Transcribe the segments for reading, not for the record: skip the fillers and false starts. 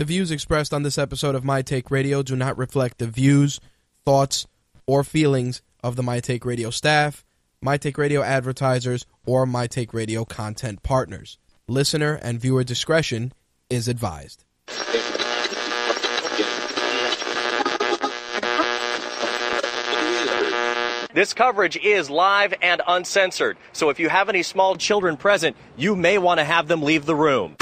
The views expressed on this episode of My Take Radio do not reflect the views, thoughts, or feelings of the My Take Radio staff, My Take Radio advertisers, or My Take Radio content partners. Listener and viewer discretion is advised. This coverage is live and uncensored, so if you have any small children present, you may want to have them leave the room.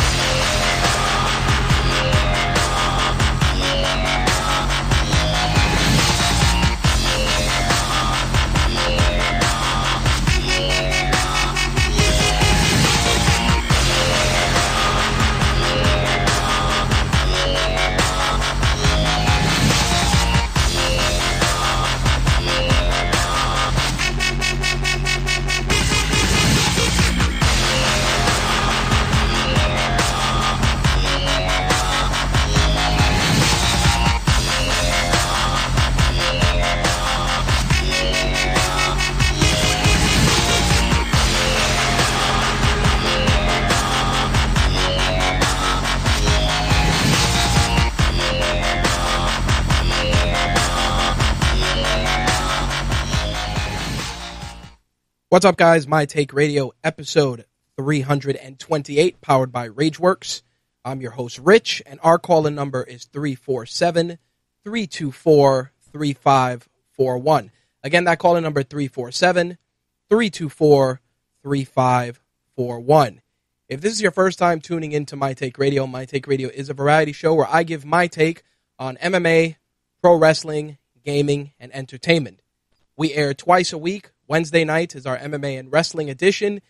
What's up, guys? My Take Radio, episode 328, powered by RageWorks. I'm your host, Rich, and our call-in number is 347-324-3541. Again, that call-in number, 347-324-3541. If this is your first time tuning into My Take Radio is a variety show where I give my take on MMA, pro wrestling, gaming, and entertainment. We air twice a week. Wednesday night is our MMA and wrestling edition,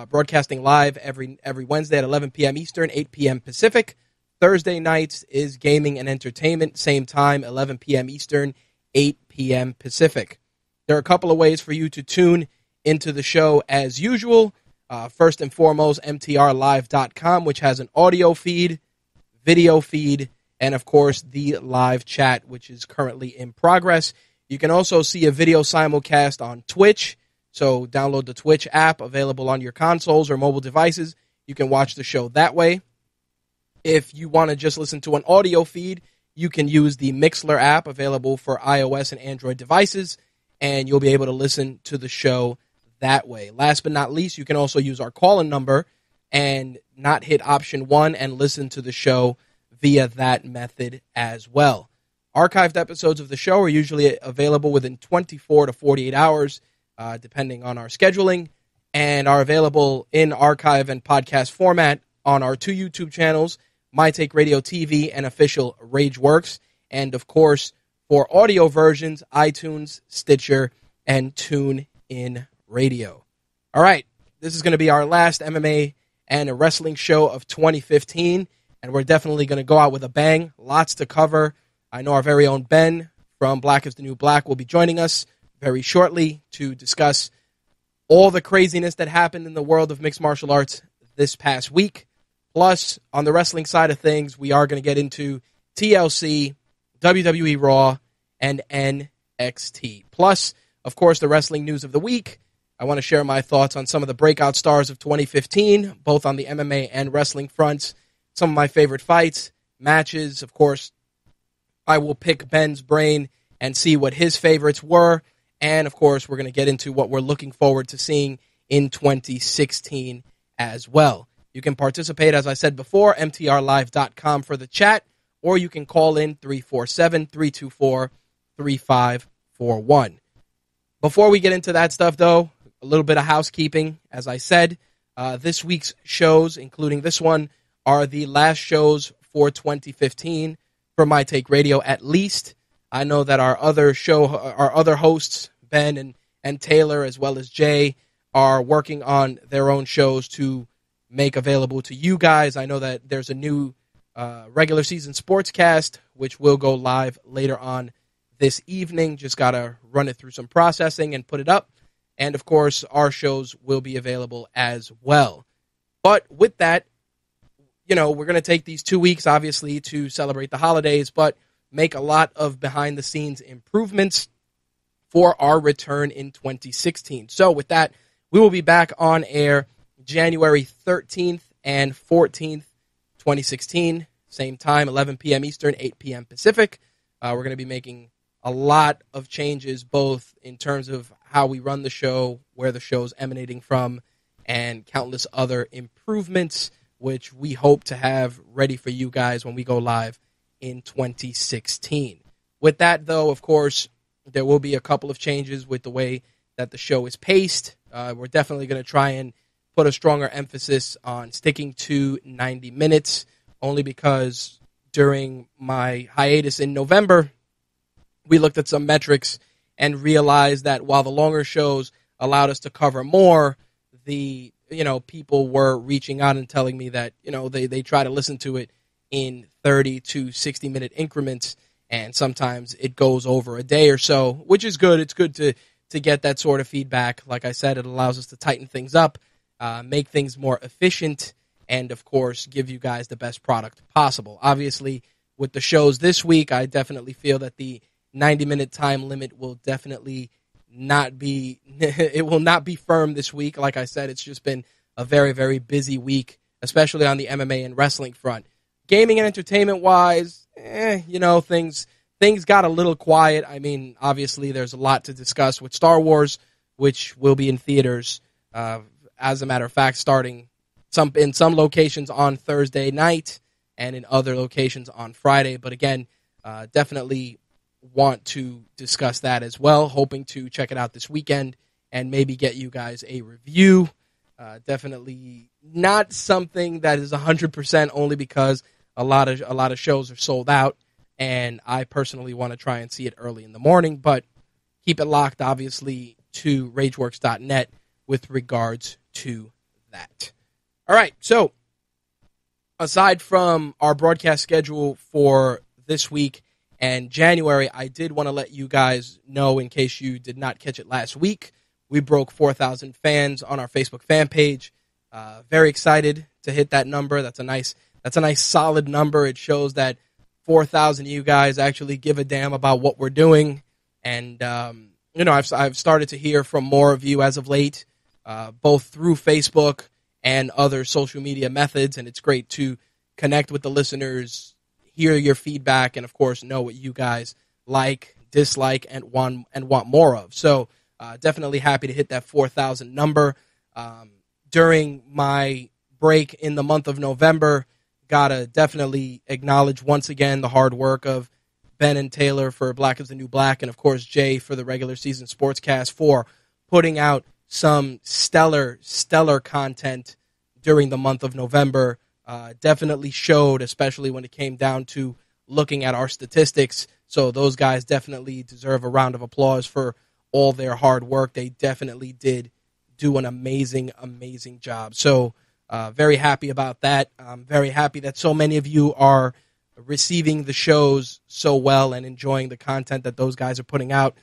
broadcasting live every Wednesday at 11 p.m. Eastern, 8 p.m. Pacific. Thursday nights is gaming and entertainment, same time, 11 p.m. Eastern, 8 p.m. Pacific. There are a couple of ways for you to tune into the show as usual. First and foremost, mtrlive.com, which has an audio feed, video feed, and, of course, the live chat, which is currently in progress. You can also see a video simulcast on Twitch, so download the Twitch app available on your consoles or mobile devices. You can watch the show that way. If you want to just listen to an audio feed, you can use the Mixlr app available for iOS and Android devices, and you'll be able to listen to the show that way. Last but not least, you can also use our call-in number and not hit option 1 and listen to the show via that method as well. Archived episodes of the show are usually available within 24 to 48 hours, depending on our scheduling, and are available in archive and podcast format on our two YouTube channels, My Take Radio TV and official RageWorks, and, of course, for audio versions, iTunes, Stitcher, and TuneIn Radio. All right, this is going to be our last MMA and wrestling show of 2015, and we're definitely going to go out with a bang. Lots to cover. I know our very own Ben from Black is the New Black will be joining us very shortly to discuss all the craziness that happened in the world of mixed martial arts this past week. Plus, on the wrestling side of things, we are going to get into TLC, WWE Raw, and NXT. Plus, of course, the wrestling news of the week. I want to share my thoughts on some of the breakout stars of 2015, both on the MMA and wrestling fronts, some of my favorite fights, matches, of course. I will pick Ben's brain and see what his favorites were. And, of course, we're going to get into what we're looking forward to seeing in 2016 as well. You can participate, as I said before, mtrlive.com for the chat, or you can call in 347-324-3541. Before we get into that stuff, though, a little bit of housekeeping. As I said, this week's shows, including this one, are the last shows for 2015. For My Take Radio, at least. I know that our other hosts, Ben and Taylor, as well as Jay, are working on their own shows to make available to you guys. I know that there's a new regular season sportscast, which will go live later on this evening. Just got to run it through some processing and put it up. And, of course, our shows will be available as well. But with that, you know, we're going to take these 2 weeks, obviously, to celebrate the holidays, but make a lot of behind-the-scenes improvements for our return in 2016. So with that, we will be back on air January 13th and 14th, 2016. same time, 11 p.m. Eastern, 8 p.m. Pacific. We're going to be making a lot of changes, both in terms of how we run the show, where the show's emanating from, and countless other improvements, which we hope to have ready for you guys when we go live in 2016. With that, though, of course, there will be a couple of changes with the way that the show is paced. We're definitely going to try and put a stronger emphasis on sticking to 90 minutes, only because during my hiatus in November, we looked at some metrics and realized that while the longer shows allowed us to cover more, the people were reaching out and telling me that they try to listen to it in 30 to 60 minute increments, and sometimes it goes over a day or so, which is good. It's good to get that sort of feedback. Like I said, it allows us to tighten things up, make things more efficient, and of course give you guys the best product possible. Obviously, with the shows this week, I definitely feel that the 90-minute time limit will definitely not be it will not be firm this week. Like I said, it's just been a very, very busy week, especially on the MMA and wrestling front. Gaming and entertainment wise, things got a little quiet. I mean, obviously there's a lot to discuss with Star Wars, which will be in theaters, as a matter of fact, starting in some locations on Thursday night and in other locations on Friday. But again, definitely want to discuss that as well, hoping to check it out this weekend and maybe get you guys a review. Definitely not something that is 100%, only because a lot of shows are sold out, and I personally want to try and see it early in the morning, but keep it locked, obviously, to RageWorks.net with regards to that. All right, so aside from our broadcast schedule for this week and January, I did want to let you guys know, in case you did not catch it last week, we broke 4,000 fans on our Facebook fan page. Very excited to hit that number. That's a nice solid number. It shows that 4,000 of you guys actually give a damn about what we're doing. And I've started to hear from more of you as of late, both through Facebook and other social media methods. And it's great to connect with the listeners, hear your feedback, and of course know what you guys like, dislike, and want more of. So definitely happy to hit that 4,000 number. During my break in the month of November, gotta definitely acknowledge once again the hard work of Ben and Taylor for Black is the New Black, and of course Jay for the regular season sportscast for putting out some stellar content during the month of November. Definitely showed, especially when it came down to looking at our statistics. So those guys definitely deserve a round of applause for all their hard work. They definitely did do an amazing job. So very happy about that. I'm very happy that so many of you are receiving the shows so well and enjoying the content that those guys are putting out.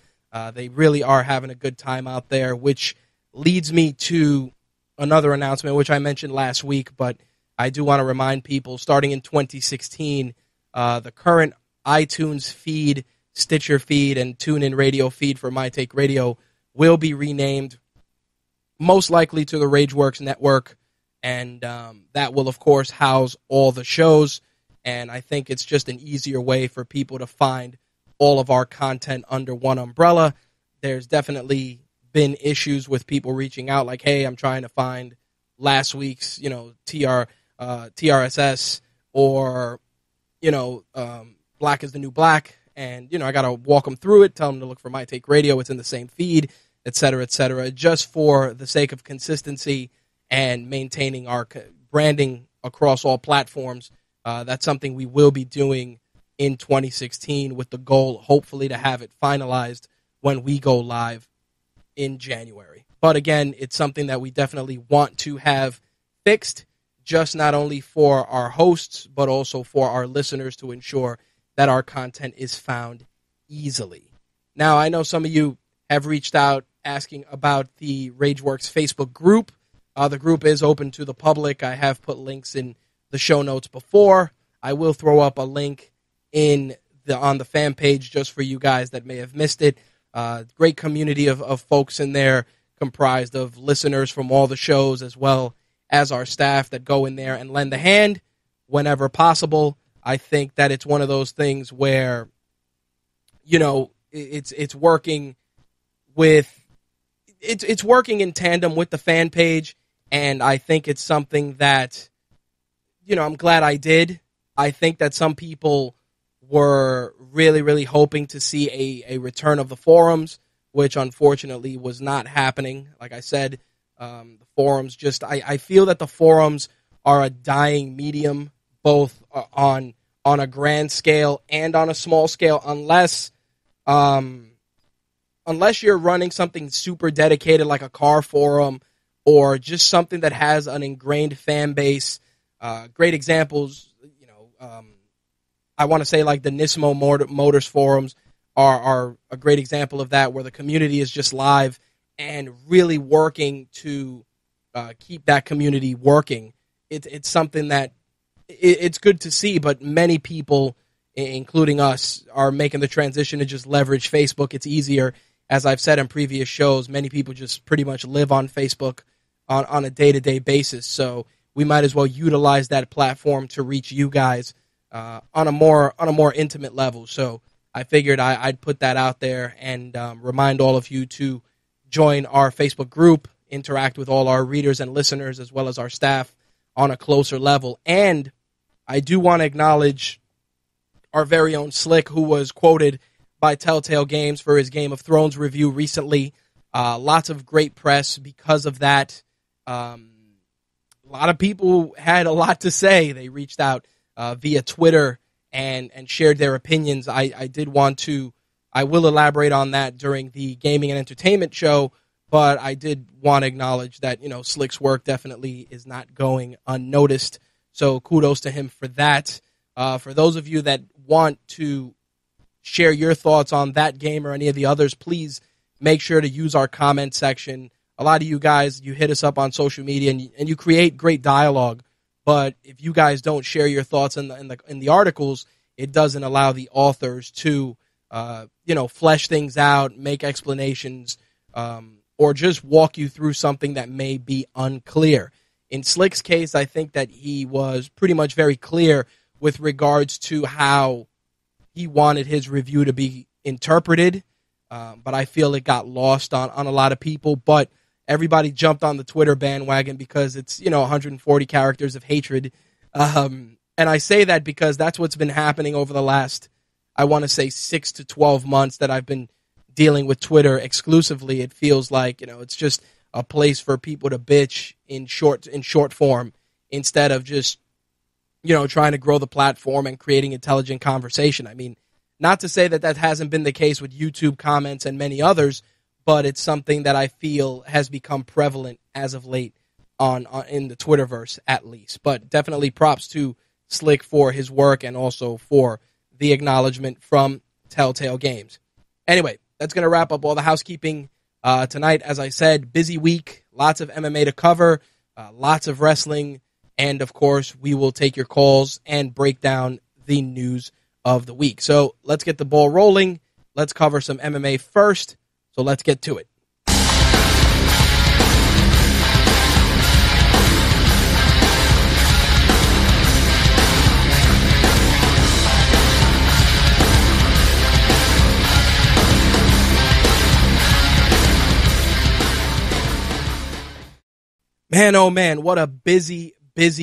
They really are having a good time out there, which leads me to another announcement, which I mentioned last week, but I do want to remind people, starting in 2016, the current iTunes feed, Stitcher feed, and TuneIn Radio feed for My Take Radio will be renamed, most likely to the RageWorks Network, and that will, of course, house all the shows, and I think it's just an easier way for people to find all of our content under one umbrella. There's definitely been issues with people reaching out like, hey, I'm trying to find last week's, TRSS or, Black is the New Black, and, I got to walk them through it, tell them to look for My Take Radio. It's in the same feed, et cetera, just for the sake of consistency and maintaining our branding across all platforms. That's something we will be doing in 2016 with the goal, hopefully, to have it finalized when we go live in January. But again, it's something that we definitely want to have fixed, just not only for our hosts, but also for our listeners, to ensure that our content is found easily. Now, I know some of you have reached out asking about the RageWorks Facebook group. The group is open to the public. I have put links in the show notes before. I will throw up a link on the fan page just for you guys that may have missed it. Great community of folks in there, comprised of listeners from all the shows, as well as our staff that go in there and lend a hand whenever possible. I think that it's one of those things where, it's working it's working in tandem with the fan page, and I think it's something that, I'm glad I did. I think that some people were really, really hoping to see a return of the forums, which unfortunately was not happening. Like I said, the forums I feel that the forums are a dying medium, both on a grand scale and on a small scale, unless you're running something super dedicated like a car forum or just something that has an ingrained fan base. Great examples, I want to say like the Nismo Motors forums are a great example of that, where the community is just live and really working to keep that community working. It's something that it's good to see, but many people, including us, are making the transition to just leverage Facebook. It's easier. As I've said in previous shows, many people just pretty much live on Facebook on a day-to-day basis. So we might as well utilize that platform to reach you guys on a more intimate level. So I figured I'd put that out there and remind all of you to join our Facebook group, interact with all our readers and listeners, as well as our staff on a closer level. And I do want to acknowledge our very own Slick, who was quoted by Telltale Games for his Game of Thrones review recently. Lots of great press because of that. A lot of people had a lot to say. They reached out via Twitter and shared their opinions. I will elaborate on that during the gaming and entertainment show, but I did want to acknowledge that, Slick's work definitely is not going unnoticed. So kudos to him for that. For those of you that want to share your thoughts on that game or any of the others, please make sure to use our comment section. A lot of you guys, you hit us up on social media and you create great dialogue. But if you guys don't share your thoughts in the articles, it doesn't allow the authors to, flesh things out, make explanations, or just walk you through something that may be unclear. In Slick's case, I think that he was pretty much very clear with regards to how he wanted his review to be interpreted, but I feel it got lost on a lot of people. But everybody jumped on the Twitter bandwagon because it's 140 characters of hatred, and I say that because that's what's been happening over the last, I want to say, 6 to 12 months that I've been dealing with Twitter exclusively. It feels like it's just a place for people to bitch in short form instead of just trying to grow the platform and creating intelligent conversation. I mean, not to say that hasn't been the case with YouTube comments and many others, but it's something that I feel has become prevalent as of late in the Twitterverse, at least. But definitely props to Slick for his work and also for the acknowledgement from Telltale Games. Anyway, that's going to wrap up all the housekeeping tonight. As I said, busy week, lots of MMA to cover, lots of wrestling, and of course, we will take your calls and break down the news of the week. So let's get the ball rolling. Let's cover some MMA first. So let's get to it. Man, oh man, what a busy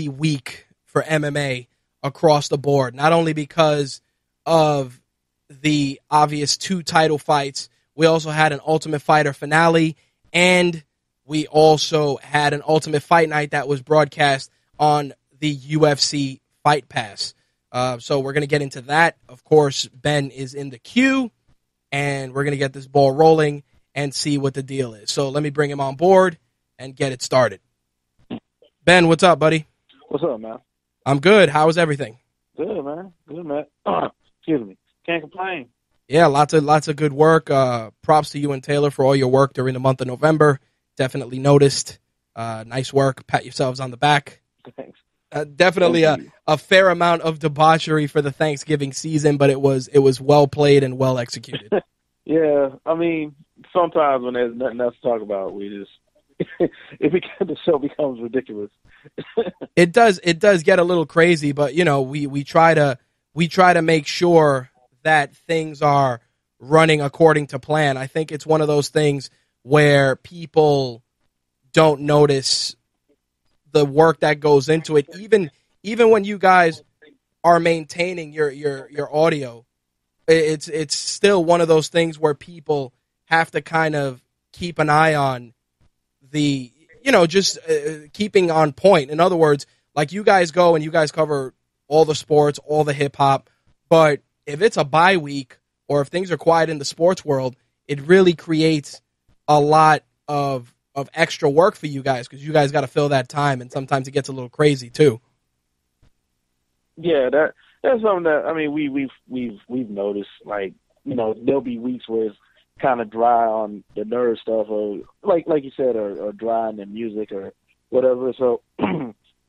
week for MMA across the board. Not only because of the obvious 2 title fights, we also had an Ultimate Fighter finale, and we also had an Ultimate Fight Night that was broadcast on the UFC Fight Pass. So we're going to get into that. Of course, Ben is in the queue, and we're going to get this ball rolling and see what the deal is. So let me bring him on board and get it started. Ben, what's up, buddy? What's up, man? I'm good. How is everything? Good, man. Good, man. Excuse me. Can't complain. Yeah, lots of good work. Props to you and Taylor for all your work during the month of November. Definitely noticed. Nice work. Pat yourselves on the back. Thanks. Definitely a fair amount of debauchery for the Thanksgiving season, but it was well played and well executed. Yeah, I mean, sometimes when there's nothing else to talk about, we just the show becomes ridiculous. It does get a little crazy, but we try to we try to make sure that things are running according to plan. I think it's one of those things where people don't notice the work that goes into it. Even when you guys are maintaining your audio, it's still one of those things where people have to kind of keep an eye on the, just keeping on point. In other words, like you guys go and you guys cover all the sports, all the hip hop, but if it's a bye week or if things are quiet in the sports world, it really creates a lot of extra work for you guys because you guys got to fill that time, and sometimes it gets a little crazy too. Yeah, that's something that we've noticed. Like, there'll be weeks where it's kind of dry on the nerd stuff, or like you said, or dry in the music or whatever. So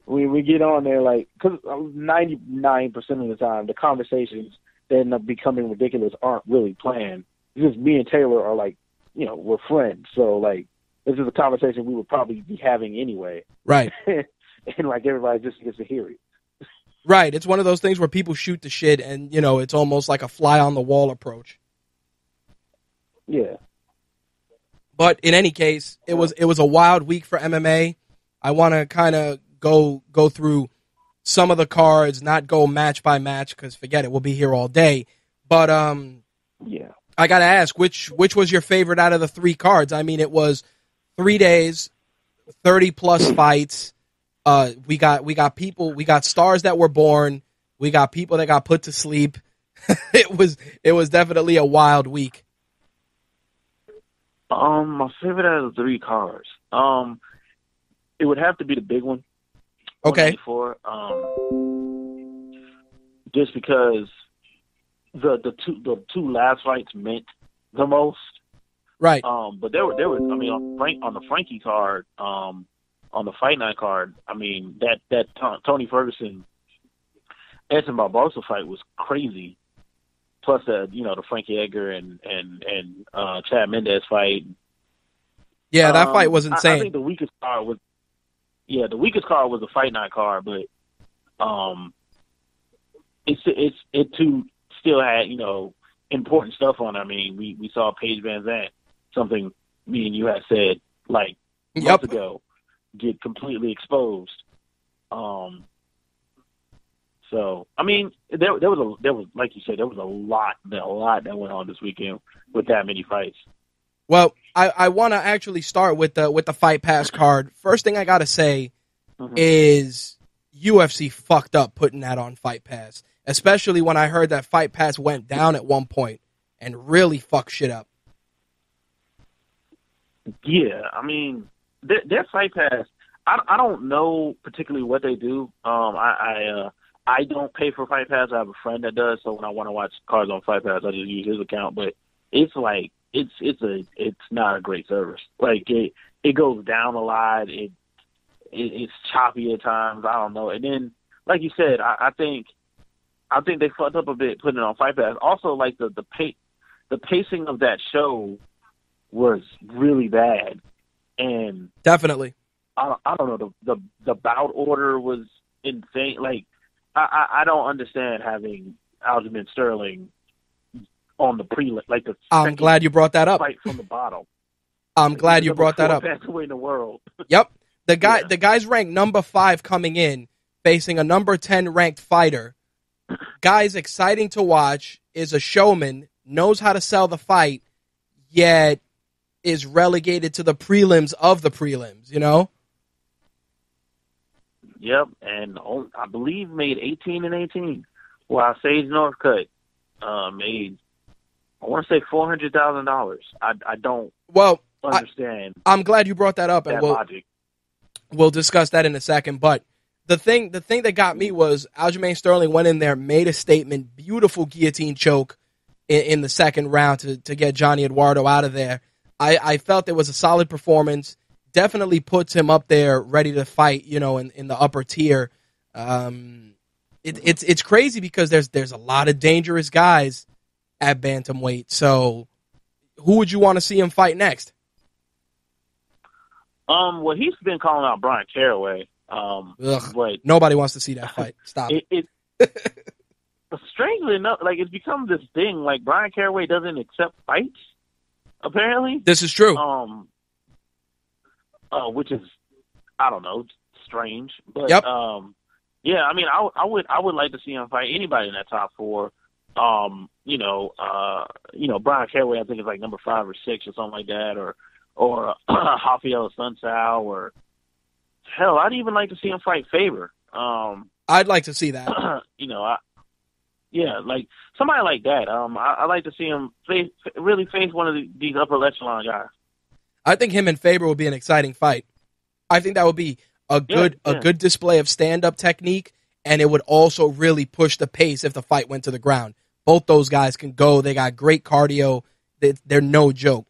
we get on there, like, because 99% of the time the conversations that end up becoming ridiculous aren't really planned. It's just me and Taylor are like, we're friends, so like this is a conversation we would probably be having anyway, right? And like everybody just gets to hear it. Right. It's one of those things where people shoot the shit and, it's almost like a fly on the wall approach. Yeah. But in any case, it was a wild week for MMA. I want to kind of go through some of the cards, not go match by match because forget it, we'll be here all day. But yeah. I got to ask, which was your favorite out of the 3 cards? I mean, it was 3 days, 30 plus fights. We got people, we got stars that were born, we got people that got put to sleep. It was definitely a wild week. My favorite out of the 3 cards. It would have to be the big one. Okay. 194. Just because the two last fights meant the most. Right. But there was on the Frankie card, on the Fight Night card, that Tony Ferguson Edson Barbosa fight was crazy. Plus the Frankie Edgar and Chad Mendez fight. Yeah, that fight was insane. I think the weakest card was the Fight Night card, but it too still had important stuff on it. I mean, we saw Paige Van Zandt, something me and you had said like months ago, get completely exposed. So I mean, there was like you said, there was a lot that went on this weekend with that many fights. Well, I want to actually start with the Fight Pass card. First thing I got to say is UFC fucked up putting that on Fight Pass, especially when I heard that Fight Pass went down at one point and really fucked shit up. Yeah, I mean, their Fight Pass, I don't know particularly what they do. I don't pay for Fight Pass. I have a friend that does, so when I want to watch cards on Fight Pass, I just use his account. But it's like it's not a great service. Like it goes down a lot. It's choppy at times. I don't know. And then, like you said, I think they fucked up a bit putting it on Fight Pass. Also, like the pacing of that show was really bad, and definitely. I don't know. The bout order was insane. Like I don't understand having Aljamain Sterling on the like the. I'm glad you brought that up. Fight from the bottom. I'm glad you brought that up. Best way in the world. Yep. The guy's ranked number 5 coming in, facing a number 10 ranked fighter. Guy's exciting to watch, is a showman, knows how to sell the fight, yet is relegated to the prelims of the prelims, Yep, and I believe made 18-18, while Sage Northcutt made, I want to say $400,000. I don't understand. I'm glad you brought that up, and logic. We'll discuss that in a second. But the thing that got me was Aljamain Sterling went in there, made a statement, beautiful guillotine choke in the second round to get Johnny Eduardo out of there. I felt it was a solid performance. Definitely puts him up there, ready to fight, in the upper tier. It's crazy because there's a lot of dangerous guys at bantamweight. So, who would you want to see him fight next? Well, he's been calling out Brian Caraway. But nobody wants to see that fight. Stop. strangely enough, like it's become this thing. Like Brian Caraway doesn't accept fights. Apparently, This is true. Which is, I don't know, strange. But Yep. yeah, I mean, I would like to see him fight anybody in that top four. Brian Caraway, I think is like number 5 or 6 or something like that, or Rafael Sunsao, or hell, I'd even like to see him fight Faber. I'd like to see that. Like somebody like that. I like to see him really face one of these upper echelon guys. I think him and Faber would be an exciting fight. I think that would be a good display of stand-up technique, and it would also really push the pace if the fight went to the ground. Both those guys can go. They got great cardio. They're no joke.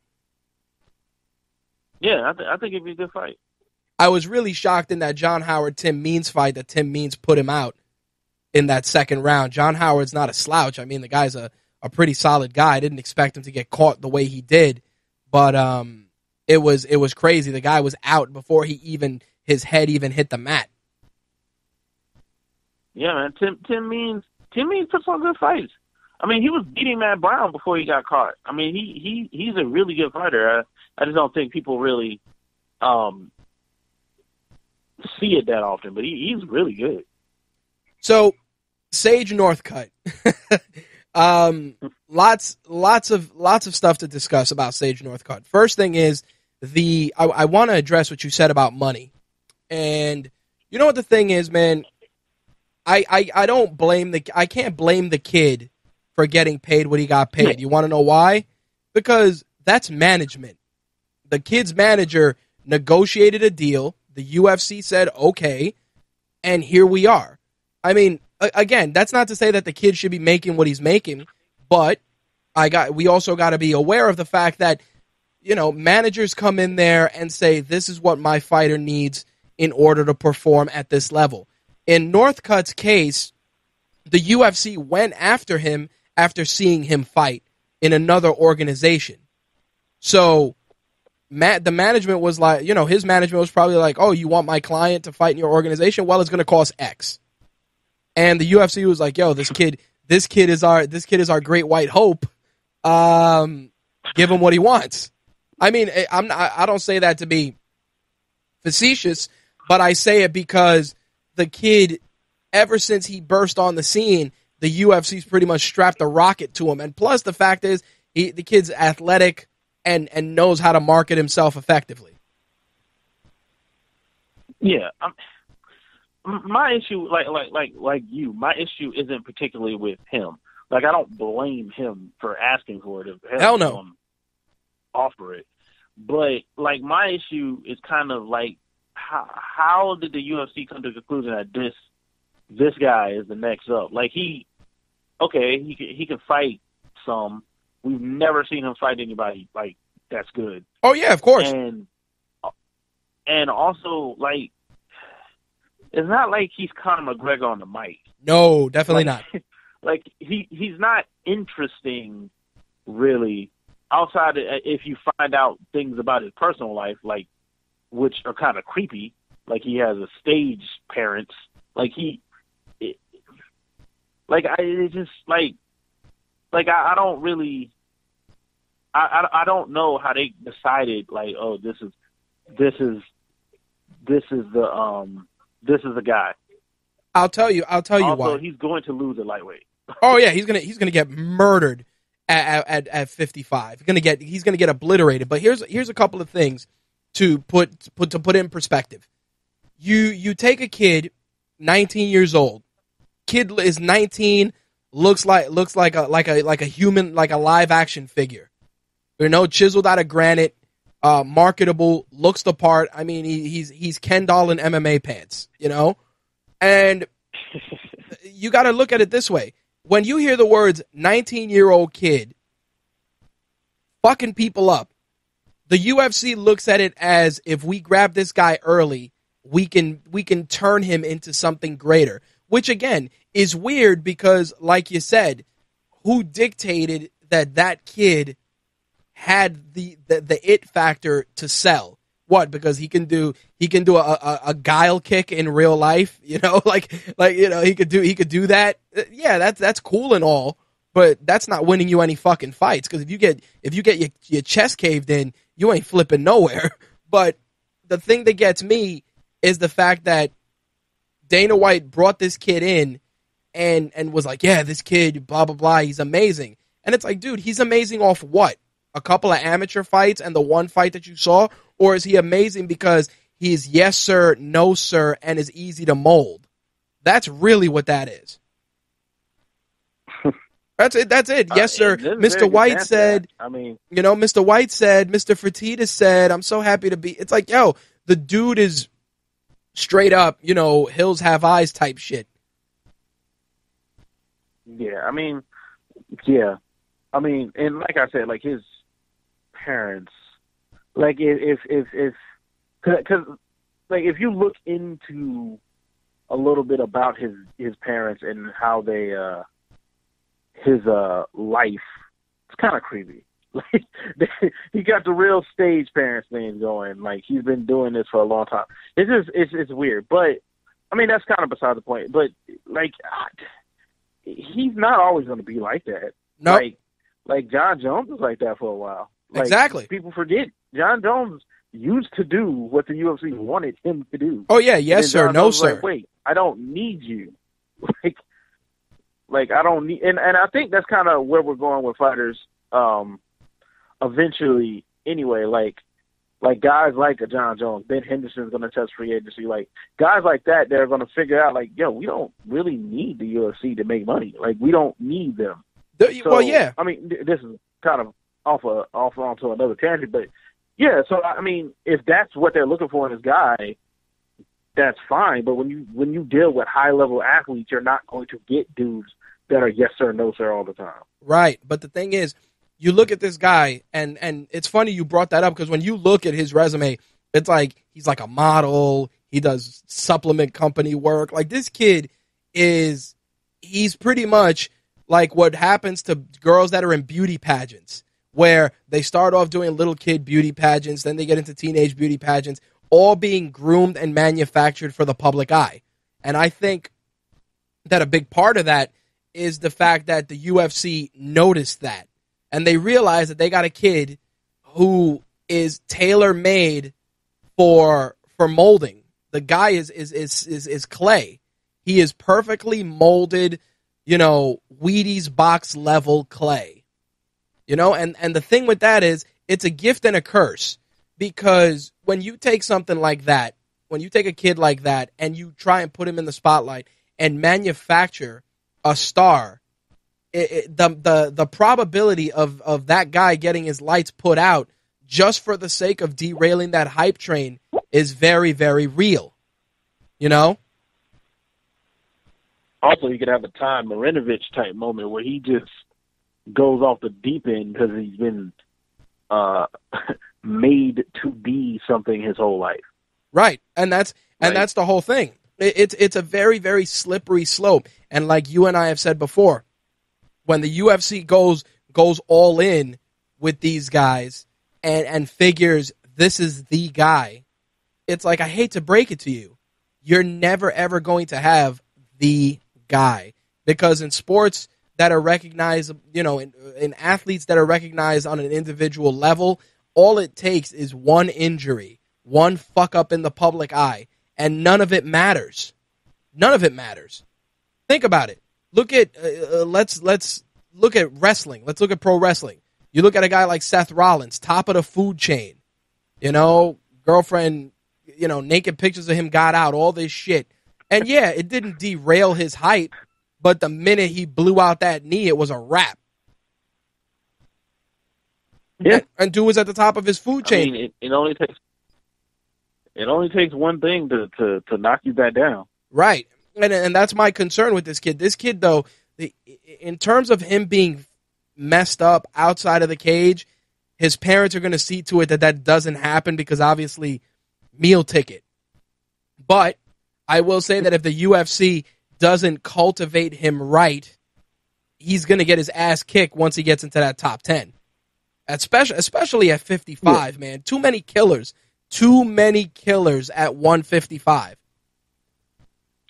Yeah, I think it'd be a good fight. I was really shocked in that John Howard-Tim Means fight that Tim Means put him out in that second round. John Howard's not a slouch. I mean, the guy's a pretty solid guy. I didn't expect him to get caught the way he did, but it was crazy. The guy was out before his head even hit the mat. Yeah, man. Tim Means puts on good fights. I mean, he was beating Matt Brown before he got caught. I mean, he's a really good fighter. I just don't think people really see it that often, but he's really good. So, Sage Northcutt. Lots of stuff to discuss about Sage Northcutt. First thing is I want to address what you said about money. And you know what the thing is, man? I can't blame the kid for getting paid what he got paid. You want to know why? Because that's management. The kid's manager negotiated a deal. The UFC said, okay, and here we are. I mean, again, that's not to say that the kid should be making what he's making, but we also got to be aware of the fact that, managers come in there and say, this is what my fighter needs in order to perform at this level. In Northcutt's case, the UFC went after him after seeing him fight in another organization. So the management was like, his management was probably like, oh, you want my client to fight in your organization? Well, it's going to cost X. And the UFC was like, yo, this kid is our great white hope. Give him what he wants. I mean, I don't say that to be facetious, but I say it because the kid, ever since he burst on the scene, the UFC's pretty much strapped a rocket to him. And plus the fact is the kid's athletic and knows how to market himself effectively. Yeah. My issue, like you, my issue isn't particularly with him. Like, I don't blame him for asking for it. Hell no. Offer it. But, like, my issue is kind of like, how did the UFC come to the conclusion that this guy is the next up? Like, he can fight some. We've never seen him fight anybody, like, that's good. Oh, yeah, of course. And also, like, it's not like he's Conor McGregor on the mic. No, definitely not. Like, he's not interesting, really, outside of, if you find out things about his personal life, like, which are kind of creepy. Like, he has a stage parents. Like, I don't really, I don't know how they decided, like, oh, this is the guy. I'll tell you also, why. Also, he's going to lose at lightweight. Oh yeah, he's gonna get murdered at 55. He's gonna get obliterated. But here's a couple of things to put in perspective. You take a kid, 19 years old. Kid is 19, looks like a human, like a live action figure. Chiseled out of granite, marketable, looks the part. I mean, he's Ken doll in MMA pants, And you got to look at it this way. When you hear the words 19-year-old kid fucking people up, the UFC looks at it as, if we grab this guy early, we can turn him into something greater. Which, again, is weird because, like you said, who dictated that kid had the it factor to sell? What? Because he can do a guile kick in real life, you know, like you know, he could do that. Yeah, that's cool and all, but that's not winning you any fucking fights. Because if you get your chest caved in, you ain't flipping nowhere. But the thing that gets me is the fact that Dana White brought this kid in and was like, yeah, this kid, blah blah blah, he's amazing. And it's like, dude, he's amazing off what? A couple of amateur fights and the one fight that you saw? Or is he amazing because he's yes sir, no sir, and is easy to mold? That's really what that is. That's it. Yes sir. Mr. White said, you know, Mr. White said, Mr. Fertitta said, I'm so happy to be. It's like, yo, the dude is straight up, you know, hills have eyes type shit. Yeah, I mean, and like I said, like his parents, like because like if you look into a little bit about his parents and how they his life, it's kind of creepy. Like he got the real stage parents thing going. Like he's been doing this for a long time. It's weird, but I mean that's kind of beside the point. But like he's not always going to be like that. No. Nope. Like John Jones was like that for a while. Like, exactly. People forget John Jones used to do what the UFC wanted him to do. Oh yeah, yes sir, no sir. Like, wait, I don't need you. Like I don't need, and I think that's kind of where we're going with fighters. Eventually, anyway, like guys like a John Jones, Ben Henderson's going to test free agency. Like guys like that, they're going to figure out like, yo, we don't really need the UFC to make money. Like we don't need them. Well, yeah. I mean, this is kind of off onto another tangent, but yeah. So I mean, if that's what they're looking for in this guy, that's fine. But when you deal with high level athletes, you're not going to get dudes that are yes sir, no sir all the time. Right. But the thing is, you look at this guy, and it's funny you brought that up because when you look at his resume, it's like he's like a model. He does supplement company work. Like this kid he's pretty much like what happens to girls that are in beauty pageants, where they start off doing little kid beauty pageants, then they get into teenage beauty pageants, all being groomed and manufactured for the public eye. And I think that a big part of that is the fact that the UFC noticed that. And they realized that they got a kid who is tailor-made for molding. The guy is clay. He is perfectly molded, you know, Wheaties box level clay. You know, and the thing with that is it's a gift and a curse, because when you take something like that, when you take a kid like that and you try and put him in the spotlight and manufacture a star, the probability of that guy getting his lights put out just for the sake of derailing that hype train is very, very real. You know? Also, you could have a Tom Marinovich type moment where he just goes off the deep end because he's been made to be something his whole life. Right, and that's the whole thing. It's a very, very slippery slope. And like you and I have said before, when the UFC goes all in with these guys and figures this is the guy, it's like, I hate to break it to you, you're never ever going to have the guy, because in sports that are recognized, you know, in athletes that are recognized on an individual level, all it takes is one injury, one fuck up in the public eye, and none of it matters. None of it matters. Think about it. Look at let's look at wrestling. Let's look at pro wrestling. You look at a guy like Seth Rollins, top of the food chain. You know, girlfriend, you know, naked pictures of him got out, all this shit. And yeah, it didn't derail his hype, but the minute he blew out that knee, it was a wrap. Yeah. And dude was at the top of his food chain. I mean, it only takes one thing to knock you back down. Right. And that's my concern with this kid. This kid, though, in terms of him being messed up outside of the cage, his parents are going to see to it that doesn't happen, because obviously meal ticket. But I will say that if the UFC doesn't cultivate him right, he's going to get his ass kicked once he gets into that top 10. Especially at 55, man. Too many killers. too many killers at 155.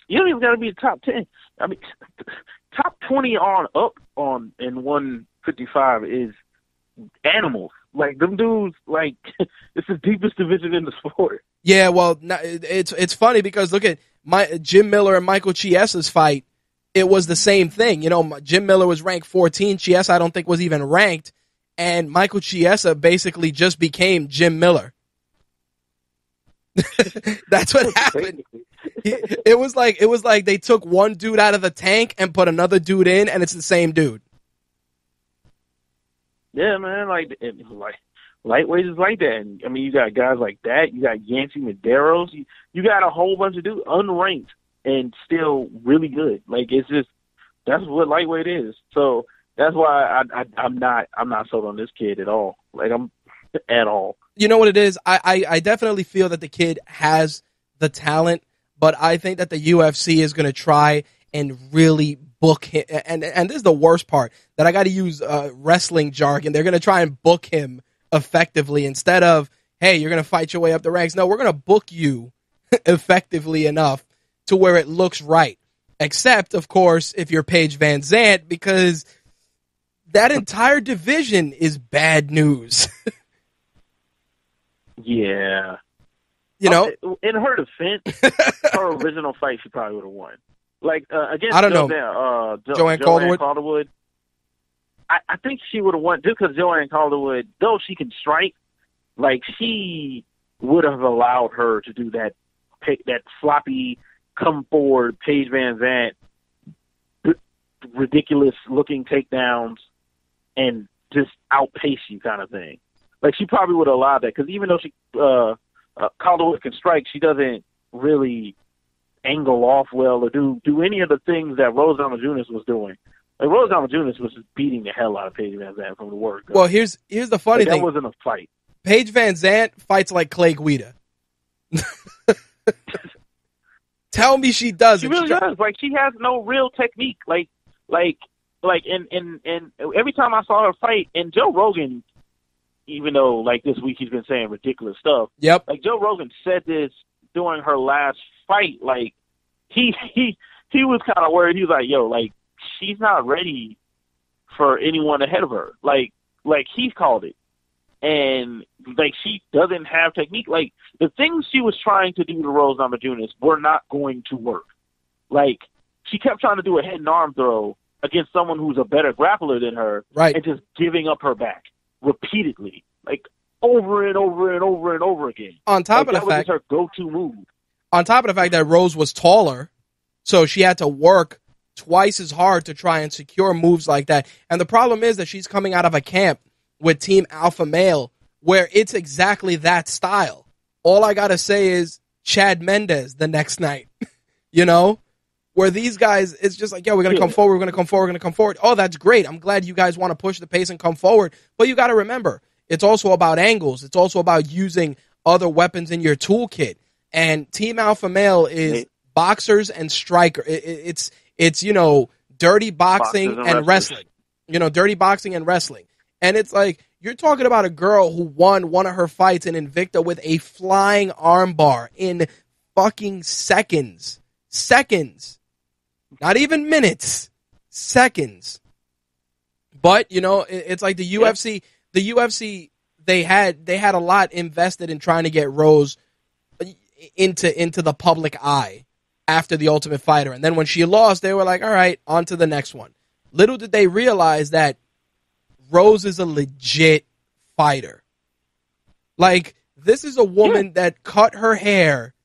You don't even got to be the top 10. I mean, top 20 on up on in 155 is animals. Like, them dudes, like, it's the deepest division in the sport. Yeah, well, it's funny because look at Jim Miller and Michael Chiesa's fight. It was the same thing. You know, Jim Miller was ranked 14. Chiesa, I don't think, was even ranked. And Michael Chiesa basically just became Jim Miller. That's what happened. It was like they took one dude out of the tank and put another dude in, and it's the same dude. Yeah, man, like lightweight is like that. And, I mean, you got guys like that. You got Yancy Medeiros. You got a whole bunch of dudes unranked and still really good. Like, it's just, that's what lightweight is. So that's why I'm not sold on this kid at all. Like, I'm at all. You know what it is? I definitely feel that the kid has the talent, but I think that the UFC is going to try and really book him. And this is the worst part, that I got to use wrestling jargon. They're going to try and book him effectively instead of, hey, you're going to fight your way up the ranks. No, we're going to book you effectively enough to where it looks right. Except, of course, if you're Paige Van Zandt, because that entire division is bad news. Yeah. You know? In her defense, her original fight, she probably would have won. Like, against I don't know. Joanne Calderwood. I think she would have won just because Joanne Calderwood, though she can strike, like, she would have allowed her to do that sloppy, come forward, Paige Van Zandt, ridiculous-looking takedowns, and just outpace you kind of thing. Like, she probably would have allowed that, because even though she Calderwood can strike, she doesn't really angle off well or do any of the things that Rose Namajunas was doing. Like, Rose Namajunas was just beating the hell out of Paige Van Zandt from the word go. Well, here's the funny thing. That wasn't a fight. Paige Van Zandt fights like Clay Guida. Tell me she doesn't. She really does. Like, she has no real technique. Like, and every time I saw her fight, and Joe Rogan, even though, like, this week he's been saying ridiculous stuff. Yep. Like, Joe Rogan said this during her last fight. Like, he was kind of worried. He was like, yo, like, she's not ready for anyone ahead of her. Like he called it. And, like, she doesn't have technique. Like, the things she was trying to do to Rose Namajunas were not going to work. Like, she kept trying to do a head and arm throw against someone who's a better grappler than her, right, and just giving up her back repeatedly, like, over and over and over and over again. On top of the fact, that was her go-to move. On top of the fact that Rose was taller, so she had to work twice as hard to try and secure moves like that. And the problem is that she's coming out of a camp with Team Alpha Male where it's exactly that style. All I gotta say is Chad Mendez the next night, you know, where these guys, it's just like, yo, we're going to come forward, we're going to come forward, we're going to come forward. Oh, that's great. I'm glad you guys want to push the pace and come forward. But you got to remember, it's also about angles. It's also about using other weapons in your toolkit. And Team Alpha Male is boxers and striker. It's you know, dirty boxing and wrestling. You know, dirty boxing and wrestling. And it's like, you're talking about a girl who won one of her fights in Invicta with a flying armbar in fucking seconds. Seconds. Not even minutes. Seconds. But, you know, it's like the UFC, the UFC, they had a lot invested in trying to get Rose into the public eye after the Ultimate Fighter. And then when she lost, they were like, all right, on to the next one. Little did they realize that Rose is a legit fighter. Like, this is a woman that cut her hair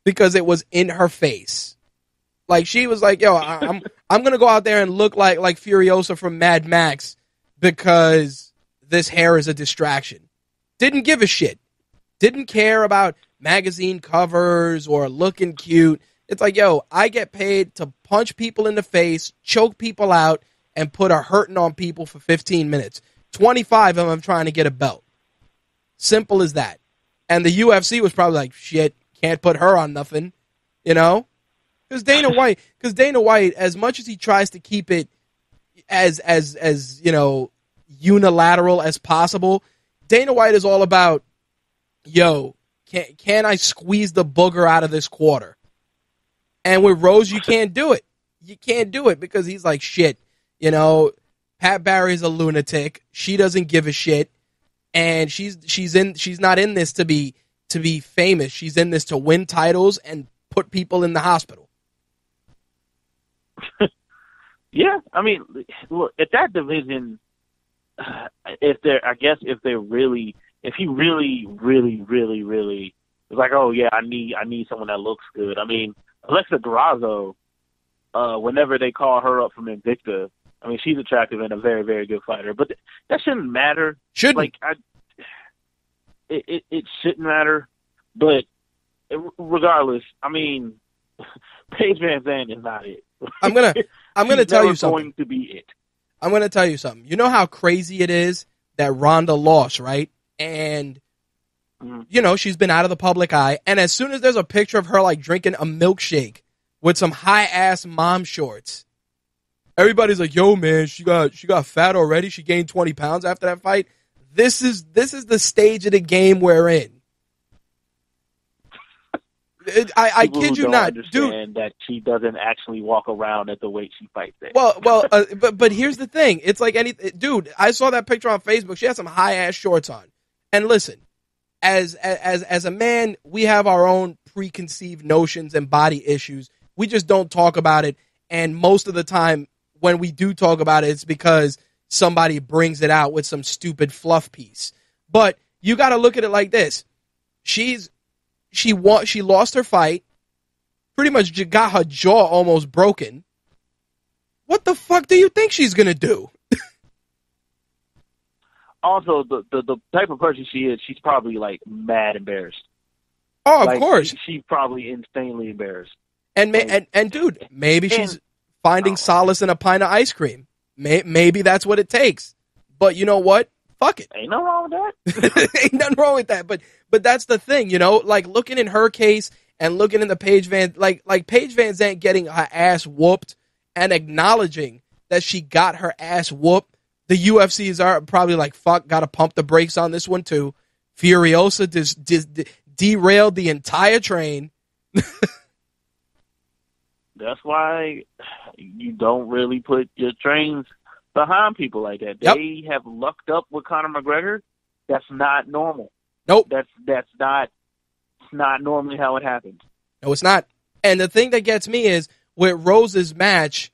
because it was in her face. Like, she was like, yo, I'm going to go out there and look like Furiosa from Mad Max because this hair is a distraction. Didn't give a shit. Didn't care about magazine covers or looking cute. It's like, yo, I get paid to punch people in the face, choke people out, and put a hurting on people for 15 minutes. 25 of them trying to get a belt. Simple as that. And the UFC was probably like, shit, can't put her on nothing, you know? Because Dana White, as much as he tries to keep it as you know, unilateral as possible, Dana White is all about, yo, Can I squeeze the booger out of this quarter? And with Rose, you can't do it. You can't do it because he's like, shit, you know, Pat Barry's a lunatic. She doesn't give a shit. And she's not in this to be famous. She's in this to win titles and put people in the hospital. Yeah, I mean, look, at that division, if he really is like, oh yeah, I need someone that looks good. I mean, Alexa Grasso, whenever they call her up from Invicta, I mean, she's attractive and a very, very good fighter. But that shouldn't matter. Shouldn't. Like, it shouldn't matter. But regardless, I mean, Paige Van Zandt is not it. I'm gonna tell you something. Going to be it. I'm gonna tell you something. You know how crazy it is that Ronda lost, right? And you know, she's been out of the public eye. And as soon as there's a picture of her like drinking a milkshake with some high ass mom shorts, everybody's like, "Yo, man, she got fat already. She gained 20 pounds after that fight." This is the stage of the game we're in. I kid you not, dude. That she doesn't actually walk around at the weight she fights at. Well, but here's the thing. It's like dude. I saw that picture on Facebook. She had some high ass shorts on. And listen, as a man, we have our own preconceived notions and body issues. We just don't talk about it. And most of the time, when we do talk about it, it's because somebody brings it out with some stupid fluff piece. But you got to look at it like this. She lost her fight, pretty much got her jaw almost broken. What the fuck do you think she's going to do? Also, the type of person she is, she's probably, like, mad embarrassed. Oh, of course. She's probably insanely embarrassed. And dude, maybe she's finding solace in a pint of ice cream. Maybe that's what it takes. But you know what? Fuck it. Ain't nothing wrong with that. Ain't nothing wrong with that. But that's the thing, you know? Like, looking in her case and looking in the Paige Van Zandt getting her ass whooped and acknowledging that she got her ass whooped, the UFCs are probably like, fuck, gotta pump the brakes on this one too. Furiosa derailed the entire train. That's why you don't really put your trains behind people like that. They have lucked up with Conor McGregor. That's not normal. Nope. That's not normally how it happens. No, it's not. And the thing that gets me is with Rose's match,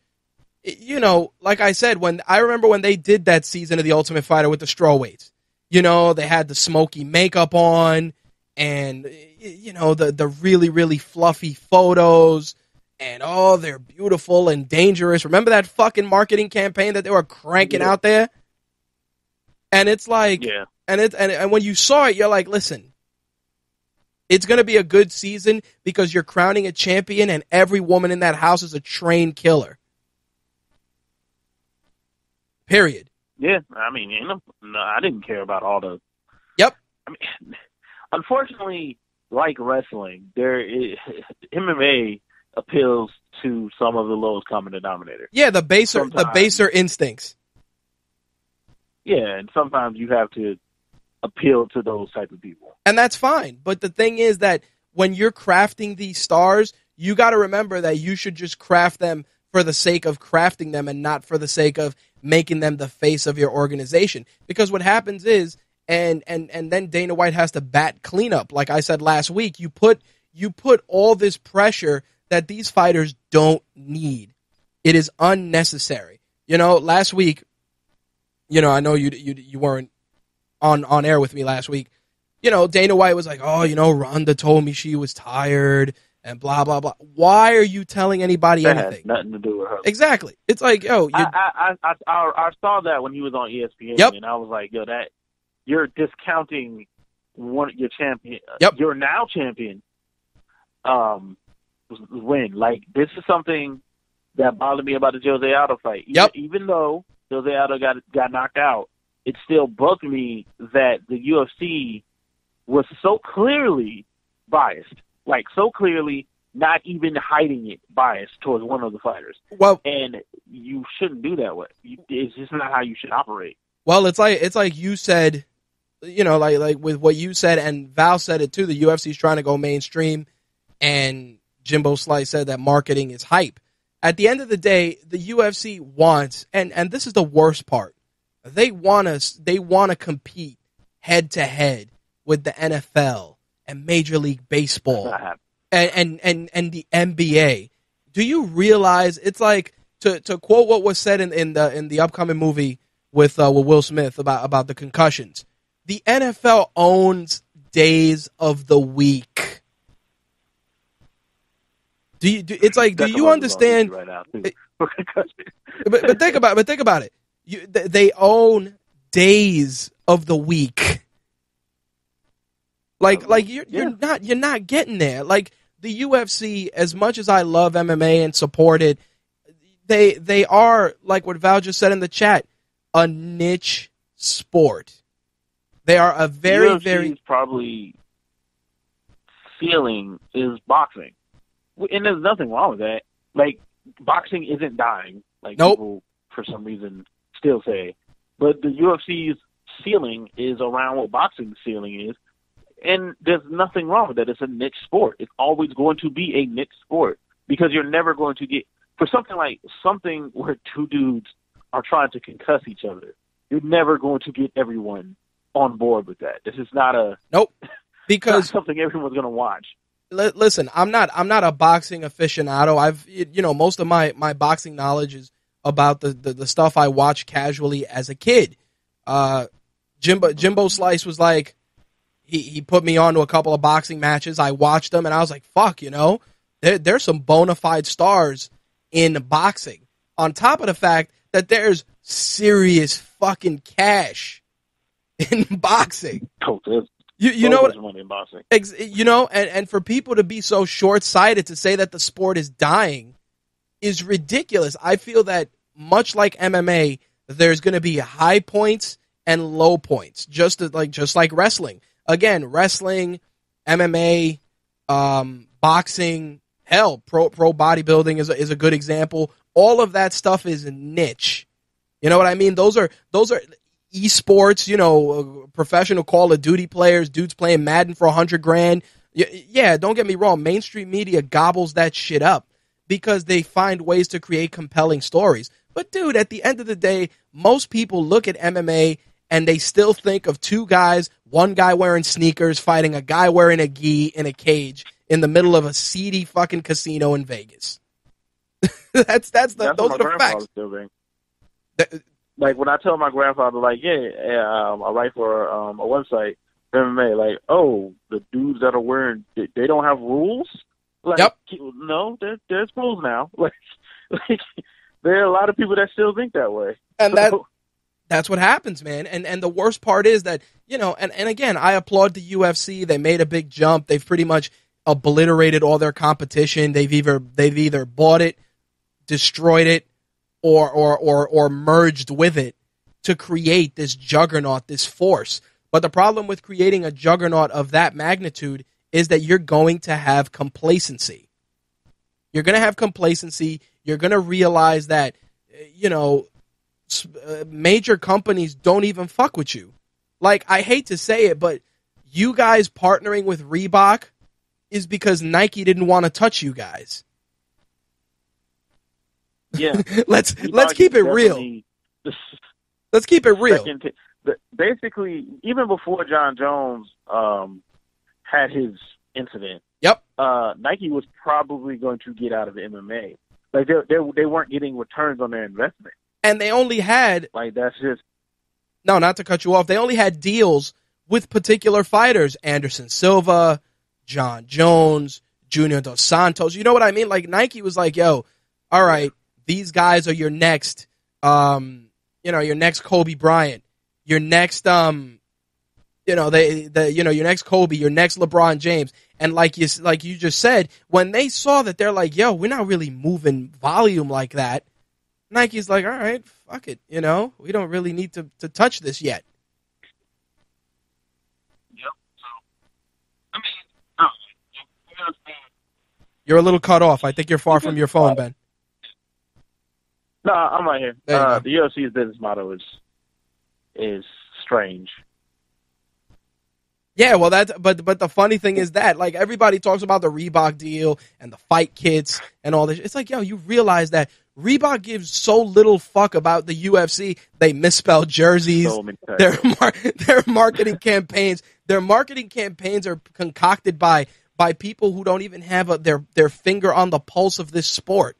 you know, like I said, I remember when they did that season of The Ultimate Fighter with the strawweights, you know, they had the smoky makeup on and, you know, the really, really fluffy photos and, oh, they're beautiful and dangerous. Remember that fucking marketing campaign that they were cranking out there? And it's like, and when you saw it, you're like, listen, it's going to be a good season because you're crowning a champion and every woman in that house is a trained killer. Period. Yeah, I mean, no, I didn't care about all the... Yep. I mean, unfortunately, like wrestling, MMA appeals to some of the lowest common denominator. Yeah, the baser instincts. Yeah, and sometimes you have to appeal to those type of people. And that's fine. But the thing is that when you're crafting these stars, you got to remember that you should just craft them for the sake of crafting them and not for the sake of making them the face of your organization. Because what happens is, and then Dana White has to bat cleanup. Like I said last week, you put all this pressure that these fighters don't need. It is unnecessary. You know, last week, you know, I know you weren't on air with me last week. You know, Dana White was like, oh, you know, Ronda told me she was tired and blah, blah, blah. why are you telling anybody that anything? Has nothing to do with her. Exactly. It's like, yo, I saw that when he was on ESPN, and I was like, yo, that you're discounting one your champion. Your now champion. Win. Like, this is something that bothered me about the Jose Aldo fight. Even though Jose Aldo got knocked out, it still bugged me that the UFC was so clearly biased. Like, so clearly not even hiding it, biased towards one of the fighters. Well, and you shouldn't do that way. It's just not how you should operate. Well, it's like you said like with what you said, and Val said it too, the UFC is trying to go mainstream, and Jimbo Slice said that marketing is hype. At the end of the day, the UFC wants, and this is the worst part, they want to compete head to head with the NFL and Major League Baseball and the NBA. Do you realize it's like, to quote what was said in the upcoming movie with Will Smith about the concussions? The NFL owns days of the week. Do you understand? Right now, but think about it. They own days of the week. You're not getting there. Like the UFC, as much as I love MMA and support it, they are, like what Val just said in the chat, a niche sport. They are a very probably feeling is boxing, and there's nothing wrong with that. Like, boxing isn't dying, like people for some reason still say, but the UFC's ceiling is around what boxing's ceiling is, and there's nothing wrong with that. It's a niche sport. It's always going to be a niche sport because you're never going to get, for something where two dudes are trying to concuss each other, you're never going to get everyone on board with that. This is not because not something everyone's going to watch. Listen, I'm not a boxing aficionado. I've most of my boxing knowledge is about the stuff I watched casually as a kid. Jimbo Slice was like, he put me on to a couple of boxing matches. I watched them and I was like, fuck, there's some bona fide stars in boxing. On top of the fact that there's serious fucking cash in boxing. You know what? Money in boxing. And for people to be so short-sighted to say that the sport is dying is ridiculous. I feel that much like MMA, there's going to be high points and low points, just like wrestling. Again, wrestling, MMA, boxing, hell, pro bodybuilding is a good example. All of that stuff is niche. You know what I mean? Those are esports, professional Call of Duty players, dudes playing Madden for $100,000. Yeah, don't get me wrong. Mainstream media gobbles that shit up because they find ways to create compelling stories. But dude, at the end of the day, most people look at MMA and they still think of two guys, one guy wearing sneakers fighting a guy wearing a gi in a cage in the middle of a seedy fucking casino in Vegas. Those are the facts. Like, when I tell my grandfather, like, I write for a website, MMA, like, oh, the dudes that are wearing, they don't have rules? Like, yep. No, there's rules now. Like, there are a lot of people that still think that way. And that's what happens, man. And the worst part is that, and again, I applaud the UFC. They made a big jump. They've pretty much obliterated all their competition. They've either bought it, destroyed it, or merged with it to create this juggernaut, this force. But the problem with creating a juggernaut of that magnitude is that you're going to have complacency. You're going to have complacency. You're going to realize that, major companies don't even fuck with you. Like, I hate to say it, but you guys partnering with Reebok is because Nike didn't want to touch you guys. Yeah, let's keep it real. Let's keep it real. Basically, even before John Jones had his incident, yep, Nike was probably going to get out of the MMA. Like, they weren't getting returns on their investment, and they only had not to cut you off. They only had deals with particular fighters: Anderson Silva, John Jones, Junior Dos Santos. You know what I mean? Like, Nike was like, "Yo, all right." These guys are your next, your next Kobe Bryant, your next, your next Kobe, your next LeBron James. And like you just said, when they saw that, they're like, yo, we're not really moving volume like that. Nike's like, all right, fuck it. We don't really need to touch this yet. Yep. So, I mean, you're a little cut off. I think you're far from your phone, Ben. No, I'm right here. The UFC's business model is strange. Yeah, well, but the funny thing is that, like, everybody talks about the Reebok deal and the fight kits and all this. It's like, yo, you realize that Reebok gives so little fuck about the UFC. They misspell jerseys. So many Their marketing campaigns. Their marketing campaigns are concocted by people who don't even have their finger on the pulse of this sport.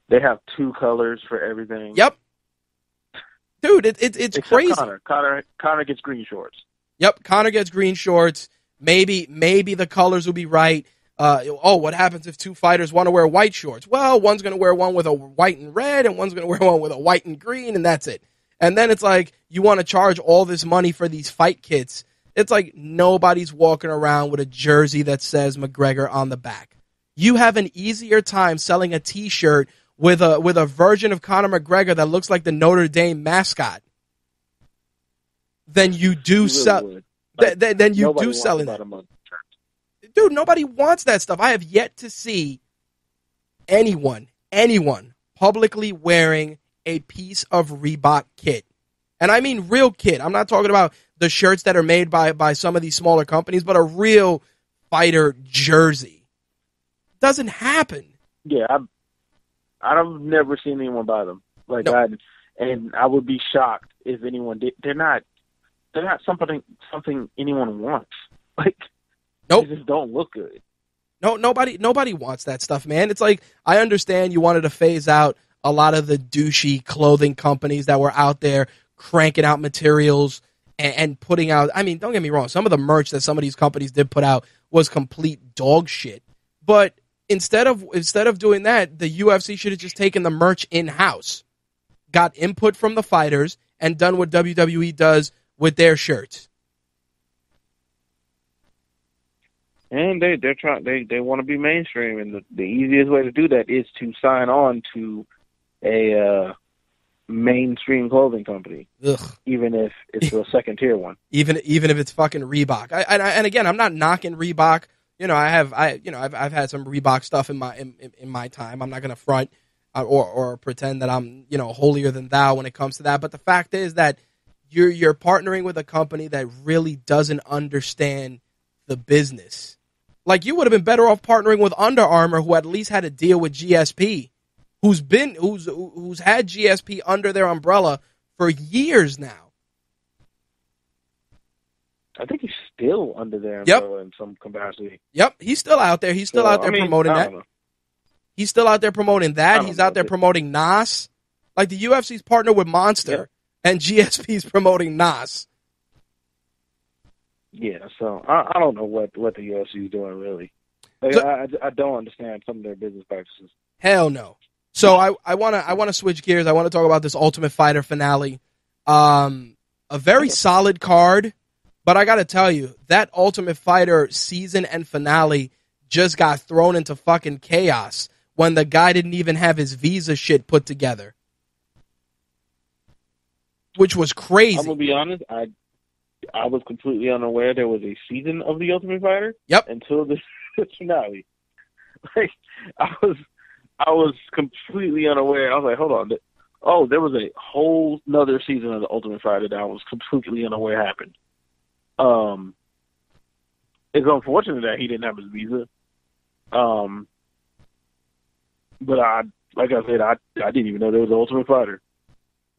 They have 2 colors for everything. Yep. Dude, it's Except crazy. Connor gets green shorts. Yep, Connor gets green shorts. Maybe the colors will be right. What happens if 2 fighters want to wear white shorts? Well, one's going to wear one with a white and red, and one's going to wear one with a white and green, and that's it. And then it's like, you want to charge all this money for these fight kits. It's like nobody's walking around with a jersey that says McGregor on the back. You have an easier time selling a T-shirt with a version of Conor McGregor that looks like the Notre Dame mascot than you do selling that. Dude, nobody wants that stuff. I have yet to see anyone publicly wearing a piece of Reebok kit. And I mean real kit. I'm not talking about the shirts that are made by some of these smaller companies, but a real fighter jersey. Doesn't happen. Yeah, I've never seen anyone buy them. And I would be shocked if anyone did. They're not something anyone wants. Nope. They just don't look good. No, nobody wants that stuff, man. It's like, I understand you wanted to phase out a lot of the douchey clothing companies that were out there cranking out materials and putting out. I mean, don't get me wrong. Some of the merch that some of these companies did put out was complete dog shit. But instead of doing that, the UFC should have just taken the merch in-house, got input from the fighters, and done what WWE does with their shirts. And they're trying. They want to be mainstream, and the easiest way to do that is to sign on to a mainstream clothing company. Ugh. Even if it's a second tier one. Even if it's fucking Reebok. And again, I'm not knocking Reebok. You know, I've had some Reebok stuff in my time. I'm not gonna front or pretend that I'm, holier than thou when it comes to that. But the fact is that you're partnering with a company that really doesn't understand the business. Like, you would have been better off partnering with Under Armour, who at least had a deal with GSP, who's had GSP under their umbrella for years now. I think he's still under their umbrella in some capacity. Yep, he's still out there. He's still out there promoting that. He's still out there promoting that. He's out there promoting Nas. Like, the UFC's partnered with Monster, and GSP's promoting Nas. Yeah, so I don't know what the UFC is doing, really. I don't understand some of their business practices. Hell no. So I wanna switch gears. I want to talk about this Ultimate Fighter finale. A very solid card, but I got to tell you, that Ultimate Fighter season and finale just got thrown into fucking chaos when the guy didn't even have his visa shit put together, which was crazy. I'm gonna be honest. I was completely unaware there was a season of The Ultimate Fighter. Yep. Until the finale. Like, I was completely unaware. I was like, hold on. Oh, there was a whole another season of The Ultimate Fighter that I was completely unaware happened. It's unfortunate that he didn't have his visa. But I didn't even know there was an Ultimate Fighter.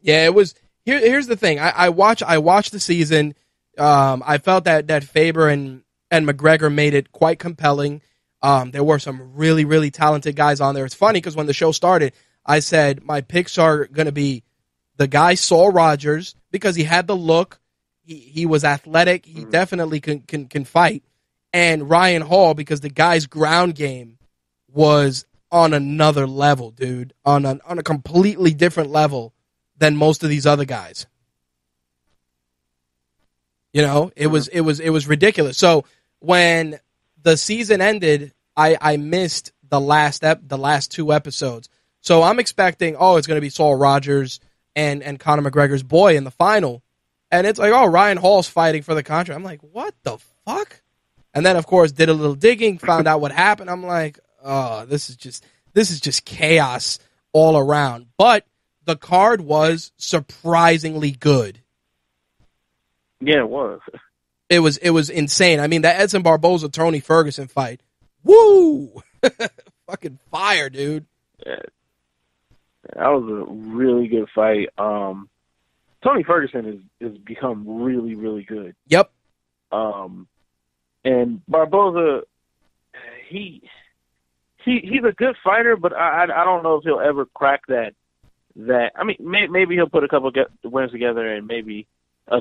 Yeah, it was. Here's the thing. I watched the season. I felt that Faber and McGregor made it quite compelling. There were some really, really talented guys on there. It's funny because when the show started, I said my picks are going to be the guy Saul Rogers because he had the look, he was athletic, he definitely can fight, and Ryan Hall because the guy's ground game was on another level, dude, on a completely different level than most of these other guys. It was ridiculous. So when the season ended, I missed the last 2 episodes. So I'm expecting, it's going to be Saul Rogers and Conor McGregor's boy in the final. And it's like, Ryan Hall's fighting for the contract. I'm like, what the fuck? And then, of course, did a little digging, found out what happened. I'm like, this is just chaos all around. But the card was surprisingly good. Yeah, it was. It was insane. I mean, that Edson Barboza Tony Ferguson fight, woo, fucking fire, dude. Yeah, that was a really good fight. Tony Ferguson has become really, really good. Yep. And Barboza, he's a good fighter, but I don't know if he'll ever crack that. I mean, maybe he'll put a couple wins together and maybe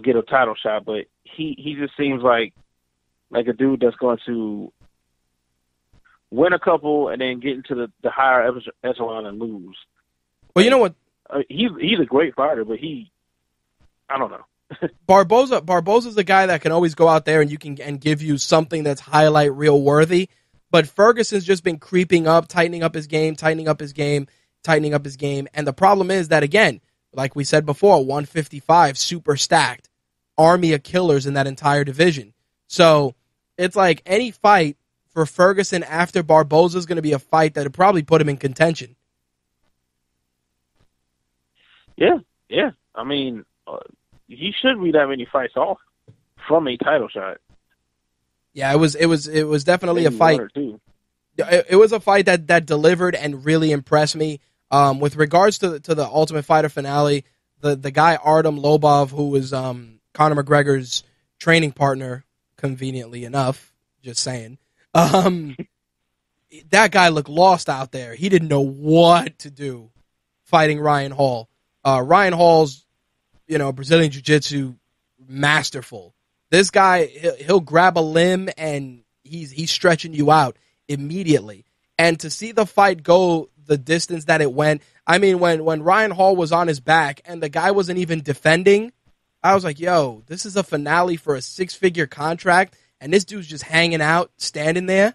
get a title shot, but he just seems like a dude that's going to win a couple and then get into the higher echelon and lose. Well, you know what? He's a great fighter, but I don't know. Barboza's the guy that can always go out there and give you something that's highlight reel worthy. But Ferguson's just been creeping up, tightening up his game. And the problem is that, again, like we said before, 155, super stacked, army of killers in that entire division. So it's like any fight for Ferguson after Barboza is going to be a fight that would probably put him in contention. Yeah. I mean, he shouldn't be that many fights off from a title shot. Yeah, it was definitely a fight. It was a fight that delivered and really impressed me. With regards to the Ultimate Fighter finale, the guy Artem Lobov, who was Conor McGregor's training partner, conveniently enough, just saying, that guy looked lost out there. He didn't know what to do fighting Ryan Hall. Ryan Hall's, Brazilian Jiu-Jitsu, masterful. This guy, he'll grab a limb and he's stretching you out immediately. And to see the fight go the distance that it went, I mean, when Ryan Hall was on his back and the guy wasn't even defending, I was like, yo, this is a finale for a 6-figure contract, and this dude's just hanging out, standing there,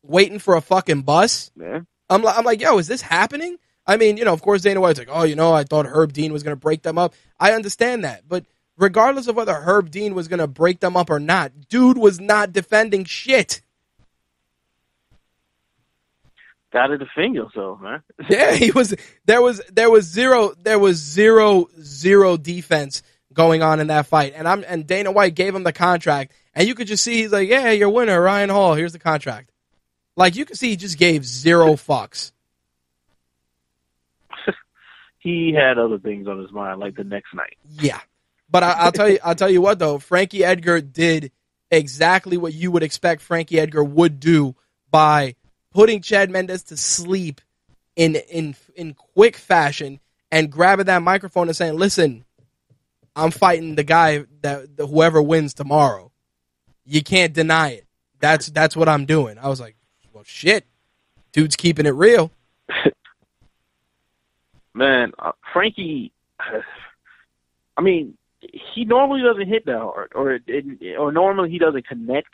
waiting for a fucking bus. Yeah. I'm like, yo, is this happening? I mean, of course, Dana White's like, oh, I thought Herb Dean was going to break them up. I understand that. But regardless of whether Herb Dean was going to break them up or not, dude was not defending shit. Got to defend yourself, man. Yeah, he was. There was zero defense going on in that fight. And Dana White gave him the contract. And you could just see, he's like, yeah, your winner, Ryan Hall, here's the contract. Like, you could see he just gave zero fucks. He had other things on his mind, like the next night. Yeah, but I'll tell you what though, Frankie Edgar did exactly what you would expect Frankie Edgar would do by putting Chad Mendes to sleep in quick fashion and grabbing that microphone and saying, "Listen, I'm fighting the guy that whoever wins tomorrow. You can't deny it. That's what I'm doing." I was like, "Well, shit, dude's keeping it real." Man, Frankie, I mean, he normally doesn't hit that hard, or normally he doesn't connect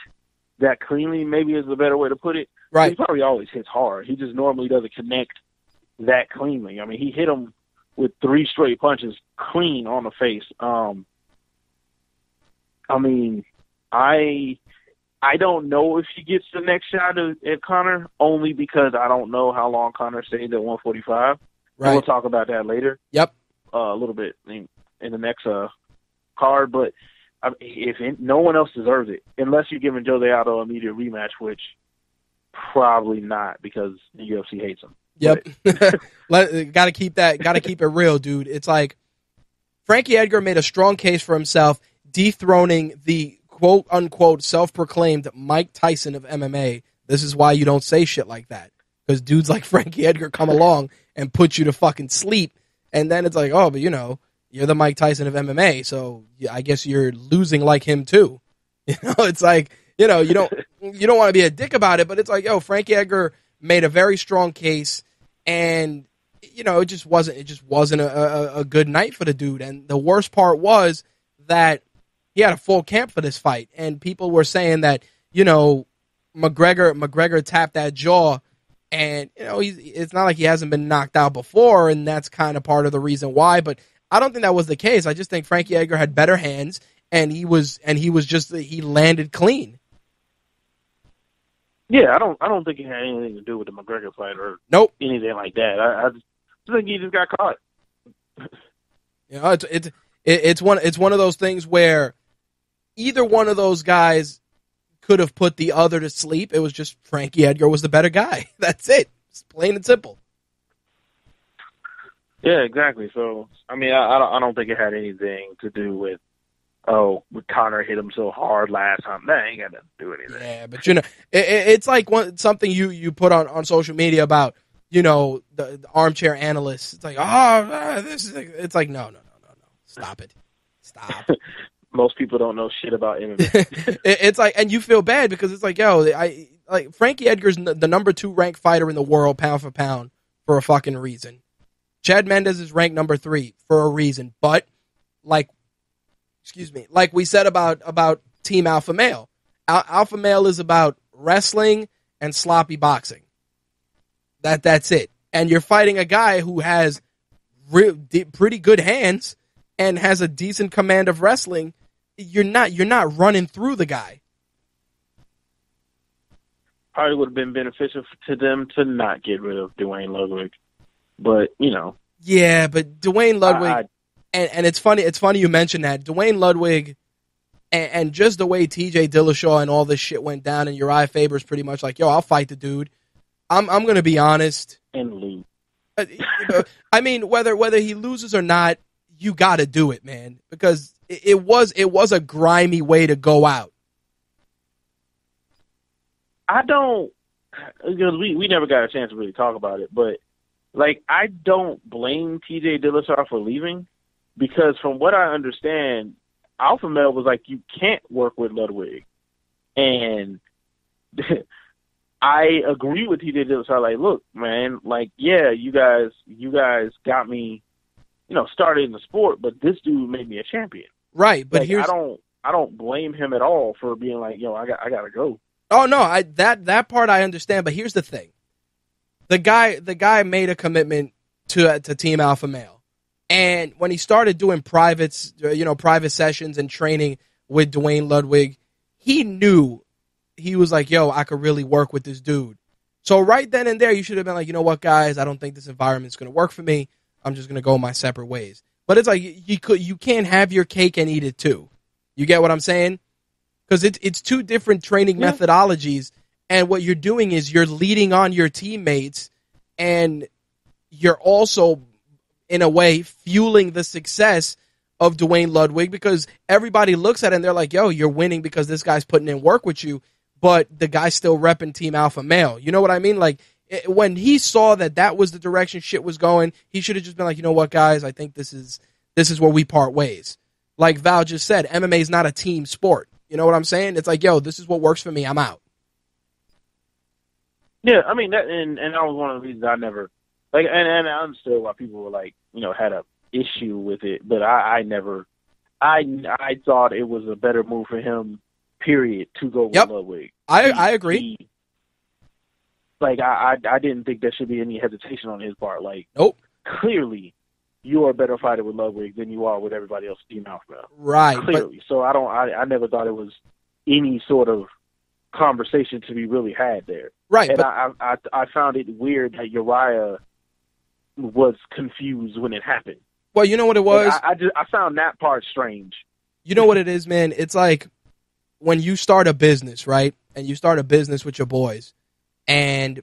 that cleanly, maybe is a better way to put it. Right. He probably always hits hard. He just normally doesn't connect that cleanly. I mean, he hit him with 3 straight punches clean on the face. I mean, I don't know if he gets the next shot at Conor, only because I don't know how long Conor stays at 145. Right. We'll talk about that later. Yep. A little bit in the next card, but no one else deserves it unless you're giving Jose Aldo an immediate rematch, which probably not because the UFC hates him. Yep. Got to keep it real, dude. It's like Frankie Edgar made a strong case for himself, dethroning the quote unquote self-proclaimed Mike Tyson of MMA. This is why you don't say shit like that, because dudes like Frankie Edgar come along and put you to fucking sleep, and then it's like, oh, but you're the Mike Tyson of MMA, so I guess you're losing like him too. It's like, you don't want to be a dick about it, but it's like, yo, Frankie Edgar made a very strong case, and it just wasn't a good night for the dude. And the worst part was that he had a full camp for this fight, and people were saying that McGregor tapped that jaw. And, it's not like he hasn't been knocked out before, and that's kind of part of the reason why. But I don't think that was the case. I just think Frankie Edgar had better hands, and he landed clean. Yeah, I don't think it had anything to do with the McGregor fight or nope. anything like that. I just think he just got caught. It's one of those things where either one of those guys could have put the other to sleep. It was just Frankie Edgar was the better guy. That's it. It's plain and simple. Yeah, exactly. So, I mean, I don't think it had anything to do with, Connor hit him so hard last time. That ain't got nothing to do with anything. Yeah, but it's like something you put on social media about, the armchair analysts. It's like, this is. It's like, no. Stop it. Stop. Most people don't know shit about MMA. It's like, and you feel bad because it's like, Frankie Edgar's the number 2 ranked fighter in the world, pound for pound, for a fucking reason. Chad Mendes is ranked number 3 for a reason. But like we said about Team Alpha Male. Alpha Male is about wrestling and sloppy boxing. That's it. And you're fighting a guy who has pretty good hands and has a decent command of wrestling. You're not running through the guy. Probably would have been beneficial to them to not get rid of Dwayne Ludwig. But, Yeah, but Dwayne Ludwig, and it's funny you mentioned that. Dwayne Ludwig, and just the way TJ Dillashaw and all this shit went down, and Uriah Faber's pretty much like, I'll fight the dude. I'm going to be honest. And lose. I mean, whether he loses or not, you got to do it, man, because it was a grimy way to go out. I don't, because we never got a chance to really talk about it, but I don't blame TJ Dillashaw for leaving, because from what I understand, Alpha Male was like, you can't work with Ludwig, and I agree with TJ Dillashaw. Like, look, man, you guys got me, started in the sport, but this dude made me a champion. Right, but I don't blame him at all for being like, I gotta go. Oh no, that part I understand, but here's the thing. The guy made a commitment to Team Alpha Male. And when he started doing private sessions and training with Dwayne Ludwig, he knew, he was like, I could really work with this dude. So right then and there, you should have been like, you know what, guys, I don't think this environment's going to work for me. I'm just going to go my separate ways. But it's like, you can't have your cake and eat it too. You get what I'm saying? Because it's 2 different training methodologies, and what you're doing is you're leading on your teammates, and you're also, in a way, fueling the success of Dwayne Ludwig, because everybody looks at it and they're like, you're winning because this guy's putting in work with you, but the guy's still repping Team Alpha Male. You know what I mean? Like, when he saw that was the direction shit was going, he should have just been like, you know what, guys, I think this is where we part ways. Like Val just said, MMA is not a team sport. You know what I'm saying? It's like, this is what works for me. I'm out. Yeah, I mean, that was one of the reasons I never, and I understood why people were like, had a issue with it, but I never, I thought it was a better move for him, period, to go with Ludwig. I agree. I didn't think there should be any hesitation on his part. Nope. Clearly, you are a better fighter with Ludwig than you are with everybody else in Team Alpha. Right. Clearly. So I never thought it was any sort of conversation to be really had there. Right. And I found it weird that Uriah was confused when it happened. Well, you know what it was? I found that part strange. You know what it is, man? It's like when you start a business, right? And you start a business with your boys, and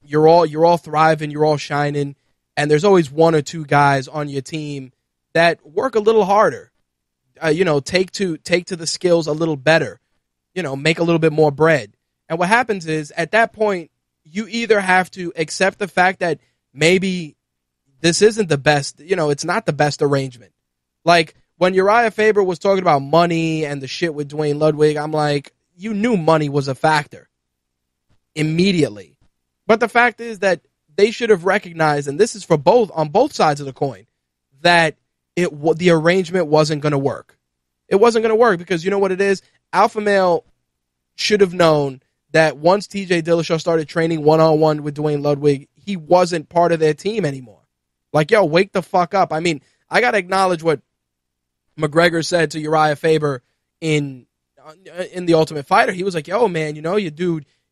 you're all thriving, you're all shining, and there's always 1 or 2 guys on your team that work a little harder, take to the skills a little better, make a little bit more bread. And what happens is, at that point, you either have to accept the fact that maybe this isn't the best, it's not the best arrangement. Like, when Uriah Faber was talking about money and the shit with Dwayne Ludwig, I'm like, you knew money was a factor immediately. But the fact is that they should have recognized, and this is for on both sides of the coin, that the arrangement wasn't going to work. It wasn't going to work because you know what it is? Alpha Male should have known that once TJ Dillashaw started training one-on-one with Dwayne Ludwig, he wasn't part of their team anymore. Like, wake the fuck up. I mean, I got to acknowledge what McGregor said to Uriah Faber in The Ultimate Fighter. He was like, man,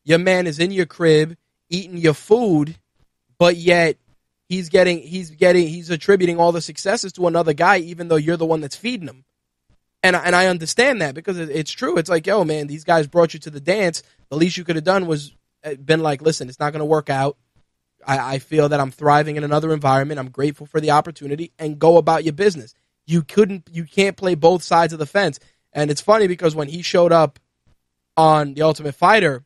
your man is in your crib eating your food, but yet he's attributing all the successes to another guy, even though you're the one that's feeding him. And I understand that because it's true. It's like, yo, man, these guys brought you to the dance. The least you could have done was been like, listen, it's not going to work out. I feel that I'm thriving in another environment. I'm grateful for the opportunity, and go about your business. You can't play both sides of the fence. And it's funny because when he showed up on The Ultimate Fighter,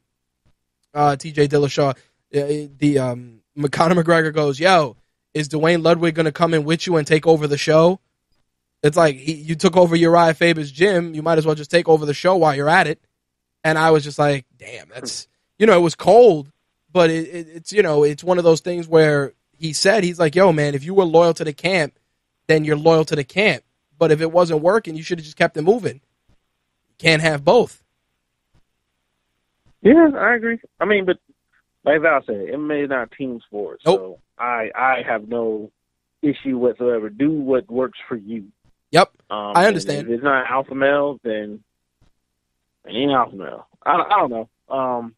TJ Dillashaw, Conor McGregor goes, yo, is Dwayne Ludwig going to come in with you and take over the show? It's like, you took over Uriah Faber's gym. You might as well just take over the show while you're at it. And I was just like, damn, that's, it was cold, but it's one of those things where he's like, yo, man, if you were loyal to the camp, then you're loyal to the camp. But if it wasn't working, you should have just kept it moving. You can't have both. Yeah, I agree. I mean, but like Val said, MMA is not a team sport. Nope. So I have no issue whatsoever. Do what works for you. Yep, I understand. If it's not alpha male, then it ain't alpha male. I don't know.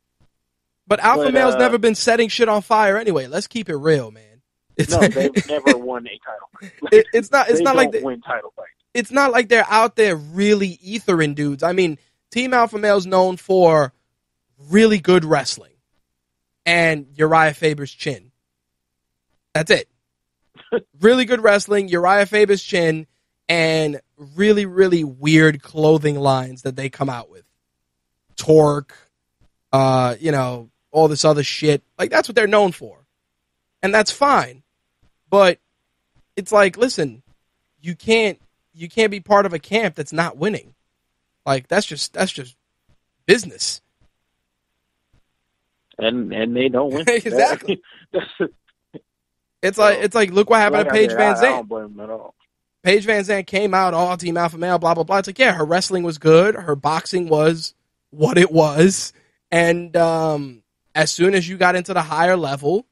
But alpha male's never been setting shit on fire anyway. Let's keep it real, man. They've never won a title fight. It's not like they win title fights. It's not like they're out there really ethering dudes. I mean, Team Alpha Male's known for really good wrestling and Uriah Faber's chin. That's it. Really good wrestling, Uriah Faber's chin, and really, really weird clothing lines that they come out with. Torque, all this other shit. Like, that's what they're known for. And that's fine. But it's like, listen, you can't be part of a camp that's not winning. Like, that's just business. And they don't win. Exactly. It's like look what happened to Paige Van Zandt. I don't blame them at all. Paige Van Zandt came out, all Team Alpha Male, blah, blah, blah. It's like, yeah, her wrestling was good. Her boxing was what it was. And as soon as you got into the higher level,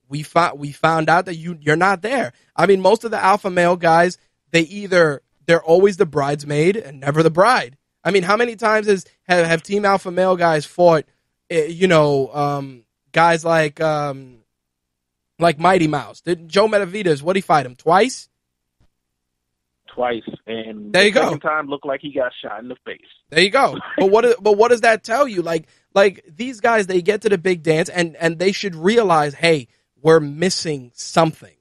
we found out that you're not there. I mean, most of the Alpha Male guys, they're always the bridesmaid and never the bride. I mean, how many times have Team Alpha Male guys fought, guys like Mighty Mouse? Did Joe Benavidez, what did he fight him, twice? Twice, and there you go. Second time looked like he got shot in the face. There you go. But what does that tell you? Like these guys, they get to the big dance and they should realize, hey, we're missing something.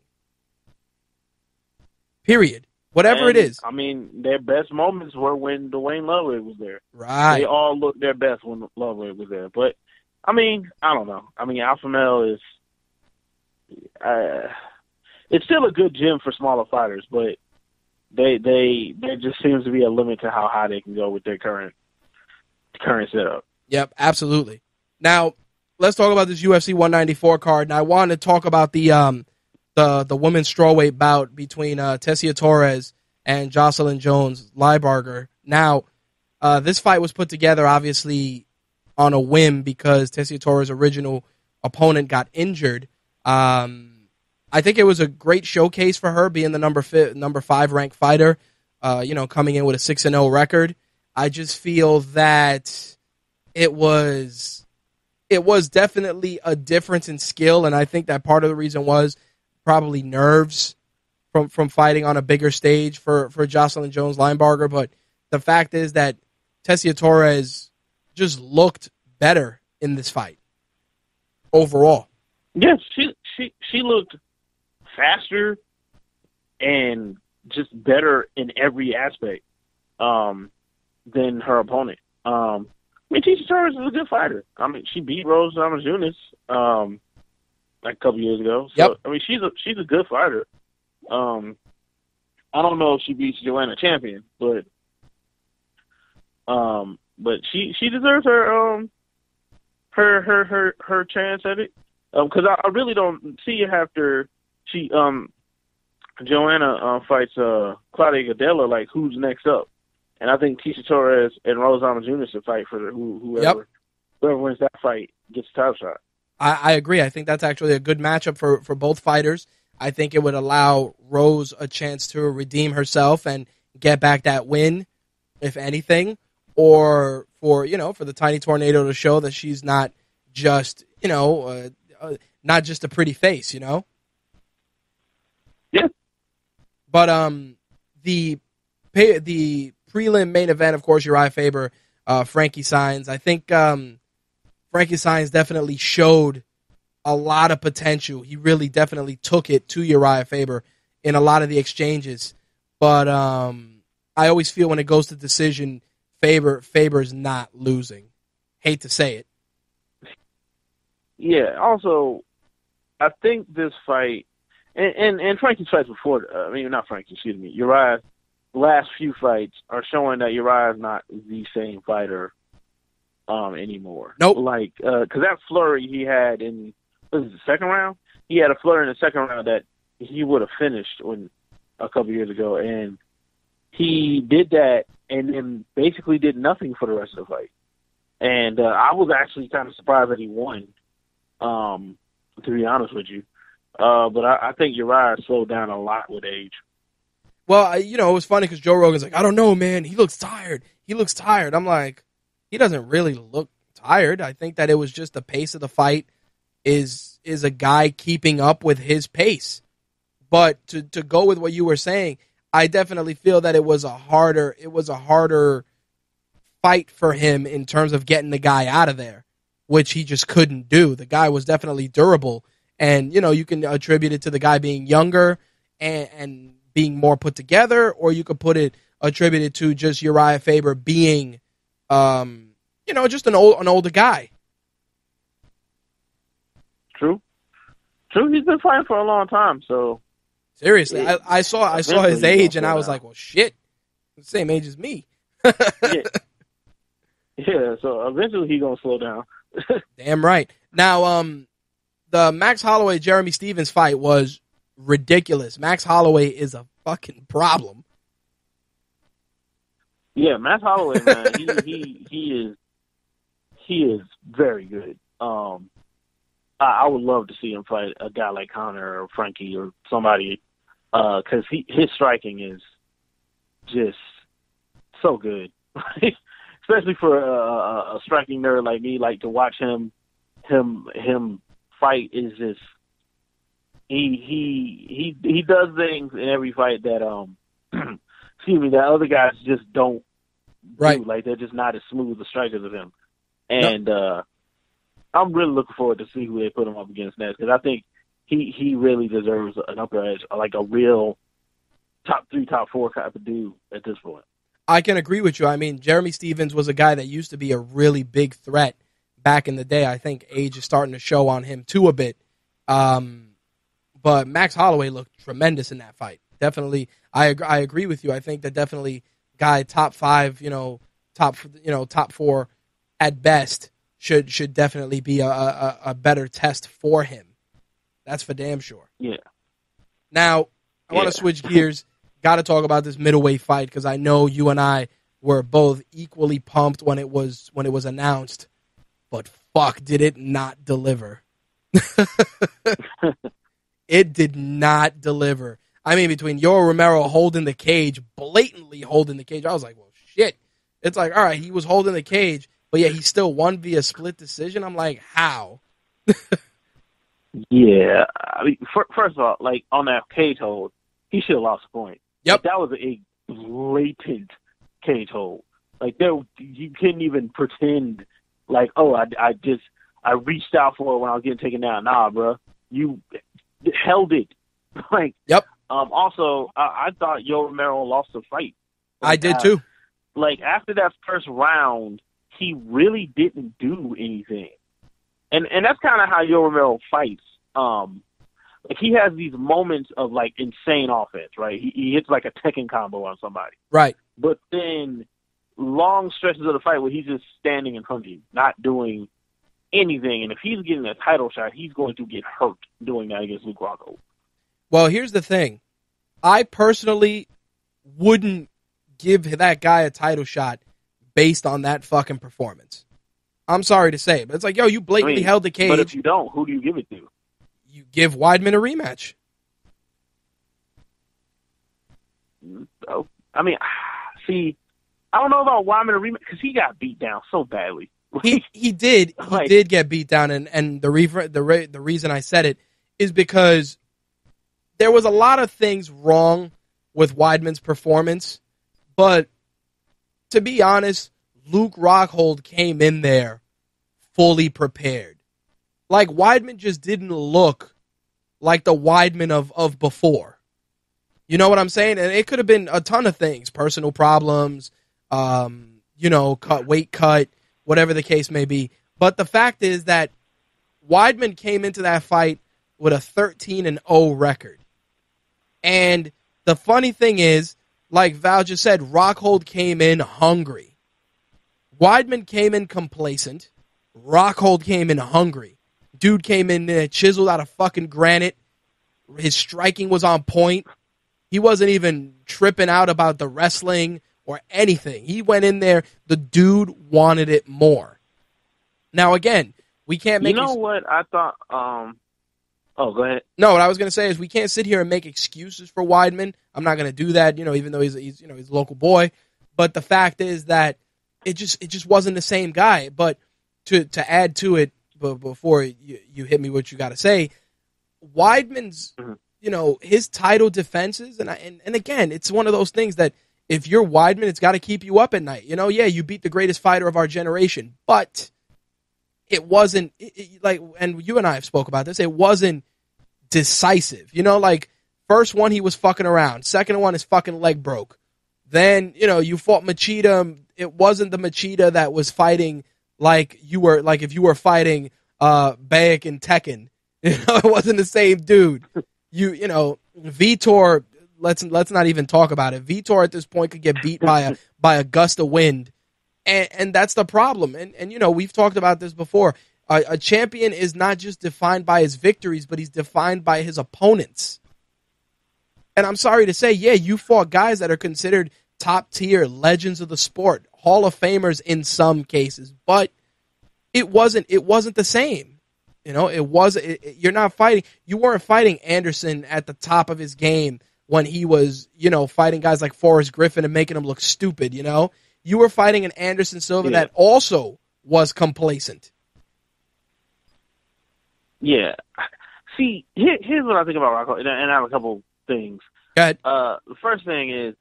Period. Whatever it is. I mean, their best moments were when Dwayne Ludwig was there. Right. They all looked their best when Ludwig was there. But I mean, I don't know. I mean, Alpha Male is it's still a good gym for smaller fighters, but there just seems to be a limit to how high they can go with their current setup. Yep, absolutely. Now, let's talk about this UFC 194 card. And I want to talk about the women's strawweight bout between Tessia Torres and Jocelyn Jones-Lybarger. Now, this fight was put together, obviously, on a whim because Tessia Torres' original opponent got injured. I think it was a great showcase for her, being the number 5 ranked fighter, coming in with a 6-0 record. I just feel that it was definitely a difference in skill, and I think that part of the reason was probably nerves from fighting on a bigger stage for Jocelyn Jones-Lybarger. But the fact is that Tessia Torres just looked better in this fight overall. Yes, she looked faster and just better in every aspect than her opponent. I mean, Tessia Torres is a good fighter. I mean, she beat Rose Namajunas like a couple years ago. So, yep. I mean, she's a good fighter. I don't know if she beats Joanna Champion, but she deserves her chance at it. Because I really don't see it after Joanna fights Claudia Gadelha, like, who's next up. And I think Tessia Torres and Rose Namajunas should fight for whoever wins that fight gets the title shot. I agree. I think that's actually a good matchup for both fighters. I think it would allow Rose a chance to redeem herself and get back that win, if anything, or for the Tiny Tornado to show that she's not just not just a pretty face. Yeah. But the prelim main event, of course, Uriah Faber, Frankie Saenz. I think Frankie Saenz definitely showed a lot of potential. He really definitely took it to Uriah Faber in a lot of the exchanges. But I always feel when it goes to decision, Faber's not losing. Hate to say it. Yeah. Also, I think this fight, and Frankie's fights before, not Frankie, excuse me, Uriah's last few fights are showing that Uriah's not the same fighter anymore. Nope. Like, because that flurry he had in, what was it, the second round? He had a flurry in the second round that he would have finished a couple years ago, and he did that and then basically did nothing for the rest of the fight. And I was actually kind of surprised that he won, to be honest with you. But I think Uriah slowed down a lot with age. Well, it was funny because Joe Rogan's like, I don't know, man. He looks tired. I'm like, he doesn't really look tired. I think that it was just the pace of the fight is a guy keeping up with his pace. But to go with what you were saying, I definitely feel that it was a harder fight for him in terms of getting the guy out of there, which he just couldn't do. The guy was definitely durable. And, you can attribute it to the guy being younger and being more put together, or you could attribute it to just Uriah Faber being, just an older guy. True. He's been fighting for a long time, so. Seriously, I saw his age, and I was like, well, shit, the same age as me. Yeah, so eventually he's going to slow down. Damn right. Now, the Max Holloway Jeremy Stevens fight was ridiculous. Max Holloway is a fucking problem. Yeah, Max Holloway, man, he is very good. I would love to see him fight a guy like Conor or Frankie or somebody, because his striking is just so good. Especially for a striking nerd like me, like to watch him fight is just he does things in every fight that that other guys just don't do. Like, they're just not as smooth as strikers as him. And I'm really looking forward to see who they put him up against next, because I think he really deserves an upper edge, like a real top 3, top 4 type of dude at this point. I can agree with you. I mean, Jeremy Stevens was a guy that used to be a really big threat back in the day. I think age is starting to show on him too a bit. But Max Holloway looked tremendous in that fight. Definitely, I agree with you. I think that definitely guy top 5, top 4 at best should definitely be a better test for him. That's for damn sure. Yeah. Now, I want to switch gears. Got to talk about this middleweight fight, because I know you and I were both equally pumped when it was announced. But fuck, did it not deliver? It did not deliver. I mean, between Yoel Romero holding the cage, blatantly holding the cage, I was like, well, shit. It's like, all right, he was holding the cage, but yet he still won via split decision. I'm like, how? Yeah. I mean, first of all, like, on that cage hold, he should have lost a point. Yep. Like, that was a blatant cage hold. Like, you couldn't even pretend like, oh, I reached out for it when I was getting taken down. Nah, bro. You held it. Like, yep. Also, I thought Yoel Romero lost the fight. I did too. Like, after that first round, he really didn't do anything. And that's kind of how Yoel Romero fights. Like, he has these moments of, like, insane offense, right? He hits, like, a Tekken combo on somebody. Right. But then long stretches of the fight where he's just standing and hunting, not doing anything. And if he's getting a title shot, he's going to get hurt doing that against Luke Rockhold. Well, here's the thing. I personally wouldn't give that guy a title shot based on that fucking performance. I'm sorry to say it, but it's like, yo, you blatantly held the cage. But if you don't, who do you give it to? You give Weidman a rematch. Oh, I mean, see, I don't know about Weidman a rematch because he got beat down so badly. He did get beat down, and the reason I said it is because there was a lot of things wrong with Weidman's performance, but to be honest, Luke Rockhold came in there fully prepared. Like, Weidman just didn't look like the Weidman of before. You know what I'm saying? And it could have been a ton of things, personal problems, weight cut, whatever the case may be. But the fact is that Weidman came into that fight with a 13-0 record. And the funny thing is, like Val just said, Rockhold came in hungry. Weidman came in complacent. Rockhold came in hungry. Dude came in there chiseled out of fucking granite. His striking was on point. He wasn't even tripping out about the wrestling or anything. He went in there. The dude wanted it more. Now, again, we can't make... You know what I thought... Oh, go ahead. No, what I was going to say is we can't sit here and make excuses for Weidman. I'm not going to do that, even though he's a local boy. But the fact is that it just wasn't the same guy. But to add to it, before you hit me what you got to say, Weidman's, his title defenses, and again, it's one of those things that if you're Weidman, it's got to keep you up at night. Yeah, you beat the greatest fighter of our generation, but it wasn't and you and I have spoke about this, it wasn't decisive. First one, he was fucking around. Second one, his fucking leg broke. Then, you fought Machida. It wasn't the Machida that was fighting like if you were fighting Bayek and Tekken. It wasn't the same dude. Vitor, let's not even talk about it. Vitor at this point could get beat by a gust of wind. And that's the problem. And we've talked about this before. A champion is not just defined by his victories, but he's defined by his opponents. And I'm sorry to say, yeah, you fought guys that are considered top tier legends of the sport, Hall of Famers in some cases, but it wasn't the same. You weren't fighting Anderson at the top of his game when he was, fighting guys like Forrest Griffin and making him look stupid, You were fighting an Anderson Silva that also was complacent. Yeah. See, here's what I think about Rockhold, and I have a couple things. Go ahead. The first thing is,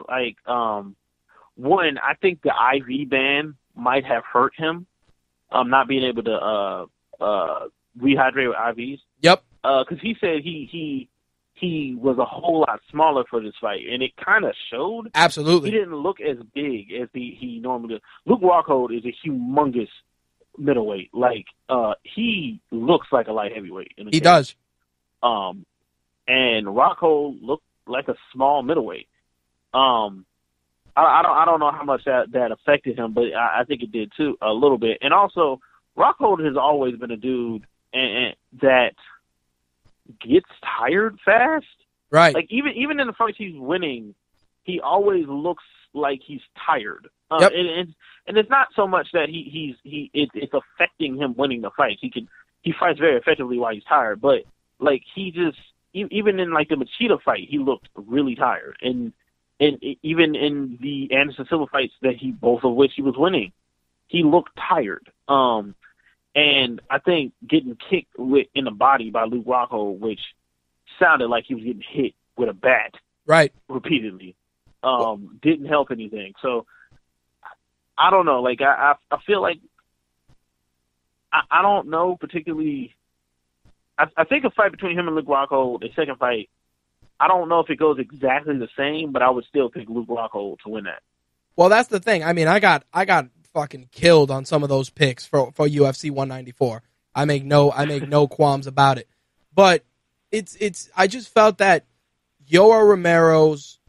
one, I think the IV ban might have hurt him, not being able to rehydrate with IVs. Yep. Because he said he was a whole lot smaller for this fight, and it kind of showed. Absolutely. He didn't look as big as he normally does. Luke Rockhold is a humongous middleweight. He looks like a light heavyweight. He does. And Rockhold looked like a small middleweight. I don't know how much that affected him, but I think it did too, a little bit. And also, Rockhold has always been a dude and that gets tired fast. Right. Even in the fights he's winning, he always looks like he's tired. Yep. And it's not so much that it's affecting him winning the fight. He fights very effectively while he's tired, but he just, even in the Machida fight, he looked really tired. And even in the Anderson Silva fights both of which he was winning, he looked tired. And I think getting kicked in the body by Luke Rockhold, which sounded like he was getting hit with a bat, right, repeatedly, didn't help anything. So I don't know. I feel like I don't know particularly. I think a fight between him and Luke Rockhold, the second fight, I don't know if it goes exactly the same, but I would still pick Luke Rockhold to win that. Well, that's the thing. I mean, I got fucking killed on some of those picks for UFC 194. I make no qualms about it. But I just felt that Yoel Romero's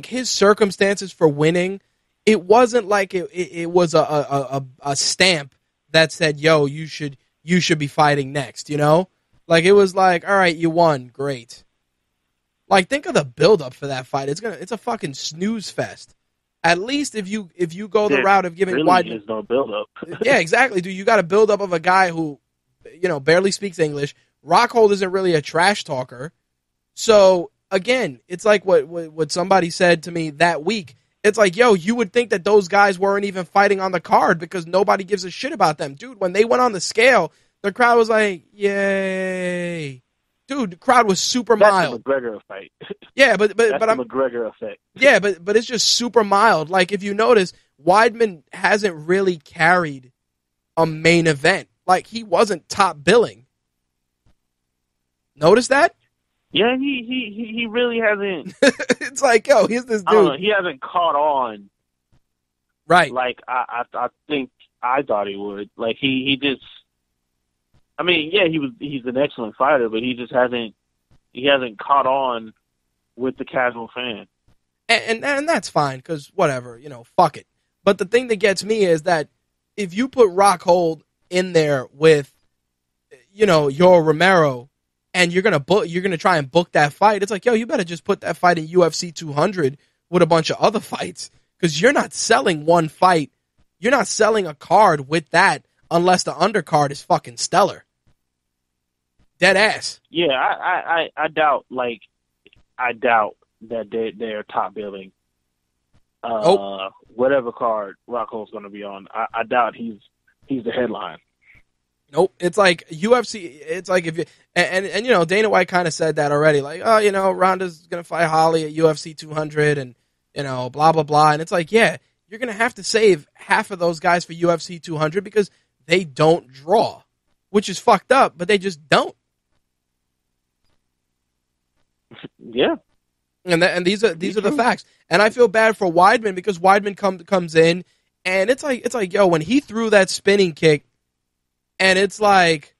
his circumstances for winning, it wasn't like it was a stamp that said, yo, you should be fighting next, It was like, all right, you won, great. Think of the build up for that fight. It's a fucking snooze fest. At least if you go the route of giving Weidman, is no build up. Yeah, exactly, dude. You got a build up of a guy who, barely speaks English. Rockhold isn't really a trash talker. So again, it's like what somebody said to me that week. It's like, yo, you would think that those guys weren't even fighting on the card because nobody gives a shit about them, dude. When they went on the scale, the crowd was like, yay. Dude, the crowd was super That's mild. the McGregor fight. Yeah, but That's the I'm, McGregor effect. yeah, but it's just super mild. Like, if you notice, Weidman hasn't really carried a main event. Like, he wasn't top billing. Notice that? Yeah, he really hasn't. It's like, yo, here's this dude. I don't know. He hasn't caught on. Right. Like I think I thought he would. Like he just. I mean, yeah, he's an excellent fighter, but he just hasn't caught on with the casual fan. And that's fine, because whatever, fuck it. But the thing that gets me is that if you put Rockhold in there with, your Romero, and you're gonna try and book that fight, it's like, yo, you better just put that fight in UFC 200 with a bunch of other fights, because you're not selling one fight. You're not selling a card with that unless the undercard is fucking stellar. Dead ass. Yeah, I doubt that they're top billing. Whatever card Rocco's going to be on, I doubt he's the headline. Nope. It's like UFC. It's like if you and Dana White kind of said that already. Like, oh, Ronda's going to fight Holly at UFC 200, and blah blah blah. And it's like, yeah, you're going to have to save half of those guys for UFC 200 because they don't draw, which is fucked up, but they just don't. Yeah. And these are the facts. And I feel bad for Weidman because Weidman comes in, and it's like, yo, when he threw that spinning kick, and it's like,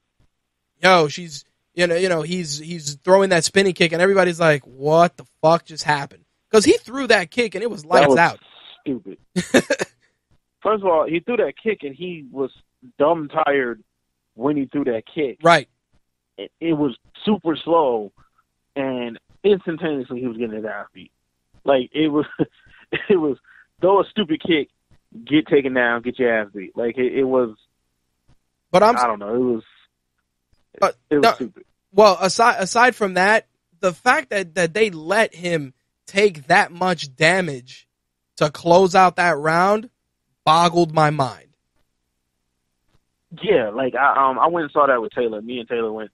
yo, he's throwing that spinning kick, and everybody's like, what the fuck just happened? Because he threw that kick, and it was lights out. Stupid. First of all, he threw that kick, and he was dumb tired when he threw that kick. Right. It was super slow, and instantaneously he was getting his ass beat. Like, it was throw a stupid kick, get taken down, get your ass beat. Like, it was. But I don't know. It was stupid. Well, aside from that, the fact that they let him take that much damage to close out that round boggled my mind. Yeah, like I went and saw that with Taylor. Me and Taylor went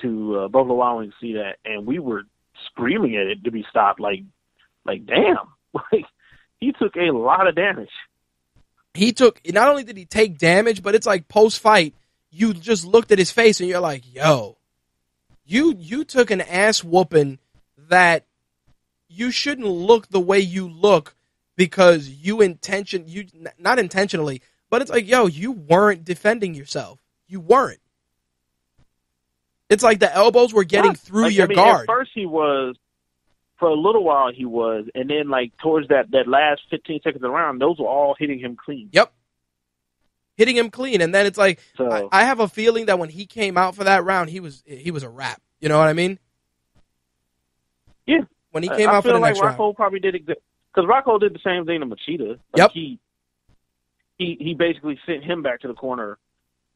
to Buffalo Wild Wings to see that, and we were screaming at it to be stopped. Like damn, like he took a lot of damage. He took, not only did he take damage, but it's like post fight, you just looked at his face and you're like, yo, you took an ass whooping that you shouldn't look the way you look because not intentionally, but it's like, yo, you weren't defending yourself. You weren't. It's like the elbows were getting through your guard. At first he was, for a little while he was, and then like towards that last 15 seconds of the round, those were all hitting him clean. Yep. Hitting him clean. And then it's like, so, I have a feeling that when he came out for that round, he was a wrap. You know what I mean? Yeah. When he came out for the next round. Rocco probably did it good. Because Rocco did the same thing to Machida. Like yep. He basically sent him back to the corner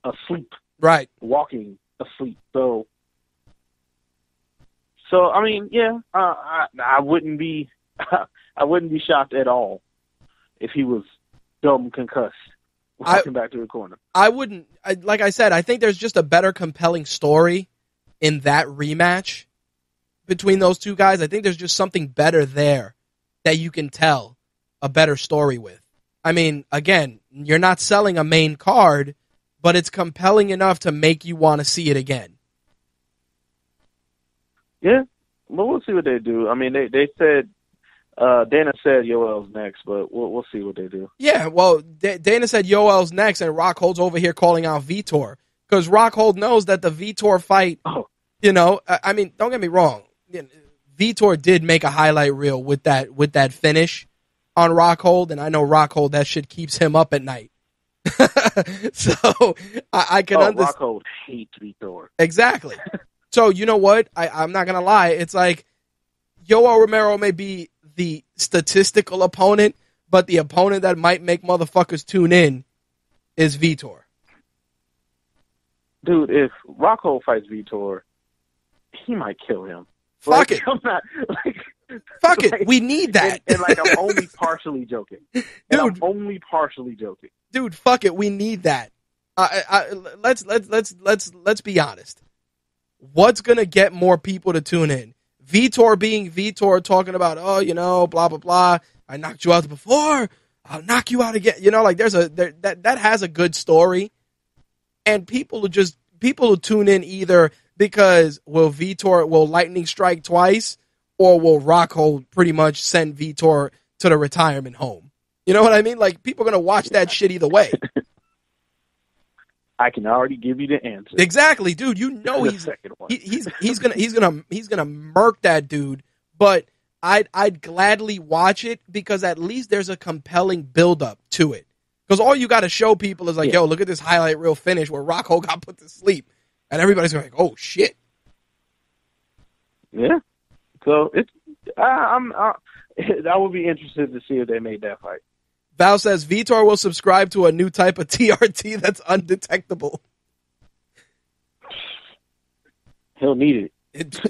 asleep. Right. Walking asleep. So I mean, yeah, I wouldn't be shocked at all if he was dumb concussed walking back to the corner. I wouldn't. Like I said, I think there's just a better compelling story in that rematch between those two guys. I think there's just something better there that you can tell a better story with. I mean, again, you're not selling a main card, but it's compelling enough to make you want to see it again. Yeah, well, we'll see what they do. I mean, they said, Dana said Yoel's next, but we'll see what they do. Yeah, well, Dana said Yoel's next, and Rockhold's over here calling out Vitor. Because Rockhold knows that the Vitor fight, I mean, don't get me wrong. Vitor did make a highlight reel with that finish on Rockhold, and I know Rockhold, that shit keeps him up at night. So I can understand. Rockhold hates Vitor. Exactly. So, you know what? I'm not going to lie. It's like Yoel Romero may be the statistical opponent, but the opponent that might make motherfuckers tune in is Vitor. Dude, if Rocco fights Vitor, he might kill him. Fuck it. I'm not, fuck it. We need that. And I'm only partially joking. Dude, fuck it. We need that. Let's be honest. what's going to get more people to tune in? Vitor being Vitor, talking about, blah, blah, blah. I knocked you out before. I'll knock you out again. Like that has a good story. And people who tune in either because will Lightning strike twice, or will Rockhold pretty much send Vitor to the retirement home? You know what I mean? Like, people are going to watch that shit either way. I can already give you the answer. Exactly, dude. He's gonna murk that dude. But I'd gladly watch it because at least there's a compelling build-up to it. Because all you got to show people is like, yo, look at this highlight reel finish where Rockhold got put to sleep, and everybody's like, oh shit. Yeah. So I would be interested to see if they made that fight. Val says Vitor will subscribe to a new type of TRT that's undetectable. He'll need it.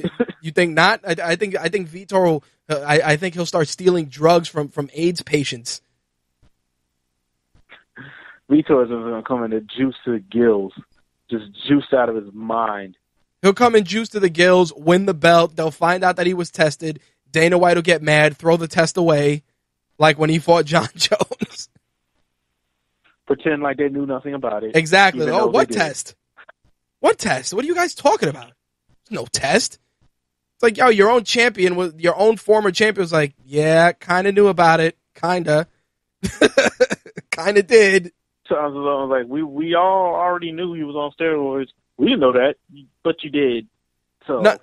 You think not? I think Vitor will. I think he'll start stealing drugs from AIDS patients. Vitor is going to come in to juice to the gills, just juiced out of his mind. He'll come in juice to the gills, win the belt. They'll find out that he was tested. Dana White will get mad, throw the test away, like when he fought John Jones. Pretend like they knew nothing about it. Exactly. Oh, what test? What test? What are you guys talking about? There's no test. It's like, yo, your own champion, your own former champion was like, yeah, kind of knew about it. Kind of. Kind of did. So I was like, we all already knew he was on steroids. We didn't know that, but you did. So,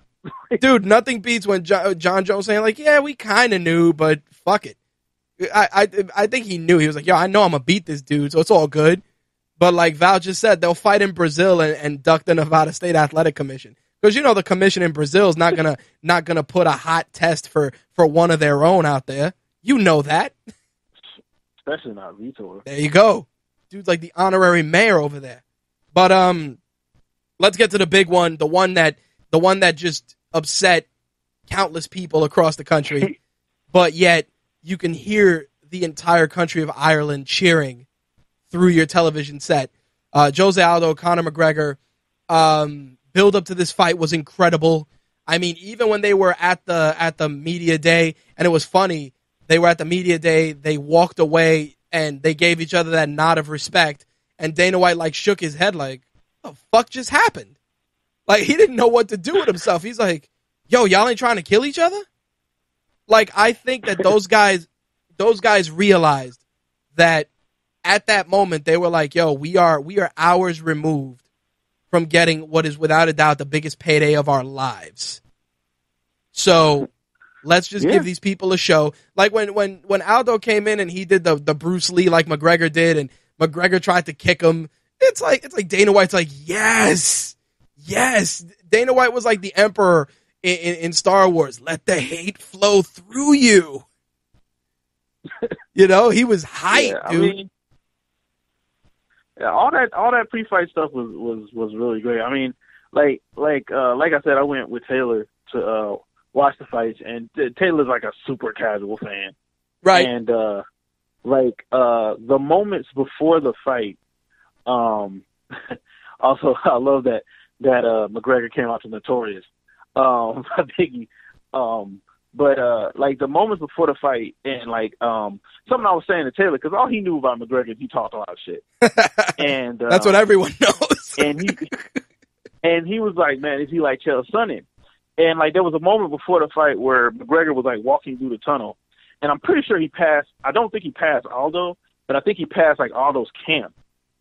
dude, nothing beats when John Jones saying like, yeah, we kind of knew, but fuck it. I think he knew. He was like, yo, I know I'm going to beat this dude, so it's all good. But like Val just said, they'll fight in Brazil and duck the Nevada State Athletic Commission. Because, the commission in Brazil is not gonna put a hot test for one of their own out there. You know that. Especially not Vitor. There you go. Dude's like the honorary mayor over there. But let's get to the big one, the one that just upset countless people across the country. But yet you can hear the entire country of Ireland cheering through your television set. Jose Aldo, Conor McGregor, build up to this fight was incredible. I mean, even when they were at the media day, and it was funny, they were at the media day, they walked away and they gave each other that nod of respect, and Dana White like shook his head like, what the fuck just happened? Like, he didn't know what to do with himself. He's like, yo, y'all ain't trying to kill each other? Like, I think that those guys realized that at that moment they were like, yo, we are hours removed from getting what is without a doubt the biggest payday of our lives. So let's just give these people a show. Like when Aldo came in and he did the Bruce Lee like McGregor did, and McGregor tried to kick him. It's like Dana White's like, yes. Dana White was like the Emperor in Star Wars. Let the hate flow through you. He was hyped, dude. mean, all that pre-fight stuff was really great. I mean, like I said, I went with Taylor to watch the fights, and Taylor's like a super casual fan, right? And the moments before the fight, also I love that McGregor came out to Notorious, Biggie, but like the moments before the fight, and like something I was saying to Taylor, because all he knew about McGregor is he talked a lot of shit, and that's what everyone knows. and he was like, man, is he like Chael Sonnen? And like there was a moment before the fight where McGregor was like walking through the tunnel, and I'm pretty sure he passed. I don't think he passed Aldo, but I think he passed like Aldo's camp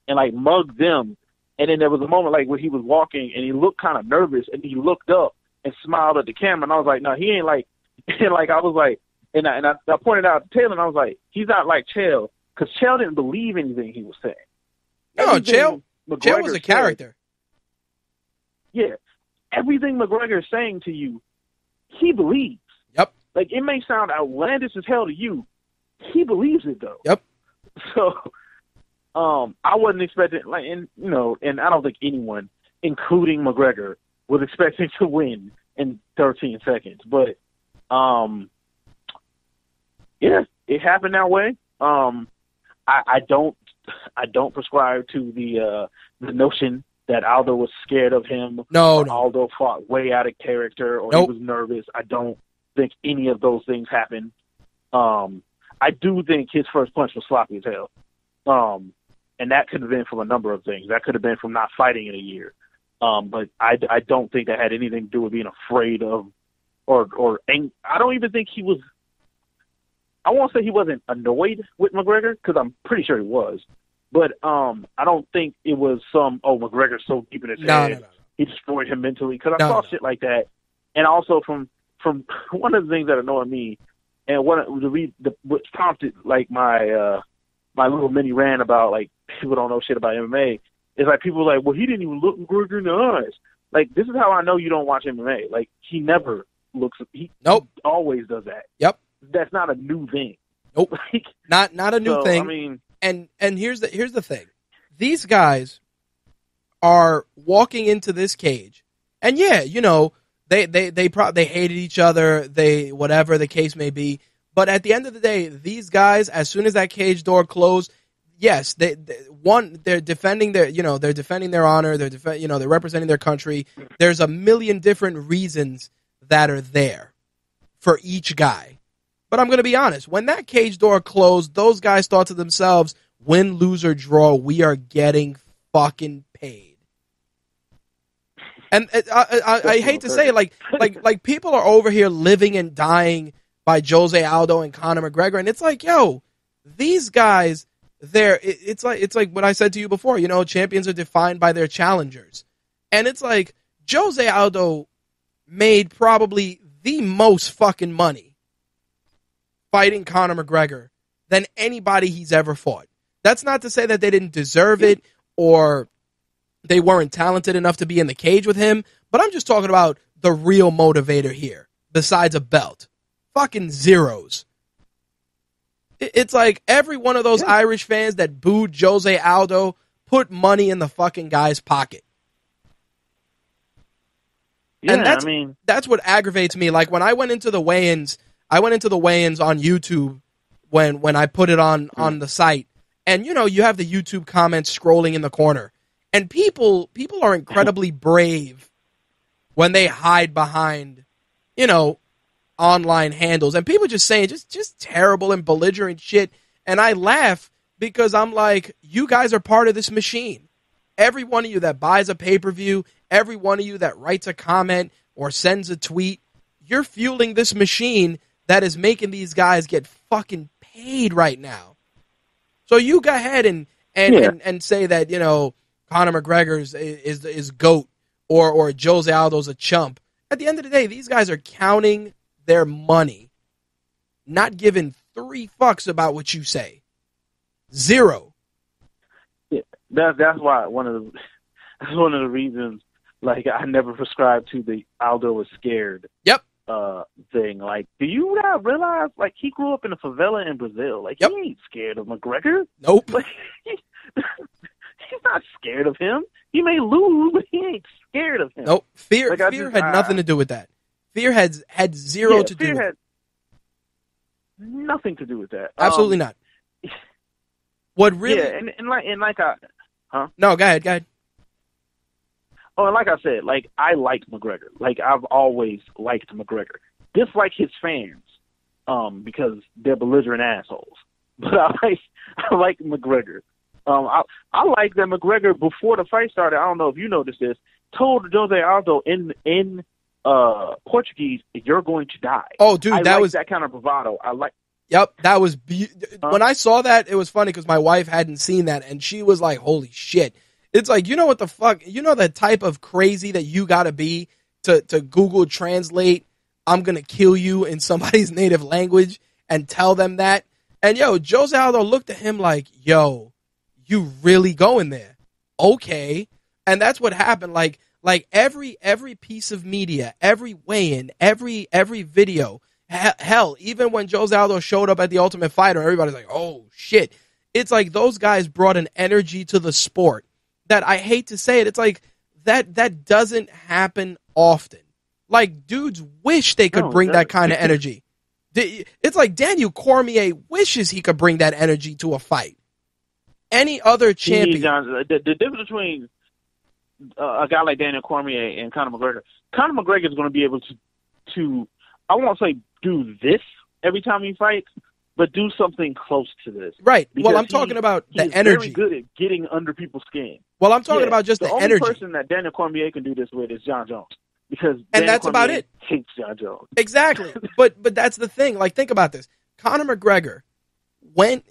and like mugged them. And then there was a moment like where he was walking and he looked kind of nervous, and he looked up and smiled at the camera, and I was like, no, he ain't like. And like I was like, and I pointed out to Taylor, and I was like, he's not like Chael, because Chael didn't believe anything he was saying. No, Chael was a character. Yeah, everything McGregor is saying to you, he believes. Yep. Like, it may sound outlandish as hell to you, he believes it though. Yep. So, I wasn't expecting and I don't think anyone, including McGregor, was expecting to win in 13 seconds, but. Yeah, it happened that way. I don't prescribe to the notion that Aldo was scared of him. No. Aldo fought way out of character, or Nope. he was nervous. I don't think any of those things happened. I do think his first punch was sloppy as hell. And that could have been from a number of things. That could have been from not fighting in a year. But I don't think that had anything to do with being afraid of, or I don't even think he was. I won't say he wasn't annoyed with McGregor, because I'm pretty sure he was. But I don't think it was McGregor's so deep in his head. No. He destroyed him mentally. Because I saw shit like that. And also from one of the things that annoyed me, and what prompted like my little mini rant about like people don't know shit about MMA, is like people are like, well, he didn't even look McGregor in the eyes. Like, this is how I know you don't watch MMA. Like, he never looks. He always does that. Yep. That's not a new thing. Nope. Like, not a new thing. I mean, and here's the thing. These guys are walking into this cage, and yeah, you know, they hated each other, they whatever the case may be. But at the end of the day, these guys, as soon as that cage door closed, yes, they're defending their honor, they're representing their country. There's a million different reasons that are there for each guy. But I'm going to be honest, when that cage door closed, those guys thought to themselves, win, lose, or draw, we are getting fucking paid. And I hate to say it, like people are over here living and dying by Jose Aldo and Conor McGregor, and it's like, yo, these guys, it's like what I said to you before, you know, champions are defined by their challengers. And it's like, Jose Aldo made probably the most fucking money fighting Conor McGregor than anybody he's ever fought. That's not to say that they didn't deserve it or they weren't talented enough to be in the cage with him, but I'm just talking about the real motivator here, besides a belt. Fucking zeros. It's like every one of those Irish fans that booed Jose Aldo put money in the fucking guy's pocket. Yeah, and that's what aggravates me. Like when I went into the weigh-ins on YouTube when I put it on the site. And, you know, you have the YouTube comments scrolling in the corner. And people are incredibly brave when they hide behind, you know, online handles. And people just saying just terrible and belligerent shit. And I laugh because I'm like, you guys are part of this machine. Every one of you that buys a pay-per-view, every one of you that writes a comment or sends a tweet, you're fueling this machine that is making these guys get fucking paid right now. So you go ahead and say that, you know, Conor McGregor is GOAT or Jose Aldo's a chump. At the end of the day, these guys are counting their money, not giving 3 fucks about what you say. Zero. Yeah, that's why one of the reasons, like, I never prescribed to the Aldo was scared. Yep. Thing. Like, do you not realize, like, he grew up in a favela in Brazil? Like, he ain't scared of McGregor. Nope. Like, he's not scared of him. He may lose, but he ain't scared of him. Nope. Fear like, had nothing to do with that. Fear had zero to do with it. Nothing to do with that. Absolutely not. What really? Yeah, No, go ahead. Oh, and like I said, like, I like McGregor. Like, I've always liked McGregor. Dislike his fans, because they're belligerent assholes. But I like McGregor. I like that McGregor, before the fight started, I don't know if you noticed this, told Jose Aldo in Portuguese, "You're going to die." Oh, dude, that was that kind of bravado. I like. Yep, that was when I saw that, it was funny because my wife hadn't seen that, and she was like, "Holy shit!" It's like, you know what the fuck, you know the type of crazy that you gotta be to Google Translate, "I'm gonna kill you" in somebody's native language and tell them that. And yo, Jose Aldo looked at him like, "Yo, you really going there?" Okay, and that's what happened. Like every piece of media, every weigh-in, every video. Hell, even when Jose Aldo showed up at the Ultimate Fighter, everybody's like, "Oh shit!" It's like those guys brought an energy to the sport that, I hate to say it, it's like that doesn't happen often. Like, dudes wish they could bring that kind of energy. It's like Daniel Cormier wishes he could bring that energy to a fight. Any other champion. The difference between a guy like Daniel Cormier and Conor McGregor. Conor McGregor is going to be able to I won't say do this every time he fights, but do something close to this. Right. Well, I'm talking about the energy. He's very good at getting under people's skin. Well, I'm talking about just the energy. The only person that Daniel Cormier can do this with is John Jones. Because and that's about it. Hates John Jones. Exactly. but that's the thing. Like, think about this. Conor McGregor went,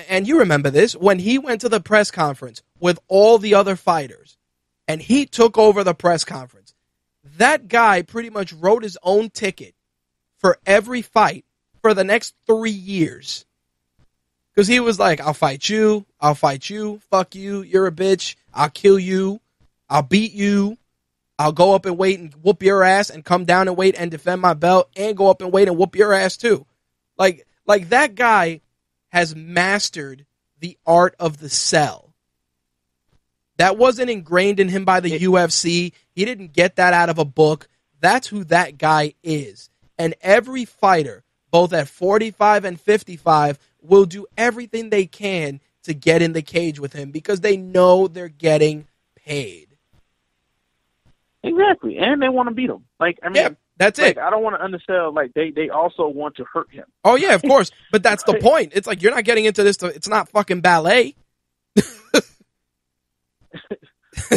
and you remember this, when he went to the press conference with all the other fighters, and he took over the press conference. That guy pretty much wrote his own ticket for every fight for the next 3 years. Because he was like, I'll fight you, fuck you, you're a bitch, I'll kill you, I'll beat you, I'll go up and wait and whoop your ass and come down and wait and defend my belt and go up and wait and whoop your ass too. Like that guy has mastered the art of the sell. That wasn't ingrained in him by the UFC. He didn't get that out of a book. That's who that guy is. And every fighter, both at 45 and 55, will do everything they can to get in the cage with him because they know they're getting paid. Exactly, and they want to beat him. Yeah, that's it. I don't want to undersell. They also want to hurt him. Oh yeah, of course. But that's the point. It's like you're not getting into this. It's not fucking ballet.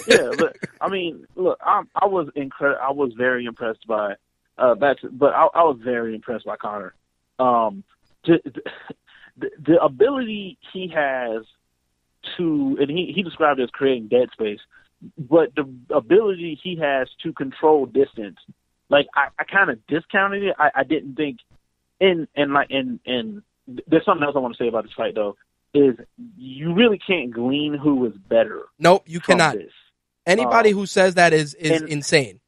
Yeah, but I mean, look, I was very impressed by I was very impressed by Conor. The ability he has to, and he described it as creating dead space. But the ability he has to control distance, I kind of discounted it. I didn't think, and there's something else I want to say about this fight though, is you really can't glean who is better. Nope, you cannot. This. Anybody who says that is insane.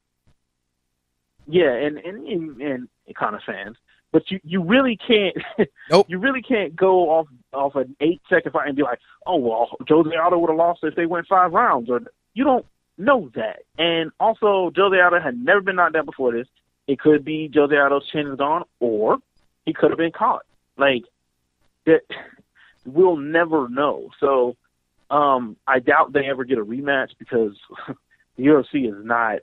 Yeah, and kind of fans, but you really can't. Nope. You really can't go off an 8-second fight and be like, oh well, Jose Aldo would have lost if they went 5 rounds or. You don't know that. And also, Jose Aldo had never been knocked down before this. It could be Jose Aldo's chin is gone, or he could have been caught. We'll never know. So I doubt they ever get a rematch because the UFC is not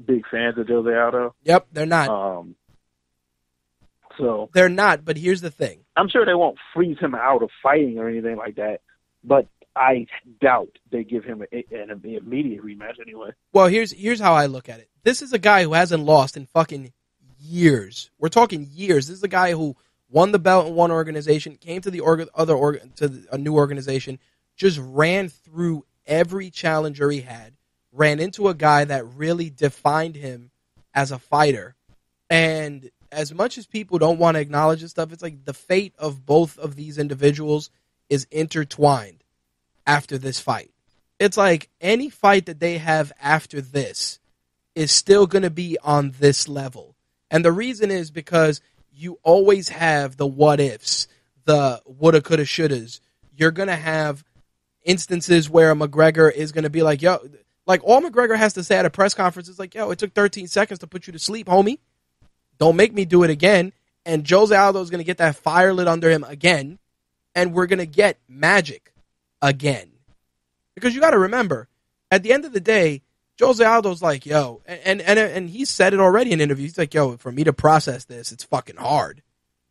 big fans of Jose Aldo. Yep, they're not. So they're not, but here's the thing. I'm sure they won't freeze him out of fighting or anything like that, but I doubt they give him an immediate rematch anyway. Well, here's how I look at it. This is a guy who hasn't lost in fucking years. We're talking years. This is a guy who won the belt in one organization, came to a new organization, just ran through every challenger he had, ran into a guy that really defined him as a fighter. And as much as people don't want to acknowledge this stuff, it's like the fate of both of these individuals is intertwined. After this fight, it's like any fight that they have after this is still going to be on this level. And the reason is because you always have the what ifs, the woulda, coulda, shouldas. You're going to have instances where McGregor is going to be like, yo, like all McGregor has to say at a press conference is like, yo, it took 13 seconds to put you to sleep, homie. Don't make me do it again. And Jose Aldo is going to get that fire lit under him again. And we're going to get magic again. Because you got to remember, at the end of the day, Jose Aldo's like, yo, and he said it already in interviews. He's like, yo, for me to process this, it's fucking hard.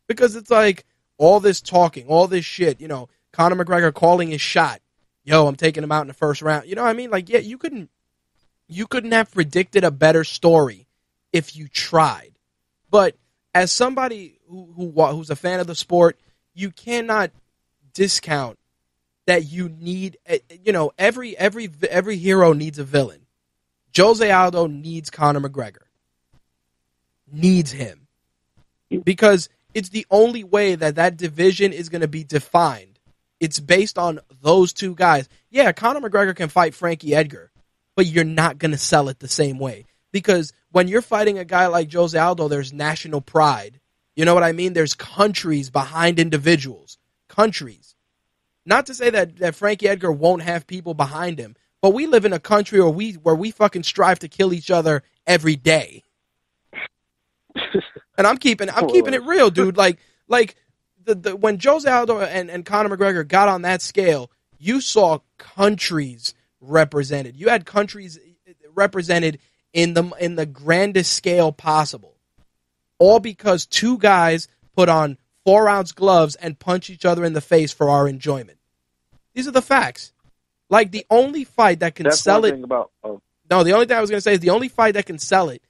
Because it's like all this talking, all this shit, Conor McGregor calling his shot. Yo, I'm taking him out in the first round. You know what I mean? Like, yeah, you couldn't have predicted a better story if you tried. But as somebody who's a fan of the sport, you cannot discount that you need, every hero needs a villain. Jose Aldo needs Conor McGregor. Needs him. Because it's the only way that division is going to be defined. It's based on those two guys. Yeah, Conor McGregor can fight Frankie Edgar, but you're not going to sell it the same way. Because when you're fighting a guy like Jose Aldo, there's national pride. You know what I mean? There's countries behind individuals. Countries. Not to say that Frankie Edgar won't have people behind him, but we live in a country where we fucking strive to kill each other every day. And I'm keeping it real, dude. Like when Jose Aldo and Conor McGregor got on that scale, you saw countries represented. You had countries represented in the grandest scale possible, all because two guys put on 4-ounce gloves and punch each other in the face for our enjoyment. These are the facts. Like, the only fight that can sell it. No, the only thing I was going to say is the only fight that can sell it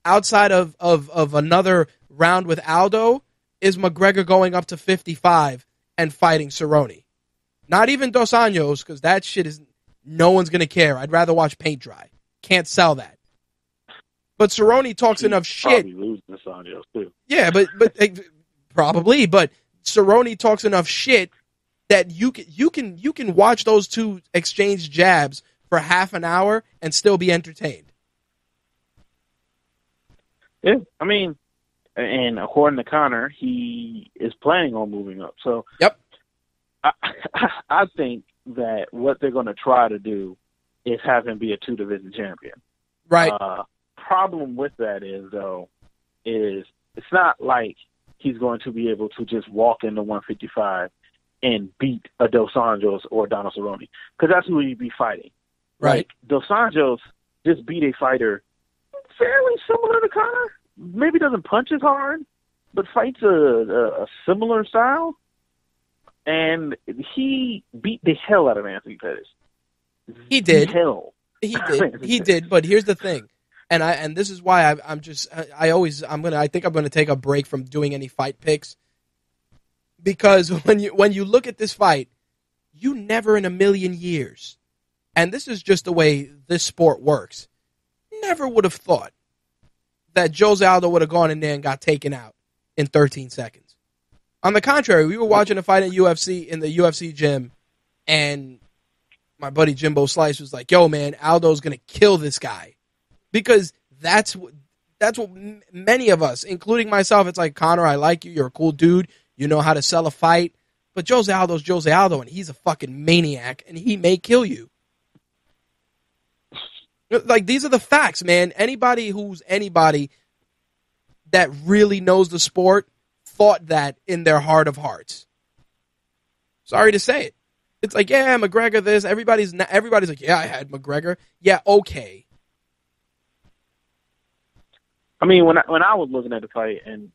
outside of another round with Aldo is McGregor going up to 55 and fighting Cerrone. Not even Dos Anjos, because that shit is, no one's going to care. I'd rather watch paint dry. Can't sell that. But Cerrone talks enough shit. Probably lose Dos Anjos too. Yeah, but probably. But Cerrone talks enough shit that you can watch those two exchange jabs for half an hour and still be entertained. Yeah, I mean, and according to Conor, he is planning on moving up. So, yep. I think that what they're going to try to do is have him be a 2-division champion. Right. Problem with that is, though, is it's not like he's going to be able to just walk into 155 and beat a Dos Anjos or Donald Cerrone, because that's who he'd be fighting. Right. Like, Dos Anjos just beat a fighter fairly similar to Conor. Maybe doesn't punch as hard, but fights a similar style. And he beat the hell out of Anthony Pettis. He did. He did. He did. But here's the thing, and this is why I think I'm gonna take a break from doing any fight picks, because when you look at this fight, you never in a million years, and this is just the way this sport works, never would have thought that Jose Aldo would have gone in there and got taken out in 13 seconds. On the contrary, we were watching a fight in the UFC gym, and my buddy Jimbo Slice was like, "Yo, man, Aldo's gonna kill this guy," because that's what many of us, including myself, it's like, Conor, I like you, you're a cool dude, you know how to sell a fight, but Jose Aldo's Jose Aldo, and he's a fucking maniac, and he may kill you. Like, these are the facts, man. Anybody that really knows the sport thought that in their heart of hearts. Sorry to say it. It's like, yeah, McGregor this. Everybody's like, yeah, I had McGregor. Yeah, okay. I mean, when I was looking at the fight, and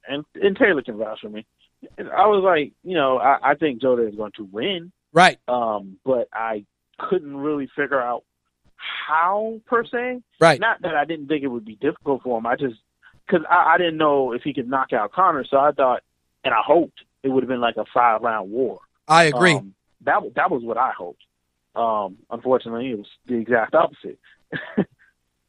Taylor can vouch for me, I was like, I think Jota is going to win. Right. But I couldn't really figure out how, per se. Right. Not that I didn't think it would be difficult for him. Because I didn't know if he could knock out Conor, so I thought, and I hoped, it would have been like a 5-round war. I agree. That was what I hoped. Unfortunately, it was the exact opposite.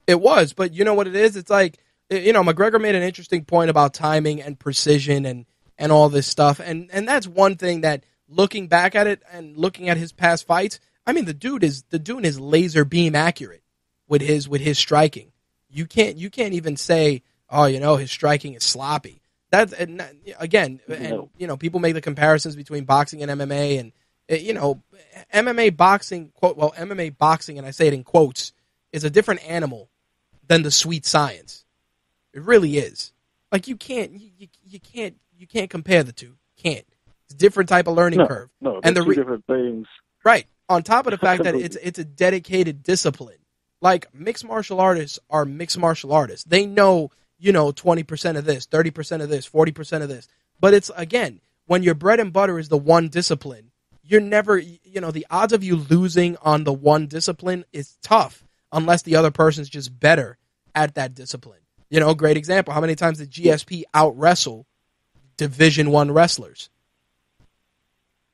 It was, but you know what it is? It's like, McGregor made an interesting point about timing and precision and all this stuff, and that's one thing that, looking back at it and looking at his past fights, I mean, the dude is laser beam accurate with his striking. You can't even say, oh, his striking is sloppy. That's, again, and people make the comparisons between boxing and MMA, and MMA boxing, MMA boxing, and I say it in quotes, is a different animal than the sweet science. It really is. Like, you can't compare the two. Can't. It's a different type of learning curve. No, and two different things. Right. On top of the fact that it's a dedicated discipline. Like, mixed martial artists are mixed martial artists. They know, 20% of this, 30% of this, 40% of this. But it's, again, when your bread and butter is the one discipline, you're never, the odds of you losing on the one discipline is tough unless the other person's just better at that discipline. Great example. How many times did GSP out-wrestle Division I wrestlers?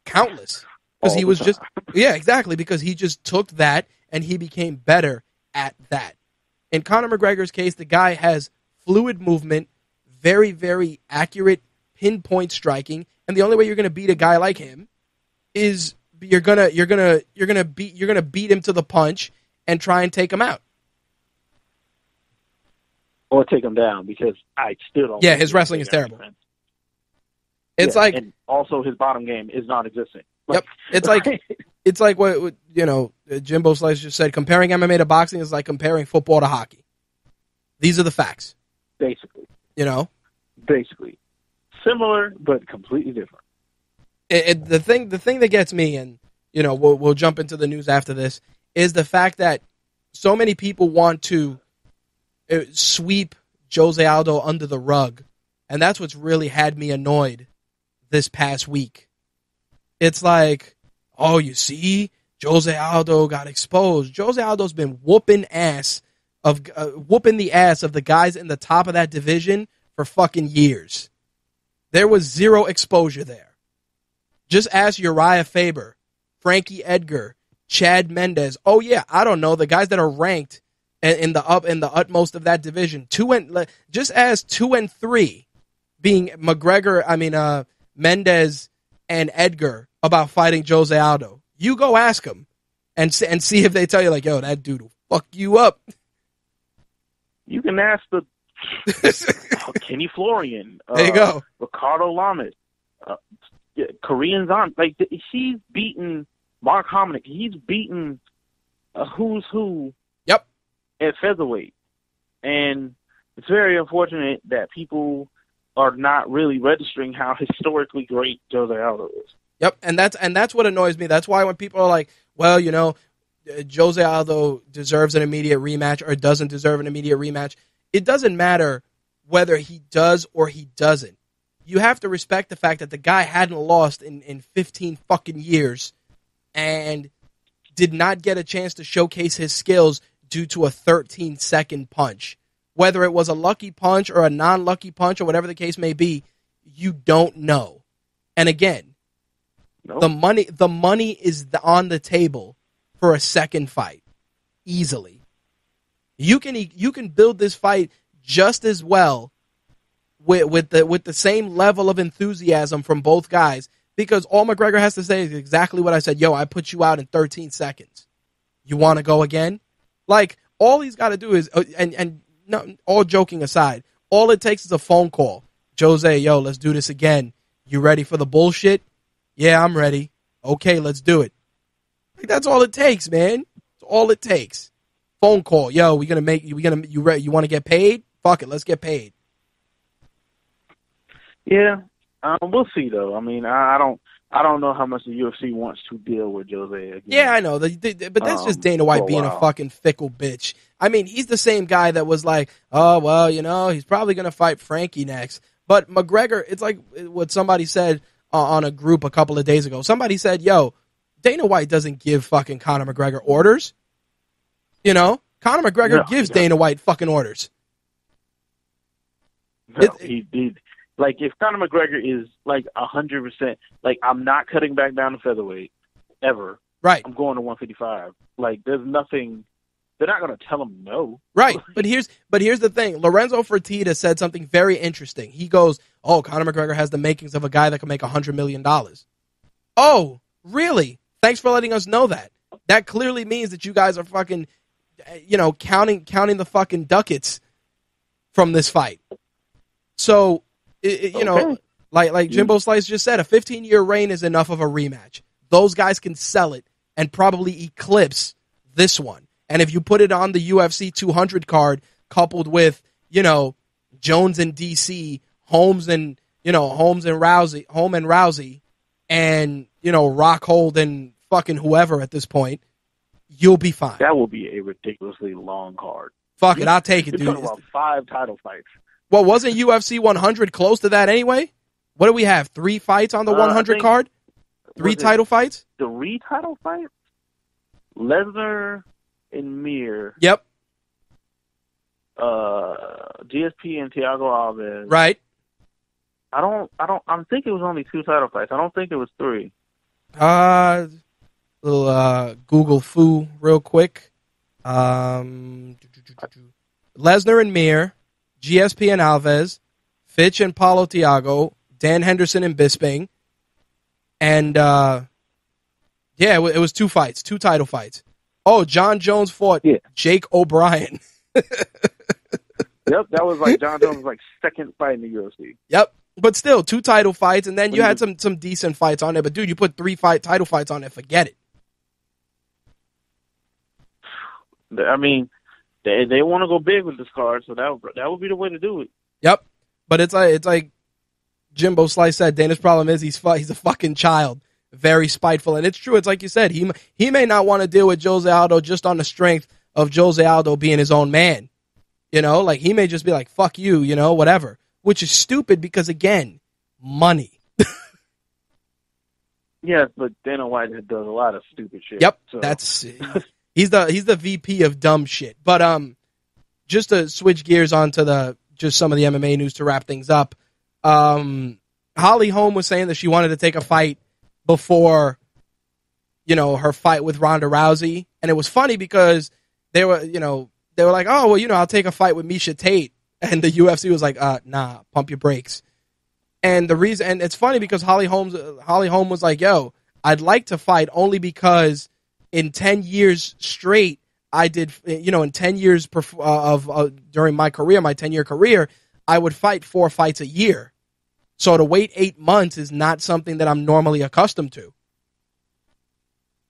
Countless. Because he was just, yeah, exactly, because he just took that and he became better at that. In Conor McGregor's case, the guy has fluid movement, very, very accurate pinpoint striking, and the only way you're going to beat a guy like him is you're gonna beat him to the punch and try and take him out. Or take him down, because I still don't. Yeah, his wrestling is terrible. It's like, and also his bottom game is non-existent. Yep, it's like what Jimbo Slice just said. Comparing MMA to boxing is like comparing football to hockey. These are the facts. Basically. Basically. Similar, but completely different. The thing that gets me, and we'll jump into the news after this, is the fact that so many people want to sweep Jose Aldo under the rug. And that's what's really had me annoyed this past week. It's like, oh, you see, Jose Aldo got exposed. Jose Aldo's been whooping the ass of the guys in the top of that division for fucking years. There was zero exposure there. Just ask Uriah Faber, Frankie Edgar, Chad Mendez. Oh yeah, I don't know, the guys that are ranked in the utmost of that division. Just as 2 and 3 being McGregor, Mendez and Edgar about fighting Jose Aldo. You go ask them and see if they tell you like, yo, that dude will fuck you up. You can ask the Kenny Florian. There you go. Ricardo Lamas. Korean Zon. Like, he's beaten Mark Hominick. He's beaten a who's who. Yep. At featherweight. And it's very unfortunate that people are not really registering how historically great Jose Aldo is. Yep, and that's what annoys me. That's why when people are like, well, Jose Aldo deserves an immediate rematch or doesn't deserve an immediate rematch, it doesn't matter whether he does or he doesn't. You have to respect the fact that the guy hadn't lost in 15 fucking years and did not get a chance to showcase his skills due to a 13-second punch. Whether it was a lucky punch or a non-lucky punch or whatever the case may be, you don't know. And again, nope. the money is on the table for a second fight, easily. You can build this fight just as well with the same level of enthusiasm from both guys, because all McGregor has to say is exactly what I said. Yo, I put you out in 13 seconds. You want to go again? Like, all he's got to do is no, all joking aside, all it takes is a phone call. Jose, yo, let's do this again. You ready for the bullshit? Yeah, I'm ready. Okay, let's do it. Like, that's all it takes, man. That's all it takes. Phone call. Yo, you want to get paid? Fuck it, let's get paid. Yeah, we'll see though. I mean, I don't know how much the UFC wants to deal with Jose again. Yeah, I know, but that's just Dana White being a fucking fickle bitch. I mean, he's the same guy that was like, oh, well, he's probably going to fight Frankie next. But McGregor, it's like what somebody said on a group a couple of days ago. Somebody said, yo, Dana White doesn't give fucking Conor McGregor orders. Conor McGregor gives Dana White fucking orders. No, he did. Like, if Conor McGregor is like 100%, like, I'm not cutting back down to featherweight ever. Right. I'm going to 155. Like, there's nothing. They're not going to tell him no. Right. But here's the thing. Lorenzo Fertitta said something very interesting. He goes, oh, Conor McGregor has the makings of a guy that can make $100 million. Oh, really? Thanks for letting us know that. That clearly means that you guys are fucking, counting the fucking ducats from this fight. So, okay. Like Jimbo Slice just said, a 15-year reign is enough of a rematch. Those guys can sell it and probably eclipse this one. And if you put it on the UFC 200 card, coupled with, Jones and DC, Holmes and Rousey, and, Rockhold and fucking whoever at this point, you'll be fine. That will be a ridiculously long card. Fuck it, I'll take it, dude. You're talking about 5 title fights. Well, wasn't UFC 100 close to that anyway? What do we have? 3 fights on the 100 card? 3 title fights? 3 title fights? Lesnar and Mir. Yep. GSP and Thiago Alves. Right. I think it was only 2 title fights. I don't think it was 3. Little Google foo real quick. Lesnar and Mir, GSP and Alves, Fitch and Paulo Thiago, Dan Henderson and Bisping, and it was 2 fights, 2 title fights. Oh, John Jones fought Jake O'Brien. Yep, that was like John Jones' second fight in the UFC. Yep, but still 2 title fights, and then you had some decent fights on there. But dude, you put 3 title fights on there, forget it. I mean, they want to go big with this card, so that would be the way to do it. Yep, but it's like Jimbo Slice said. Dana's problem is he's a fucking child. very spiteful. And it's true. It's like you said, he may not want to deal with Jose Aldo just on the strength of Jose Aldo being his own man. Like he may just be like, fuck you, whatever. Which is stupid because, again, money. Yes, but Dana White does a lot of stupid shit. Yep, so. he's the VP of dumb shit. But just to switch gears onto just some of the MMA news to wrap things up. Holly Holm was saying that she wanted to take a fight before, her fight with Ronda Rousey, and it was funny because they were like, oh well, I'll take a fight with Miesha Tate, and the UFC was like, nah, pump your brakes. And the reason, and it's funny because Holly Holm was like, yo, I'd like to fight only because in 10 years straight, I did, in 10 years during my career, my 10-year career, I would fight 4 fights a year. So to wait 8 months is not something that I'm normally accustomed to.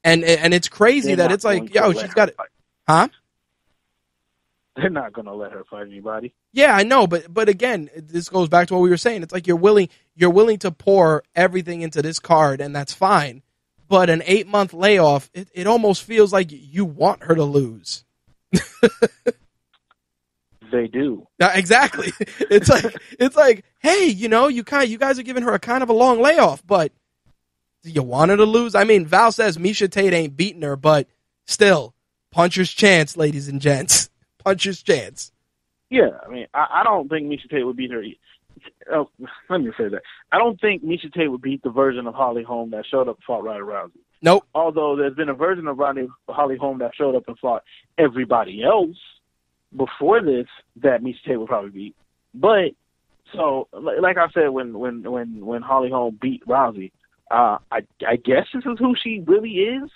And it's crazy that it's like, yo, she's got it. Huh? They're not going to let her fight anybody. Yeah, I know, but again, this goes back to what we were saying. It's like you're willing to pour everything into this card, and that's fine. But an 8-month layoff, it almost feels like you want her to lose. They do. Exactly. It's like, hey, you guys are giving her a kind of a long layoff, but do you want her to lose? I mean, Val says Miesha Tate ain't beating her, but still, puncher's chance, ladies and gents. Puncher's chance. Yeah, I mean, I don't think Miesha Tate would beat her. Let me say that. I don't think Miesha Tate would beat the version of Holly Holm that showed up and fought Ronda Rousey. Nope. Although there's been a version of Holly Holm that showed up and fought everybody else before this that Miesha Tate would probably beat. But so, like I said, when Holly Holm beat Rousey, I guess this is who she really is,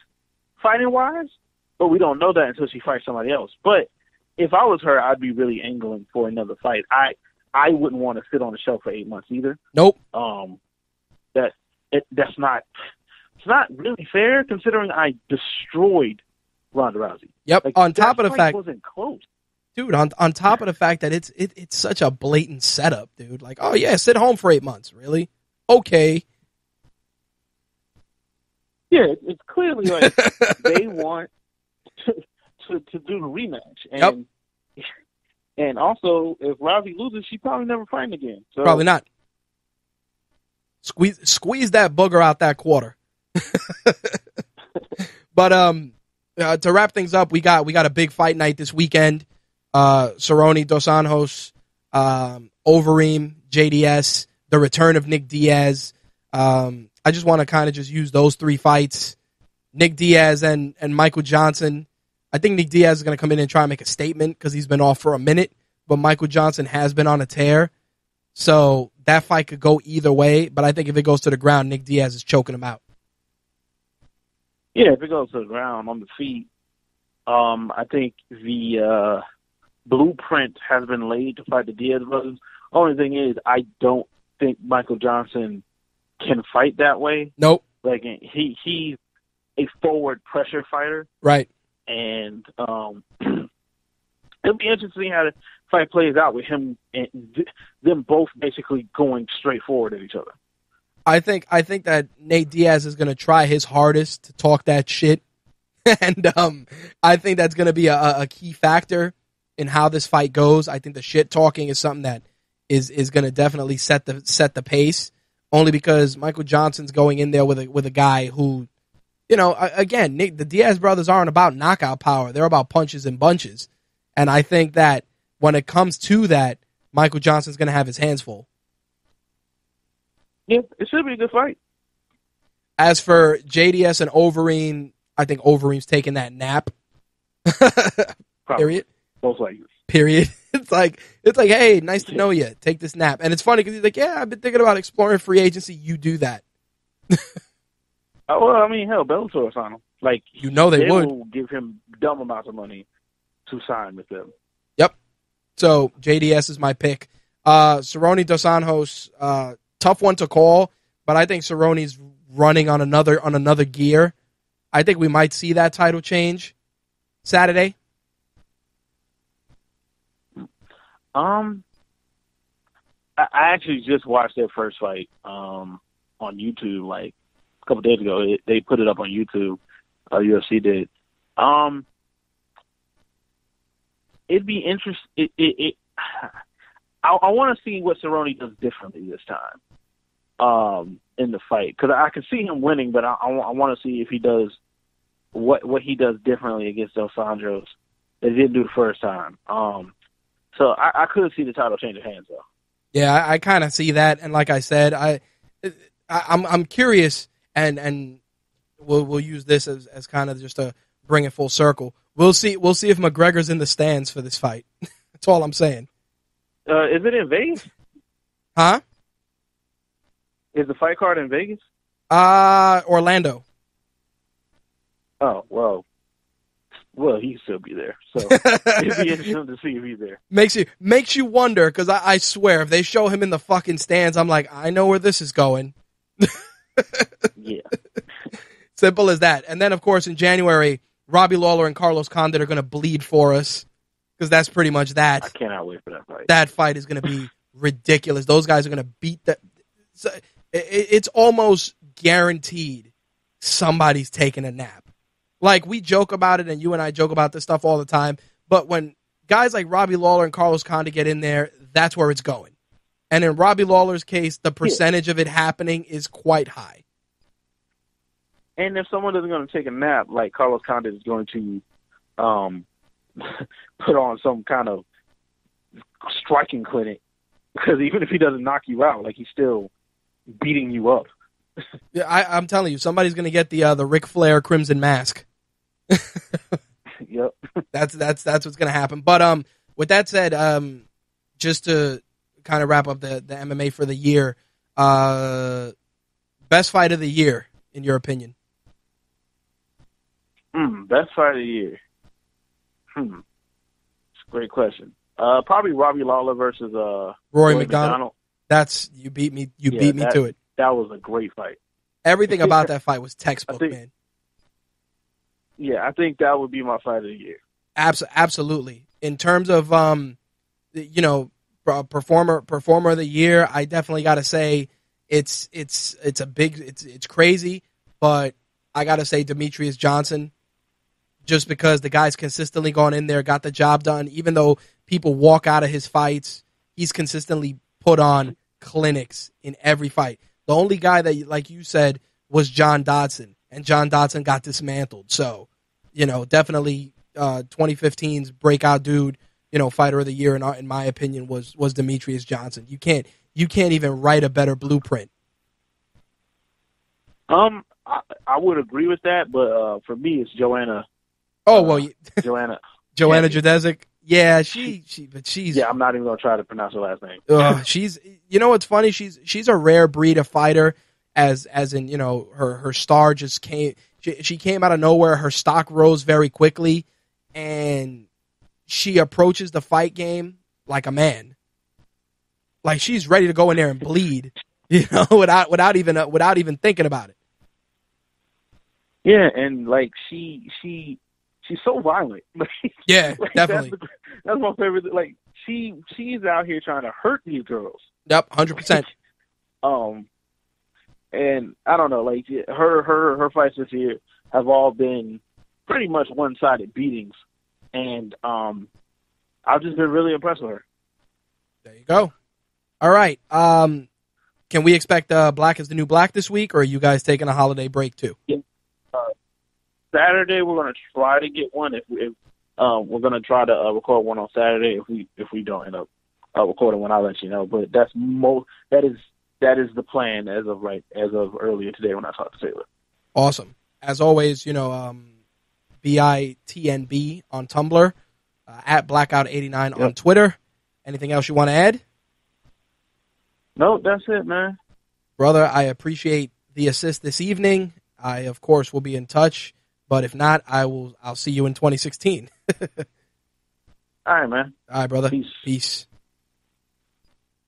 fighting wise. But we don't know that until she fights somebody else. But if I was her, I'd be really angling for another fight. I wouldn't want to sit on the shelf for 8 months either. Nope. That's not. It's not really fair considering I destroyed Ronda Rousey. Yep. Like, on top of the fact, wasn't close. Dude, on top of the fact that it's such a blatant setup, dude. Like, oh yeah, sit home for 8 months, really? Okay. Yeah, it's clearly like they want to do the rematch, and also if Rousey loses, she probably never fighting again. So. Probably not. Squeeze that booger out that quarter. But to wrap things up, we got a big fight night this weekend. Cerrone, Dos Anjos, Overeem, JDS, the return of Nick Diaz. I just want to kind of just use those 3 fights. Nick Diaz and Michael Johnson. I think Nick Diaz is going to come in and try and make a statement because he's been off for a minute, but Michael Johnson has been on a tear. So that fight could go either way, but I think if it goes to the ground, Nick Diaz is choking him out. Yeah, if it goes to the ground on the feet, I think the blueprint has been laid to fight the Diaz brothers. Only thing is, I don't think Michael Johnson can fight that way. Nope. Like he's a forward pressure fighter, right? And it'll be interesting how the fight plays out with him and them both basically going straight forward at each other. I think that Nate Diaz is going to try his hardest to talk that shit, and I think that's going to be a key factor in how this fight goes. I think the shit talking is something that is going to definitely set the pace. Only because Michael Johnson's going in there with a guy who, again, the Diaz brothers aren't about knockout power; they're about punches and bunches. And I think that when it comes to that, Michael Johnson's going to have his hands full. Yeah, it should be a good fight. As for JDS and Overeem, I think Overeem's taking that nap. Period. Most likely. Period. It's like, hey, nice to know you. Take this nap. And it's funny because he's like, yeah, I've been thinking about exploring free agency. You do that. Well, I mean, hell, Bellator will sign him. Like, they would. Will give him dumb amounts of money to sign with them. Yep. So JDS is my pick. Cerrone Dos Anjos, tough one to call, but I think Cerrone's running on another gear. I think we might see that title change Saturday. I actually just watched their first fight on YouTube like couple days ago. They put it up on YouTube. UFC did. It'd be interesting. I want to see what Cerrone does differently this time in the fight, because I can see him winning, but I want to see if he does what he does differently against Dos Anjos that he didn't do the first time. So I could see the title change of hands, though. Yeah, I kind of see that, and like I said, I'm curious, and we'll use this as kind of just to bring it full circle. We'll see if McGregor's in the stands for this fight. That's all I'm saying. Is it in Vegas? Huh? Is the fight card in Vegas? Orlando. Oh, well, he can still be there. So it'd be interesting to see if he's there. Makes you wonder, because I swear, if they show him in the fucking stands, I'm like, I know where this is going. Yeah. Simple as that. And then, of course, in January, Robbie Lawler and Carlos Condit are going to bleed for us, because that's pretty much that. I cannot wait for that fight. That fight is going to be ridiculous. Those guys are going to beat that. It's almost guaranteed somebody's taking a nap. Like, we joke about it, and you and I joke about this stuff all the time, but when guys like Robbie Lawler and Carlos Condit get in there, that's where it's going. And in Robbie Lawler's case, the percentage of it happening is quite high. And if someone isn't going to take a nap, like Carlos Condit is going to put on some kind of striking clinic, because even if he doesn't knock you out, like, he's still beating you up. Yeah, I'm telling you, somebody's going to get the Ric Flair Crimson Mask. Yep. That's what's going to happen. But with that said, just to kind of wrap up the MMA for the year, best fight of the year, in your opinion? Best fight of the year. It's a great question. Probably Robbie Lawler versus Rory McDonald. That's you beat me. You beat me to it. That was a great fight. Everything about that fight was textbook, man. Yeah, I think that would be my fight of the year. Absolutely. In terms of performer of the year, I definitely got to say it's crazy, but I got to say Demetrius Johnson, just because the guy's consistently gone in there, got the job done. Even though people walk out of his fights, he's consistently put on clinics in every fight. The only guy that, like you said, was John Dodson, and John Dodson got dismantled. So, definitely 2015's breakout dude, fighter of the year, in my opinion, was Demetrius Johnson. You can't even write a better blueprint. I would agree with that, but for me, it's Joanna. Joanna Jedrzejczyk. Yeah, but she's. Yeah, I'm not even gonna try to pronounce her last name. She's. What's funny? She's a rare breed of fighter, as in her star just came. She came out of nowhere. Her stock rose very quickly, and she approaches the fight game like a man. Like, she's ready to go in there and bleed, without even thinking about it. Yeah, and like she's so violent. Yeah, definitely. That's my favorite. Like, she's out here trying to hurt these girls. Yep, 100%. And I don't know, like, her fights this year have all been pretty much one-sided beatings, and I've just been really impressed with her. There you go. All right. Can we expect Black is the New Black this week, or are you guys taking a holiday break too? Yeah. Saturday we're going to try to get one. If we're going to try to record one on Saturday. If we don't end up recording one, I'll let you know. But that is the plan as of earlier today when I talked to Taylor. Awesome. As always, BITNB on Tumblr, at Blackout89 on Twitter. Anything else you want to add? No, that's it, man. Brother, I appreciate the assist this evening. I, of course, will be in touch. But if not, I'll see you in 2016. All right, man. All right, brother. Peace.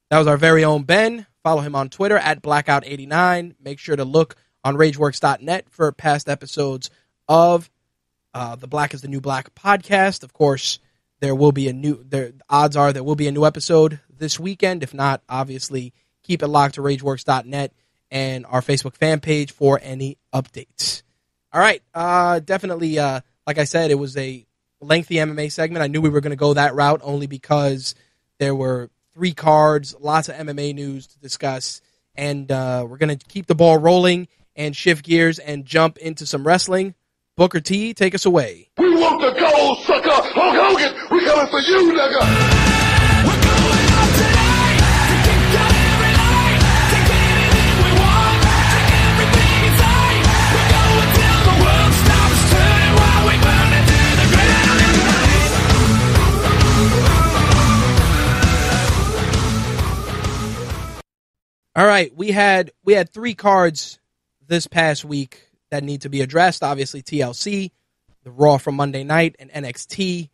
That was our very own Ben. Follow him on Twitter at Blackout89. Make sure to look on RageWorks.net for past episodes of the Black is the New Black podcast. Of course, odds are there will be a new episode this weekend. If not, obviously, keep it locked to RageWorks.net. and our Facebook fan page for any updates. All right, definitely, like I said, it was a lengthy MMA segment. I knew we were going to go that route only because there were 3 cards, lots of MMA news to discuss, and we're going to keep the ball rolling and shift gears and jump into some wrestling. Booker T, take us away. We want the gold, sucker! Hulk Hogan, we coming for you, nigga! We're going out tonight to kick out every night, to get anything we want, take everything inside. We're going till the world stops turning while we burn it to the ground. All right, we had 3 cards this past week that need to be addressed. Obviously, TLC, the Raw from Monday night, and NXT.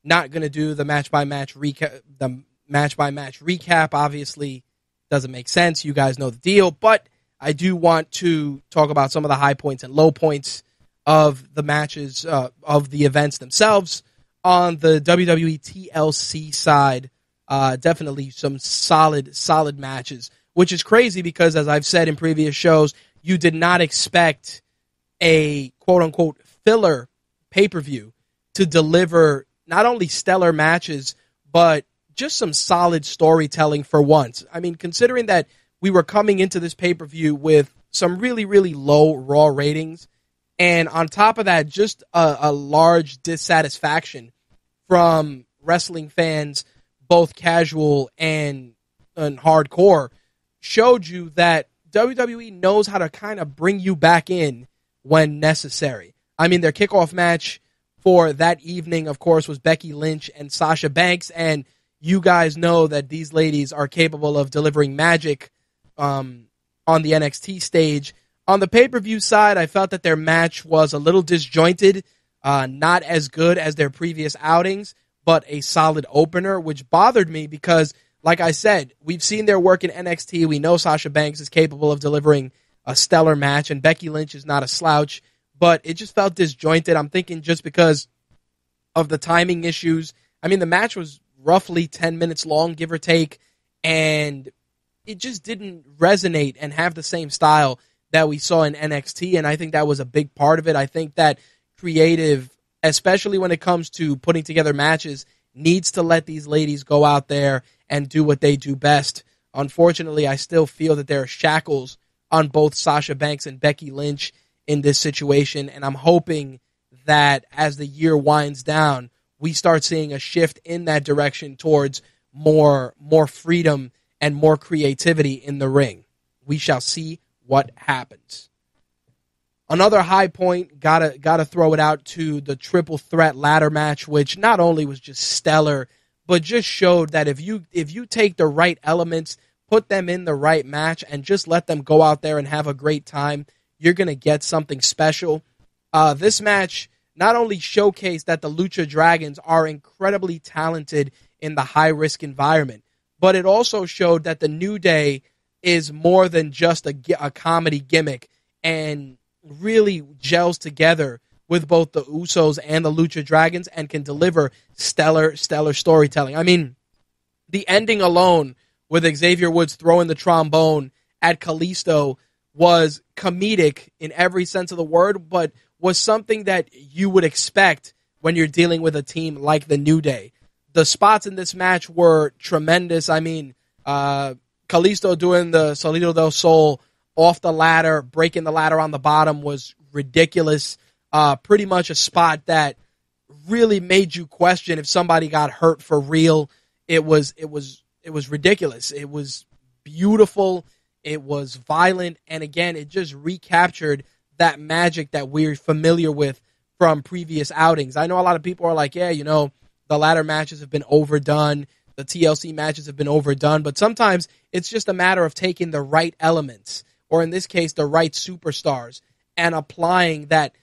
Not going to do the match-by-match recap. The match-by-match recap obviously doesn't make sense. You guys know the deal. But I do want to talk about some of the high points and low points of the matches, of the events themselves. On the WWE TLC side, definitely some solid matches, which is crazy because, as I've said in previous shows, you did not expect a quote-unquote filler pay-per-view to deliver not only stellar matches, but just some solid storytelling for once. I mean, considering that we were coming into this pay-per-view with some really, really low Raw ratings, and on top of that, just a large dissatisfaction from wrestling fans, both casual and hardcore, showed you that WWE knows how to kind of bring you back in when necessary. I mean, their kickoff match for that evening, of course, was Becky Lynch and Sasha Banks, and you guys know that these ladies are capable of delivering magic on the NXT stage. On the pay-per-view side, I felt that their match was a little disjointed, not as good as their previous outings, but a solid opener, which bothered me because, like I said, we've seen their work in NXT. We know Sasha Banks is capable of delivering a stellar match, and Becky Lynch is not a slouch, but it just felt disjointed. I'm thinking just because of the timing issues. I mean, the match was roughly 10 minutes long, give or take, and it just didn't resonate and have the same style that we saw in NXT, and I think that was a big part of it. I think that creative, especially when it comes to putting together matches, needs to let these ladies go out there and do what they do best. Unfortunately, I still feel that there are shackles on both Sasha Banks and Becky Lynch in this situation, and I'm hoping that as the year winds down, we start seeing a shift in that direction towards more freedom and more creativity in the ring. We shall see what happens. Another high point, gotta throw it out to the triple threat ladder match, which not only was just stellar, but just showed that if you take the right elements, put them in the right match, and just let them go out there and have a great time, you're going to get something special. This match not only showcased that the Lucha Dragons are incredibly talented in the high-risk environment, but it also showed that the New Day is more than just a comedy gimmick and really gels together with both the Usos and the Lucha Dragons and can deliver stellar storytelling. I mean, the ending alone with Xavier Woods throwing the trombone at Kalisto was comedic in every sense of the word, but was something that you would expect when you're dealing with a team like the New Day. The spots in this match were tremendous. I mean, Kalisto doing the Salito del Sol off the ladder, breaking the ladder on the bottom was ridiculous. Pretty much a spot that really made you question if somebody got hurt for real. It was ridiculous. It was beautiful. It was violent. And again, it just recaptured that magic that we're familiar with from previous outings. I know a lot of people are like, yeah, the ladder matches have been overdone. The TLC matches have been overdone. But sometimes it's just a matter of taking the right elements, or in this case, the right superstars, and applying that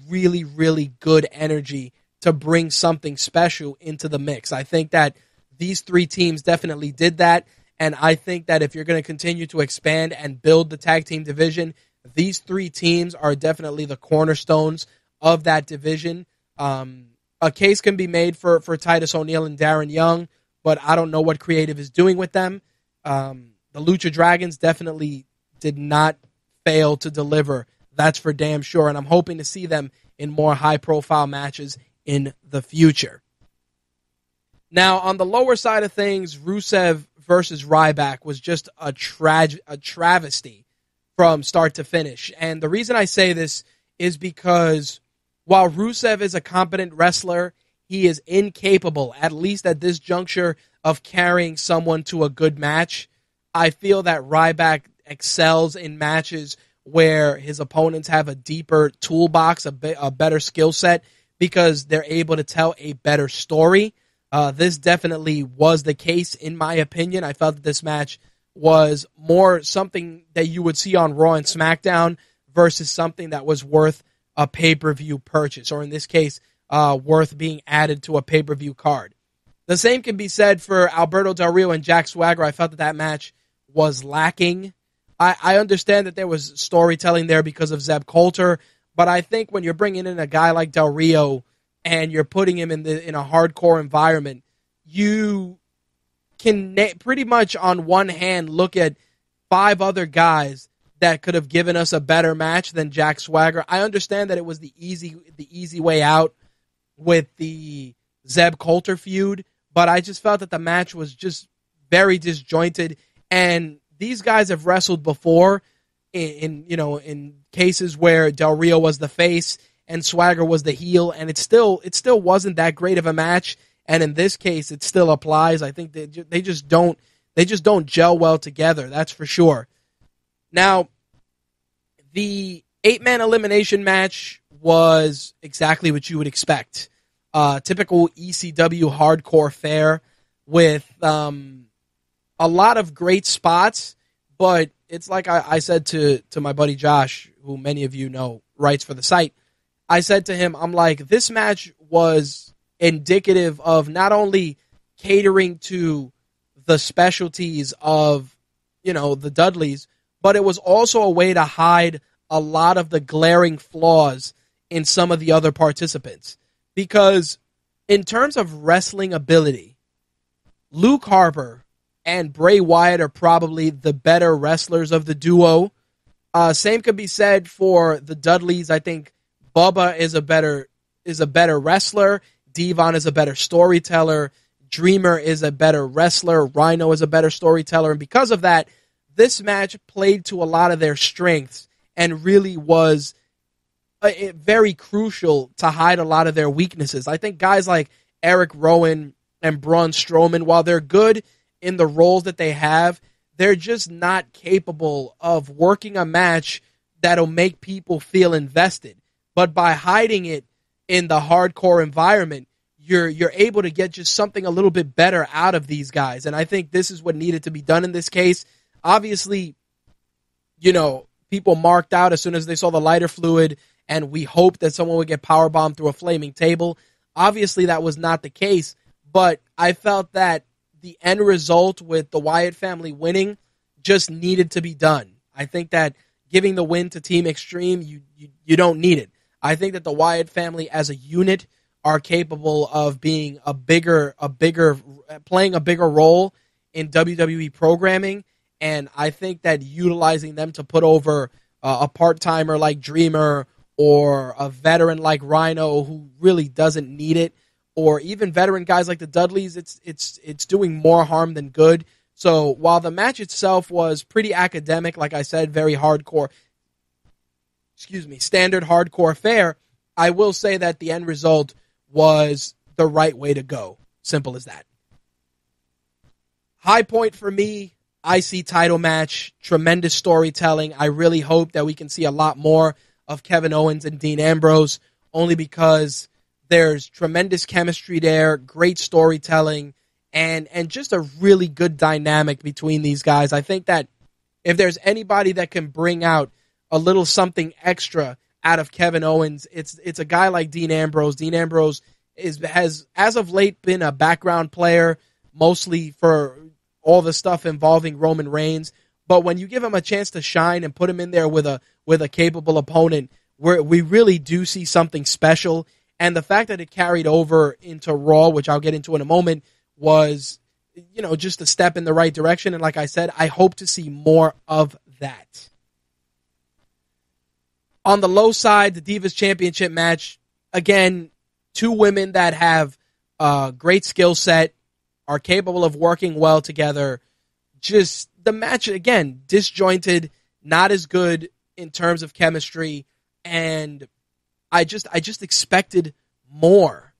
really, really good energy to bring something special into the mix. I think that these 3 teams definitely did that, and I think that if you're going to continue to expand and build the tag team division, these 3 teams are definitely the cornerstones of that division. A case can be made for Titus O'Neil and Darren Young, but I don't know what creative is doing with them. The Lucha Dragons definitely did not fail to deliver. That's for damn sure. And I'm hoping to see them in more high-profile matches in the future. Now, on the lower side of things, Rusev versus Ryback was just a travesty from start to finish. And the reason I say this is because while Rusev is a competent wrestler, he is incapable, at least at this juncture, of carrying someone to a good match. I feel that Ryback excels in matches where his opponents have a deeper toolbox, a better skill set, because they're able to tell a better story. This definitely was the case, in my opinion. I felt that this match was more something that you would see on Raw and SmackDown versus something that was worth a pay-per-view purchase, or in this case, worth being added to a pay-per-view card. The same can be said for Alberto Del Rio and Jack Swagger. I felt that match was lacking. I understand that there was storytelling there because of Zeb Coulter, but I think when you're bringing in a guy like Del Rio and you're putting him in a hardcore environment, you can pretty much on one hand look at 5 other guys that could have given us a better match than Jack Swagger. I understand that it was the easy way out with the Zeb Coulter feud, but I just felt that the match was just very disjointed, and these guys have wrestled before in cases where Del Rio was the face and Swagger was the heel, and it still wasn't that great of a match. And in this case, it still applies. I think they just don't gel well together. That's for sure. Now, the 8-man elimination match was exactly what you would expect. Typical ECW hardcore fare with a lot of great spots, but it's like I said to my buddy Josh, who many of you know writes for the site. I said to him, I'm like, this match was indicative of not only catering to the specialties of, the Dudleys, but it was also a way to hide a lot of the glaring flaws in some of the other participants. Because in terms of wrestling ability, Luke Harper and Bray Wyatt are probably the better wrestlers of the duo. Same could be said for the Dudleys. I think Bubba is a better wrestler. Devon is a better storyteller. Dreamer is a better wrestler. Rhino is a better storyteller. And because of that, this match played to a lot of their strengths and really was very crucial to hide a lot of their weaknesses. I think guys like Eric Rowan and Braun Strowman, while they're good in the roles that they have, they're just not capable of working a match that'll make people feel invested. But by hiding it in the hardcore environment, you're able to get just something a little bit better out of these guys. And I think this is what needed to be done in this case. Obviously, people marked out as soon as they saw the lighter fluid, and we hoped that someone would get powerbombed through a flaming table. Obviously, that was not the case, but I felt that the end result with the Wyatt family winning just needed to be done. I think that giving the win to Team Extreme, you don't need it. I think that the Wyatt family as a unit are capable of being playing a bigger role in WWE programming, and I think that utilizing them to put over a part-timer like Dreamer or a veteran like Rhino who really doesn't need it, or even veteran guys like the Dudleys, it's doing more harm than good. So while the match itself was pretty academic, like I said, very hardcore, standard hardcore fare, I will say that the end result was the right way to go. Simple as that. High point for me, IC title match, tremendous storytelling. I really hope that we can see a lot more of Kevin Owens and Dean Ambrose, only because there's tremendous chemistry there, great storytelling, and just a really good dynamic between these guys. I think that if there's anybody that can bring out a little something extra out of Kevin Owens, it's a guy like Dean Ambrose. Dean Ambrose has, as of late, been a background player, mostly for all the stuff involving Roman Reigns. But when you give him a chance to shine and put him in there with a capable opponent, we really do see something special. And the fact that it carried over into Raw, which I'll get into in a moment, was, just a step in the right direction. And like I said, I hope to see more of that. On the low side, the Divas Championship match, again, two women that have a great skill set, are capable of working well together. Just the match, again, disjointed, not as good in terms of chemistry, and I just expected more.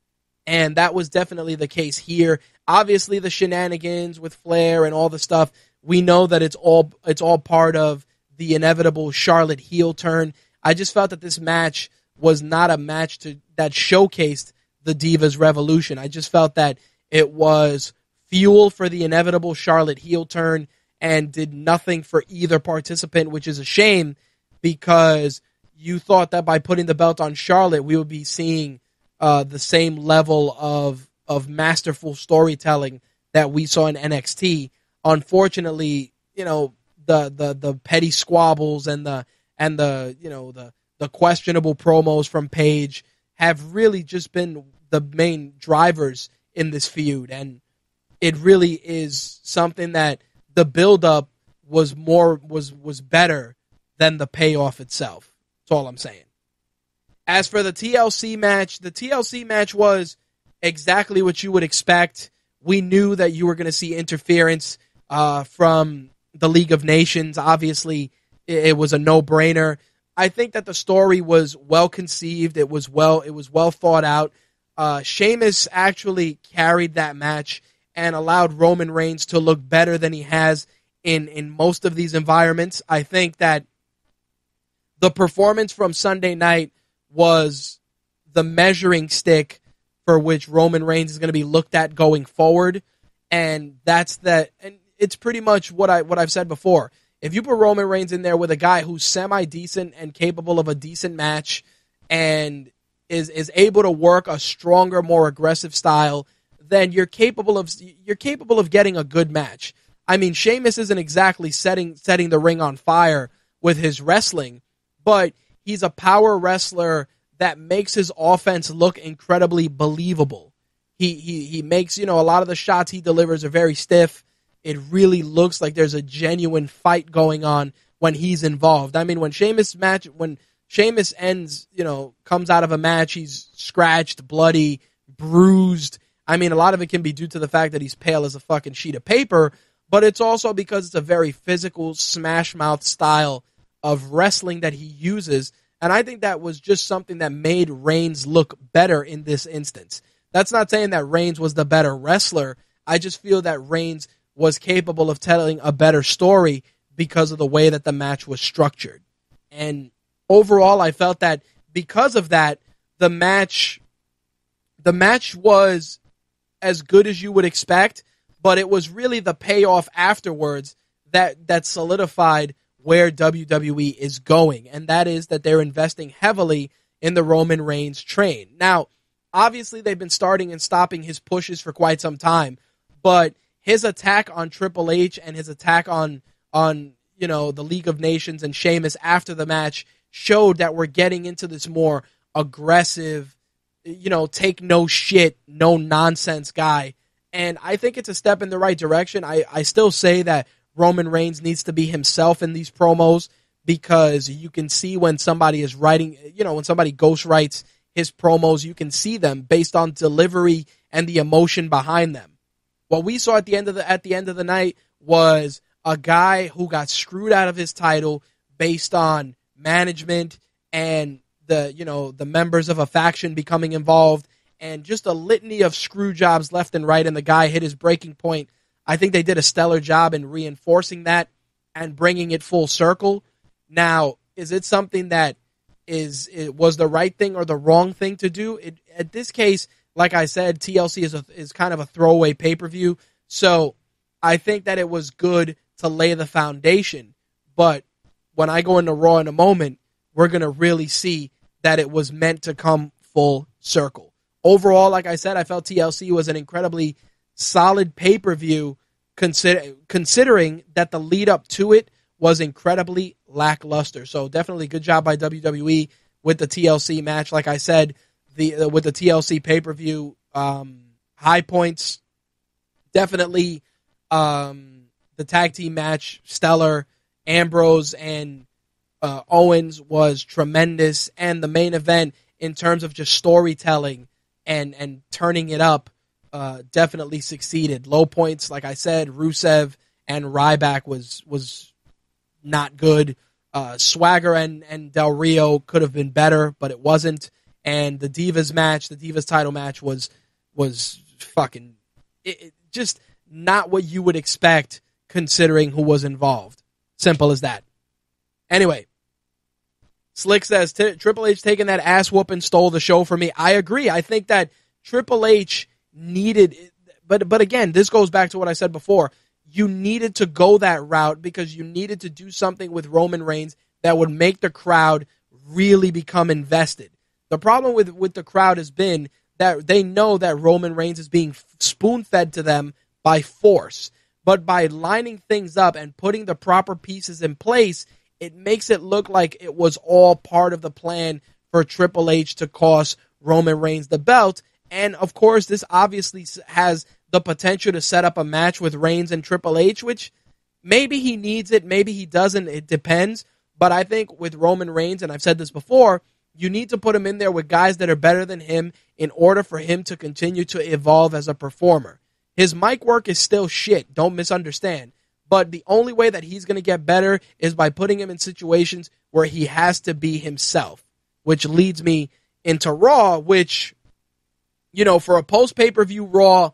And that was definitely the case here. Obviously, the shenanigans with Flair and all the stuff, we know that it's all part of the inevitable Charlotte heel turn. I just felt that this match was not a match that showcased the Divas Revolution. I just felt that it was fuel for the inevitable Charlotte heel turn and did nothing for either participant, which is a shame because you thought that by putting the belt on Charlotte, we would be seeing the same level of masterful storytelling that we saw in NXT. Unfortunately, the petty squabbles and the questionable promos from Paige have really just been the main drivers in this feud, and it really is something that the build-up was better than the payoff itself. That's all I'm saying. As for the TLC match was exactly what you would expect. We knew that you were going to see interference from the League of Nations. Obviously, it was a no-brainer. I think that the story was well conceived. It was well thought out. Sheamus actually carried that match and allowed Roman Reigns to look better than he has in most of these environments. I think that the performance from Sunday night was the measuring stick for which Roman Reigns is going to be looked at going forward, and it's pretty much what I've said before. If you put Roman Reigns in there with a guy who's semi-decent and capable of a decent match and is able to work a stronger, more aggressive style, then you're capable of getting a good match. I mean, Sheamus isn't exactly setting the ring on fire with his wrestling, but he's a power wrestler that makes his offense look incredibly believable. He makes, a lot of the shots he delivers are very stiff. It really looks like there's a genuine fight going on when he's involved. I mean, when Sheamus ends, comes out of a match, he's scratched, bloody, bruised. I mean, a lot of it can be due to the fact that he's pale as a fucking sheet of paper, but it's also because it's a very physical, smash mouth style of wrestling that he uses, and I think that was just something that made Reigns look better in this instance. That's not saying that Reigns was the better wrestler. I just feel that Reigns was capable of telling a better story because of the way that the match was structured. And overall, I felt that because of that, the match was as good as you would expect, but it was really the payoff afterwards that solidified where WWE is going, and that is that they're investing heavily in the Roman Reigns train. Now, obviously, they've been starting and stopping his pushes for quite some time, but his attack on Triple H and his attack on the League of Nations and Sheamus after the match showed that we're getting into this more aggressive, take no shit, no nonsense guy. And I think it's a step in the right direction. I still say that Roman Reigns needs to be himself in these promos because you can see when somebody is writing, when somebody ghostwrites his promos, you can see them based on delivery and the emotion behind them. What we saw at the end of the night was a guy who got screwed out of his title based on management and the members of a faction becoming involved and just a litany of screw jobs left and right, and the guy hit his breaking point. I think they did a stellar job in reinforcing that and bringing it full circle. Now, is it something that was the right thing or the wrong thing to do? At this case, like I said, TLC is kind of a throwaway pay-per-view, so I think that it was good to lay the foundation. But when I go into Raw in a moment, we're going to really see that it was meant to come full circle. Overall, like I said, I felt TLC was an incredibly solid pay-per-view considering that the lead-up to it was incredibly lackluster. So definitely good job by WWE with the TLC match. Like I said, with the TLC pay-per-view, high points, definitely the tag team match, stellar, Ambrose and Owens was tremendous, and the main event in terms of just storytelling and turning it up definitely succeeded. Low points, like I said, Rusev and Ryback was not good. Swagger and Del Rio could have been better, but it wasn't. And the Divas match, the Divas title match was fucking just not what you would expect considering who was involved. Simple as that. Anyway, Slick says, Triple H taking that ass whooping stole the show for me. I agree. I think that Triple H needed, but again, this goes back to what I said before. You needed to go that route because you needed to do something with Roman Reigns that would make the crowd really become invested. The problem with the crowd has been that they know that Roman Reigns is being spoon-fed to them by force. But by lining things up and putting the proper pieces in place, it makes it look like it was all part of the plan for Triple H to cost Roman Reigns the belt. And, of course, this obviously has the potential to set up a match with Reigns and Triple H, which maybe he needs it, maybe he doesn't. It depends. But I think with Roman Reigns, and I've said this before, you need to put him in there with guys that are better than him in order for him to continue to evolve as a performer. His mic work is still shit, don't misunderstand. But the only way that he's going to get better is by putting him in situations where he has to be himself, which leads me into Raw, which, you know, for a post-pay-per-view Raw,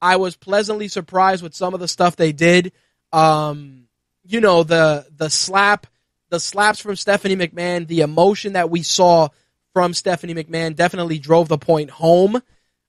I was pleasantly surprised with some of the stuff they did. You know, the slaps from Stephanie McMahon, the emotion that we saw from Stephanie McMahon definitely drove the point home.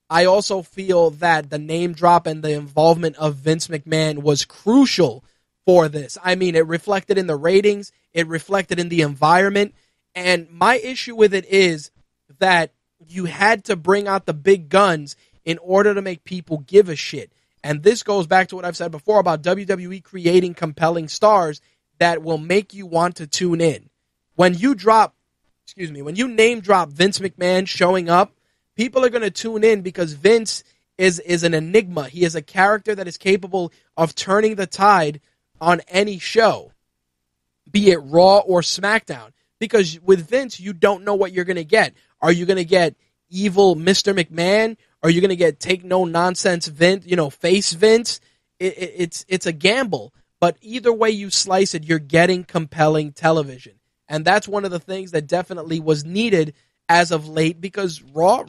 I also feel that the name drop and the involvement of Vince McMahon was crucial for this. I mean, it reflected in the ratings, it reflected in the environment, and my issue with it is that you had to bring out the big guns in order to make people give a shit. And this goes back to what I've said before about WWE creating compelling stars that will make you want to tune in. When you name drop Vince McMahon showing up, people are going to tune in because Vince is an enigma. He is a character that is capable of turning the tide on any show, be it Raw or SmackDown. Because with Vince, you don't know what you're going to get. Are you going to get evil Mr. McMahon? Are you going to get take no nonsense Vince, face Vince? It's a gamble. But either way you slice it, you're getting compelling television. And that's one of the things that definitely was needed as of late because Raw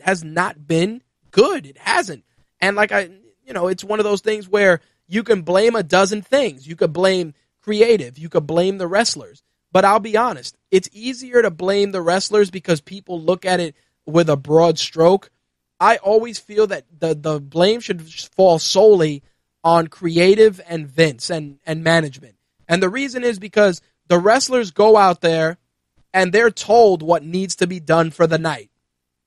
has not been good. It hasn't. And it's one of those things where you can blame a dozen things. You could blame creative. You could blame the wrestlers. But I'll be honest, it's easier to blame the wrestlers because people look at it with a broad stroke. I always feel that the blame should fall solely on creative and Vince and management. And the reason is because the wrestlers go out there and they're told what needs to be done for the night.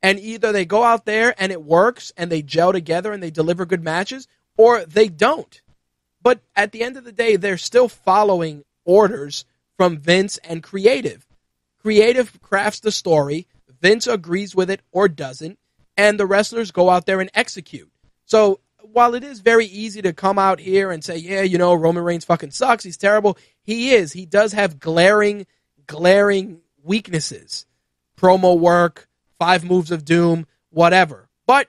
And either they go out there and it works and they gel together and they deliver good matches, or they don't. But at the end of the day, they're still following orders from Vince and creative. Creative crafts the story, Vince agrees with it or doesn't, and the wrestlers go out there and execute. So while it is very easy to come out here and say, yeah, Roman Reigns fucking sucks, he's terrible, he is. He does have glaring weaknesses. Promo work, 5 moves of doom, whatever. But,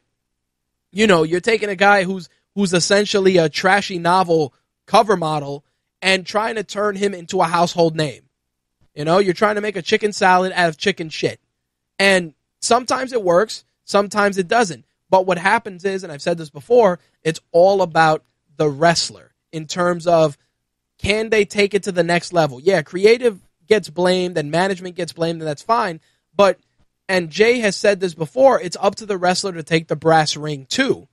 you're taking a guy who's essentially a trashy novel cover model and trying to turn him into a household name. You're trying to make a chicken salad out of chicken shit. And sometimes it works, sometimes it doesn't. But what happens is, and I've said this before, it's all about the wrestler in terms of can they take it to the next level? Yeah, creative gets blamed and management gets blamed, and that's fine. But, and Jay has said this before, it's up to the wrestler to take the brass ring too.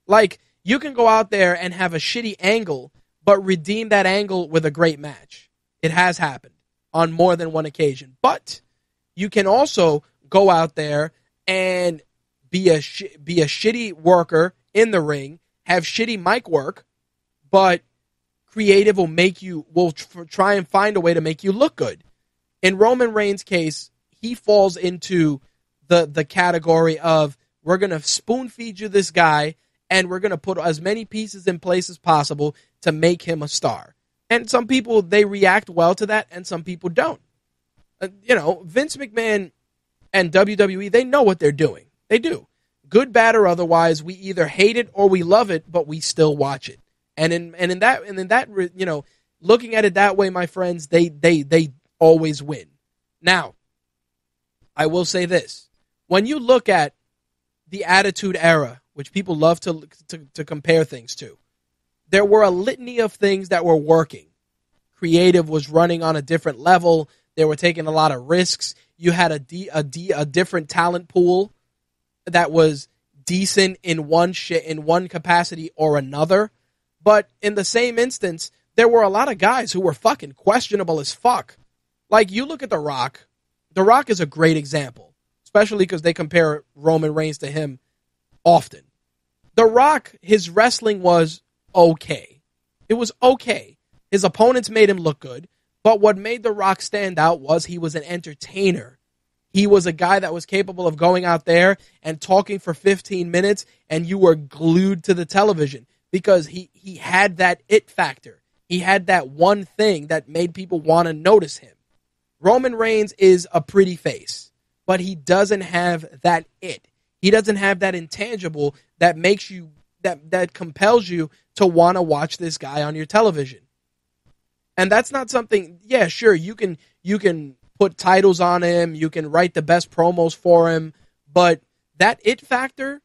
Like, you can go out there and have a shitty angle, but redeem that angle with a great match. It has happened on more than one occasion. But you can also go out there and be a shitty worker in the ring, have shitty mic work, but creative will try and find a way to make you look good. In Roman Reigns' case, he falls into the category of we're going to spoon feed you this guy and we're going to put as many pieces in place as possible to make him a star. And some people, they react well to that, and some people don't. Vince McMahon and WWE, they know what they're doing. They do. Good, bad, or otherwise, we either hate it or we love it, but we still watch it. And in that, looking at it that way, my friends, they always win. Now, I will say this. When you look at the Attitude Era, which people love to compare things to, there were a litany of things that were working. Creative was running on a different level. They were taking a lot of risks. You had a different talent pool that was decent in one capacity or another. But in the same instance, there were a lot of guys who were fucking questionable as fuck. Like, you look at The Rock. The Rock is a great example, especially because they compare Roman Reigns to him often. The Rock, his wrestling was okay. It was okay. His opponents made him look good, but what made The Rock stand out was he was an entertainer. He was a guy that was capable of going out there and talking for 15 minutes, and you were glued to the television because he had that it factor. He had that one thing that made people want to notice him. Roman Reigns is a pretty face, but he doesn't have that it. He doesn't have that intangible that makes you, that compels you to want to watch this guy on your television. And that's not something, yeah, sure, you can put titles on him, you can write the best promos for him, but that it factor,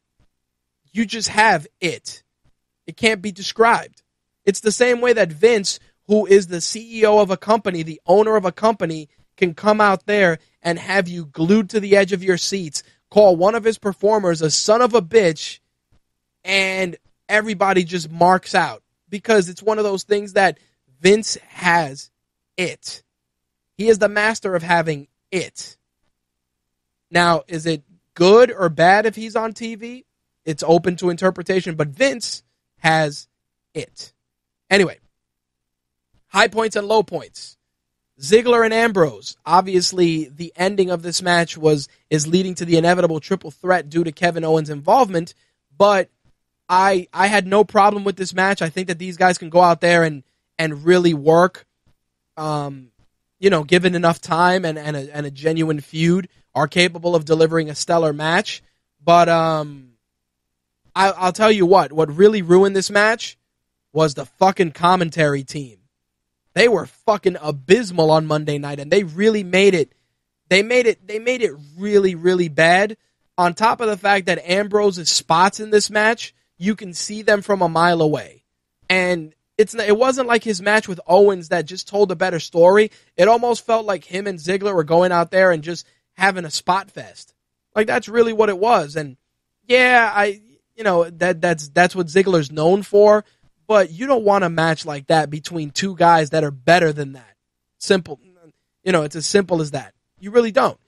you just have it. It can't be described. It's the same way that Vince, who is the CEO of a company, the owner of a company, can come out there and have you glued to the edge of your seats, call one of his performers a son of a bitch, and everybody just marks out. Because it's one of those things that Vince has it. He is the master of having it. Now, is it good or bad if he's on TV? It's open to interpretation, but Vince has it. Anyway, high points and low points. Ziggler and Ambrose. Obviously, the ending of this match is leading to the inevitable triple threat due to Kevin Owens' involvement, but I had no problem with this match. I think that these guys can go out there and really work, given enough time and a genuine feud, are capable of delivering a stellar match. But I'll tell you what really ruined this match was the fucking commentary team. They were fucking abysmal on Monday night, and they really made it. They made it really, really bad. On top of the fact that Ambrose's spots in this match, you can see them from a mile away. And it wasn't like his match with Owens that just told a better story. It almost felt like him and Ziggler were going out there and just having a spot fest. Like, that's really what it was. And yeah, that's what Ziggler's known for, but you don't want a match like that between two guys that are better than that. Simple. It's as simple as that. You really don't.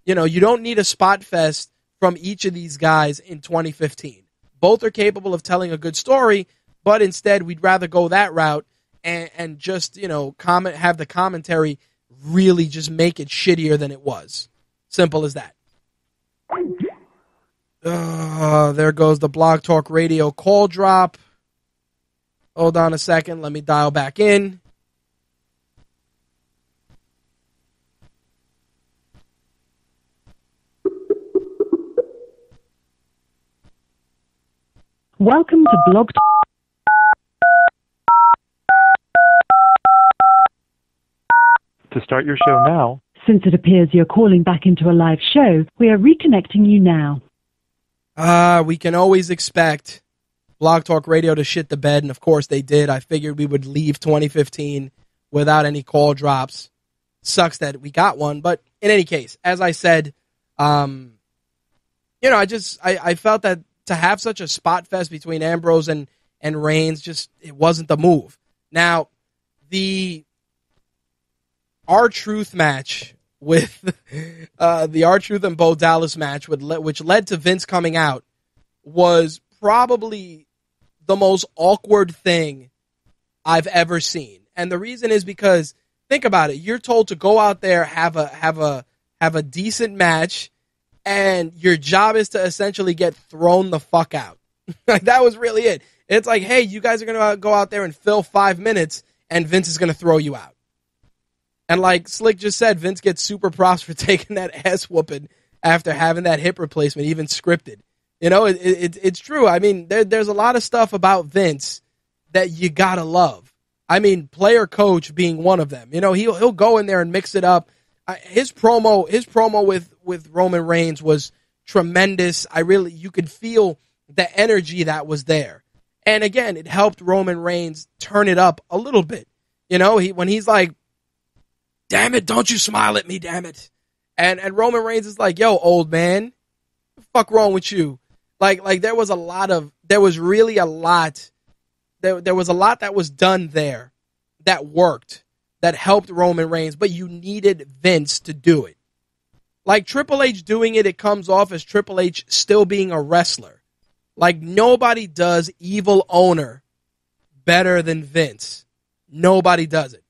You don't need a spot fest from each of these guys in 2015. Both are capable of telling a good story, but instead we'd rather go that route and just, have the commentary really just make it shittier than it was. Simple as that. There goes the Blog Talk Radio call drop. Hold on a second. Let me dial back in. Welcome to Blog Talk. To start your show now. Since it appears you're calling back into a live show, we are reconnecting you now. We can always expect Blog Talk Radio to shit the bed, and of course they did. I figured we would leave 2015 without any call drops. Sucks that we got one, but in any case, as I said, I felt that to have such a spot fest between Ambrose and Reigns, just, it wasn't the move. Now, the R-Truth match with the R-Truth and Bo Dallas match, which led to Vince coming out, was probably the most awkward thing I've ever seen. And the reason is because, think about it, you're told to go out there, have a decent match, and your job is to essentially get thrown the fuck out. Like, that was really it. It's like, hey, you guys are going to go out there and fill 5 minutes, and Vince is going to throw you out. And like Slick just said, Vince gets super props for taking that ass whooping after having that hip replacement, even scripted. You know, it's true. I mean, there's a lot of stuff about Vince that you got to love. I mean, player coach being one of them. You know, he'll go in there and mix it up. His promo with Roman Reigns was tremendous. You could feel the energy that was there. And again, it helped Roman Reigns turn it up a little bit. You know, when he's like, damn it, don't you smile at me, damn it. And Roman Reigns is like, yo, old man, what the fuck wrong with you? Like there was a lot that was done there that worked, that helped Roman Reigns, but you needed Vince to do it. Like Triple H doing it, it comes off as Triple H still being a wrestler. Like nobody does evil owner better than Vince. Nobody does it.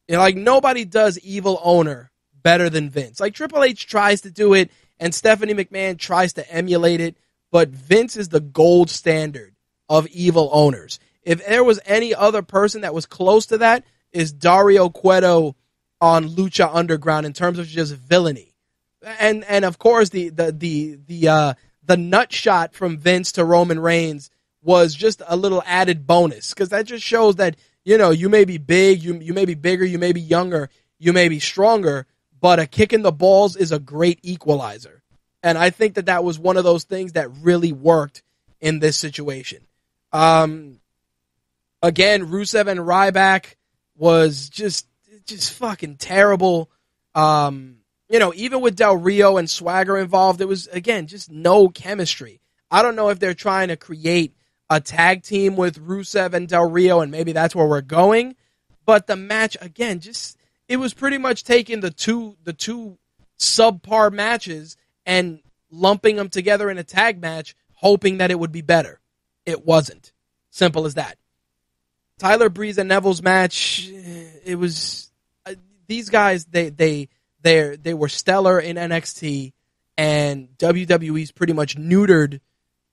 You know, like nobody does evil owner better than Vince. Like Triple H tries to do it and Stephanie McMahon tries to emulate it, but Vince is the gold standard of evil owners. If there was any other person that was close to that, is Dario Cueto on Lucha Underground in terms of just villainy. And of course the nut shot from Vince to Roman Reigns was just a little added bonus, because that just shows that, you know, you may be big, you may be bigger, you may be younger, you may be stronger, but a kick in the balls is a great equalizer. And I think that was one of those things that really worked in this situation. Again, Rusev and Ryback was just fucking terrible. You know, even with Del Rio and Swagger involved, it was, again, just no chemistry. I don't know if they're trying to create a tag team with Rusev and Del Rio, and maybe that's where we're going. But the match, again, it was pretty much taking the two subpar matches and lumping them together in a tag match, hoping that it would be better. It wasn't. Simple as that. Tyler Breeze and Neville's match, it was these guys, they were stellar in NXT, and WWE's pretty much neutered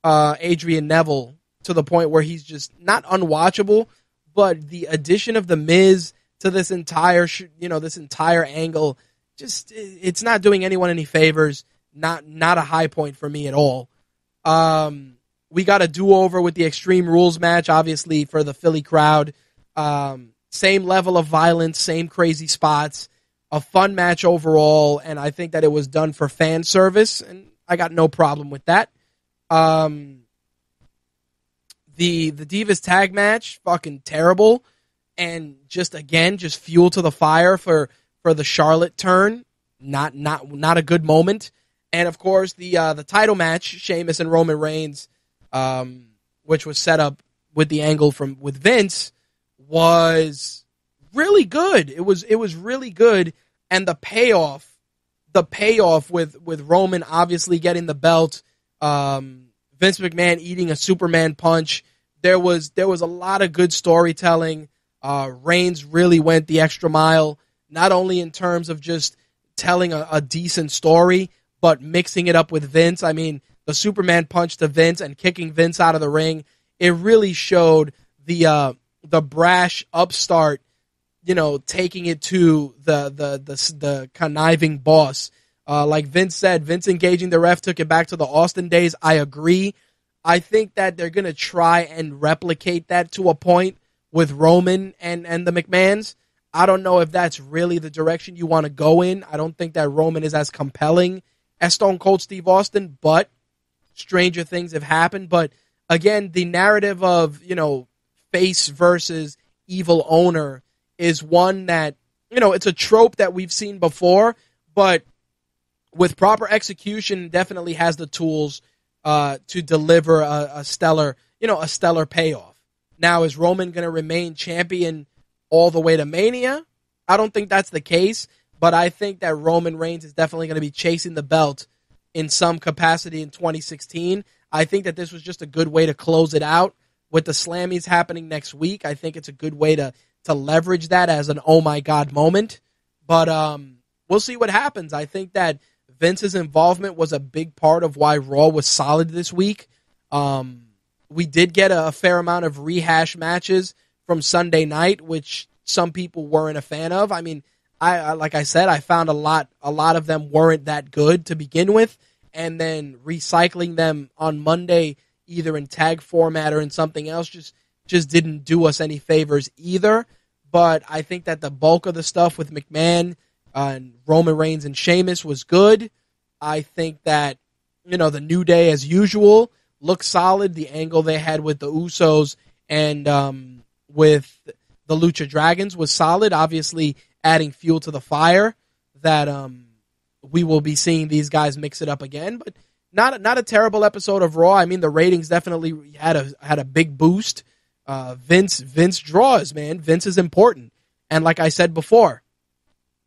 Adrian Neville to the point where he's just not unwatchable, but the addition of The Miz to this entire angle, just it's not doing anyone any favors. Not a high point for me at all. We got a do-over with the Extreme Rules match, obviously, for the Philly crowd. Same level of violence, same crazy spots. A fun match overall, and I think that it was done for fan service, and I got no problem with that. The Divas tag match, fucking terrible, and just fuel to the fire for the Charlotte turn. Not a good moment. And of course the title match, Sheamus and Roman Reigns, which was set up with the angle with Vince, was really good. It was really good, and the payoff with Roman obviously getting the belt, Vince McMahon eating a Superman punch. There was a lot of good storytelling. Reigns really went the extra mile, not only in terms of just telling a decent story, but mixing it up with Vince. I mean, the Superman punch to Vince and kicking Vince out of the ring, it really showed the brash upstart, you know, taking it to the conniving boss. Like Vince said, Vince engaging the ref took it back to the Austin days. I agree. I think that they're going to try and replicate that to a point with Roman and the McMahons. I don't know if that's really the direction you want to go in. I don't think that Roman is as compelling as Stone Cold Steve Austin, but stranger things have happened. But again, the narrative of, you know, face versus evil owner is one that, you know, it's a trope that we've seen before, but with proper execution, definitely has the tools to deliver a stellar payoff. Now, is Roman going to remain champion all the way to Mania? I don't think that's the case, but I think that Roman Reigns is definitely going to be chasing the belt in some capacity in 2016. I think that this was just a good way to close it out with the Slammies happening next week. I think it's a good way to leverage that as an oh my god moment. But we'll see what happens. I think that Vince's involvement was a big part of why Raw was solid this week. We did get a fair amount of rehash matches from Sunday night, which some people weren't a fan of. I mean, I like I said, I found a lot of them weren't that good to begin with, and then recycling them on Monday, either in tag format or in something else, just didn't do us any favors either. But I think that the bulk of the stuff with McMahon and Roman Reigns and Sheamus was good. I think that, the New Day, as usual, looked solid. The angle they had with the Usos and with the Lucha Dragons was solid. Obviously, adding fuel to the fire that we will be seeing these guys mix it up again. But not a terrible episode of Raw. I mean, the ratings definitely had a big boost. Vince draws, man. Vince is important. And like I said before,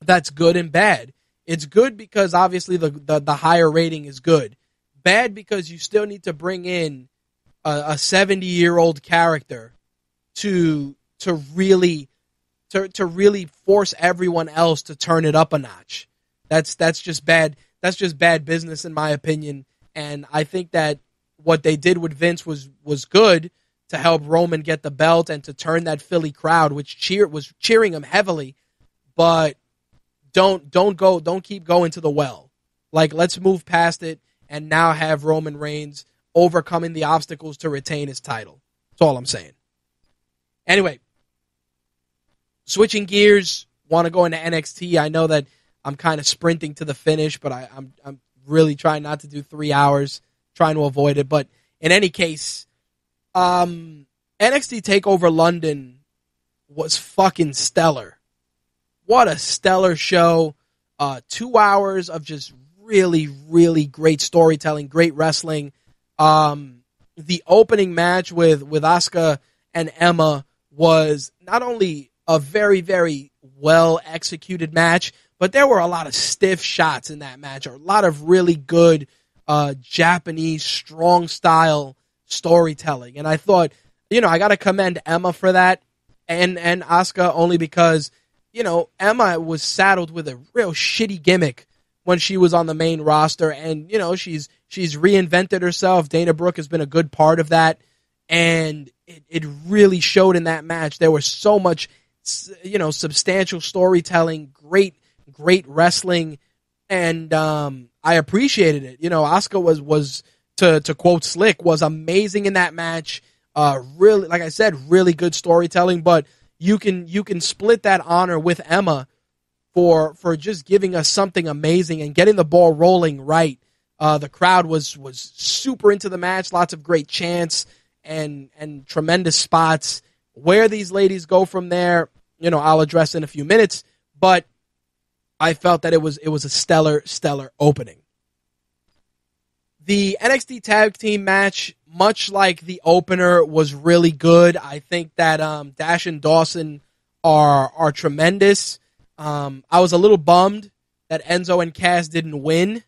that's good and bad. It's good because obviously the higher rating is good. Bad because you still need to bring in a 70-year-old character to really force everyone else to turn it up a notch. That's just bad. That's just bad business in my opinion. And I think that what they did with Vince was good to help Roman get the belt and to turn that Philly crowd, which was cheering him heavily, but don't keep going to the well. Like, let's move past it and now have Roman Reigns overcoming the obstacles to retain his title. That's all I'm saying. Anyway, switching gears, want to go into NXT. I know that I'm kind of sprinting to the finish, but I'm really trying not to do 3 hours, trying to avoid it. But in any case, NXT TakeOver London was fucking stellar. What a stellar show. 2 hours of just really, really great storytelling, great wrestling. The opening match with Asuka and Emma was not only a very, very well-executed match, but there were a lot of stiff shots in that match, a lot of really good Japanese strong-style storytelling. And I thought, I got to commend Emma for that and Asuka only because, Emma was saddled with a real shitty gimmick when she was on the main roster. And, she's reinvented herself. Dana Brooke has been a good part of that. And it really showed in that match. There was so much, substantial storytelling, great wrestling. And I appreciated it. Asuka was to quote Slick, was amazing in that match. Really, like I said, really good storytelling. But you can split that honor with Emma for just giving us something amazing and getting the ball rolling right. The crowd was super into the match. Lots of great chants and tremendous spots. Where these ladies go from there, I'll address in a few minutes. But I felt that it was a stellar opening. The NXT Tag Team match, much like the opener, was really good. I think that Dash and Dawson are tremendous. I was a little bummed that Enzo and Cass didn't win,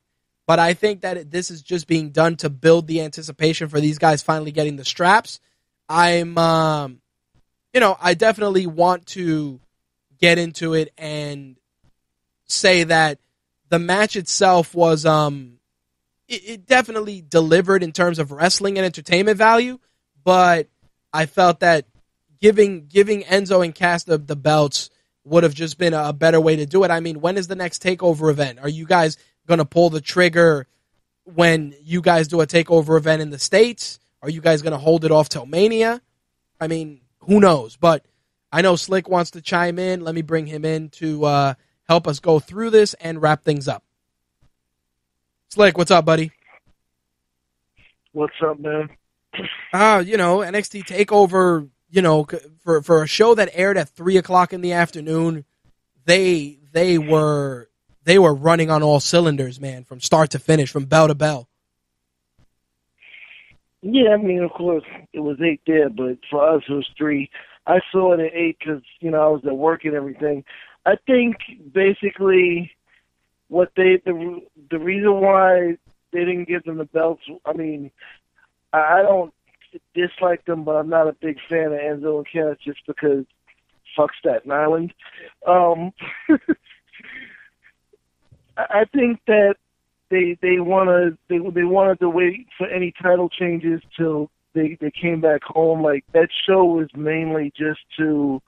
but I think that this is just being done to build the anticipation for these guys finally getting the straps. I definitely want to get into it and say that the match itself was it definitely delivered in terms of wrestling and entertainment value, but I felt that giving Enzo and Cass the belts would have just been a better way to do it. I mean, when is the next TakeOver event? Are you guys going to pull the trigger when you guys do a TakeOver event in the States? Are you guys going to hold it off till Mania? I mean, who knows? But I know Slick wants to chime in. Let me bring him in to help us go through this and wrap things up. Slick, what's up, buddy? What's up, man? NXT TakeOver, for a show that aired at 3:00 in the afternoon, they were running on all cylinders, man, from start to finish, from bell to bell. Yeah, I mean, of course, it was 8 there, but for us, it was 3. I saw it at 8 because, I was at work and everything. I think, basically, the reason why they didn't give them the belts, I mean, I don't dislike them, but I'm not a big fan of Enzo and Cass just because fuck Staten Island. I think that they wanted to wait for any title changes till they came back home. Like, that show was mainly just to,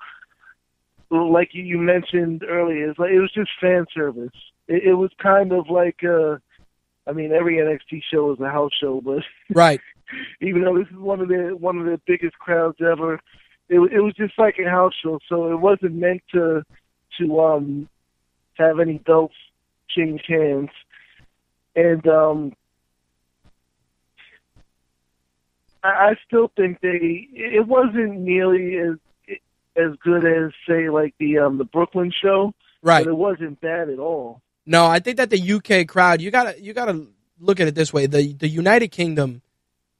like you mentioned earlier, it's like it was just fan service. It was kind of like, I mean, every NXT show is a house show, but Right. even though this is one of the biggest crowds ever, it was just like a house show. So it wasn't meant to have any belts change hands. And I still think it wasn't nearly as good as, say, like the Brooklyn show. Right. But it wasn't bad at all. No, I think that the UK crowd, you gotta look at it this way: the United Kingdom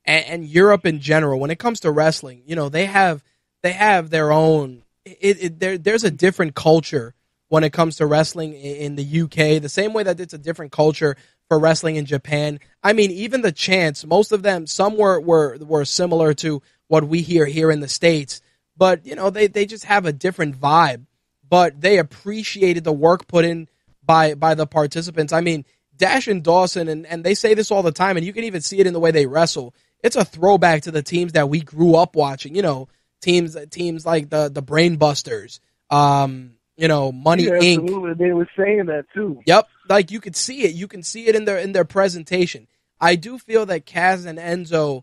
and Europe in general, when it comes to wrestling, you know, they have their own. There's a different culture when it comes to wrestling in the UK, the same way that it's a different culture for wrestling in Japan. I mean, even the chants, most of them, some were similar to what we hear here in the States, but you know, they just have a different vibe. But they appreciated the work put in by the participants. I mean, Dash and Dawson, and they say this all the time, and you can even see it in the way they wrestle. It's a throwback to the teams that we grew up watching. You know, teams like the Brain Busters, you know, Money Inc. Absolutely. They were saying that too. Yep, like you could see it. You can see it in their presentation. I do feel that Kaz and Enzo,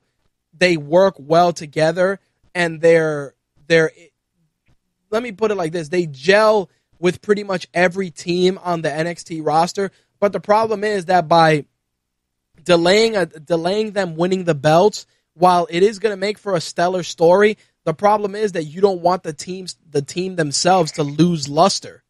they work well together, and they're let me put it like this: they gel with pretty much every team on the NXT roster. But the problem is that by delaying them winning the belts, while it is going to make for a stellar story, the problem is that you don't want the team themselves to lose luster.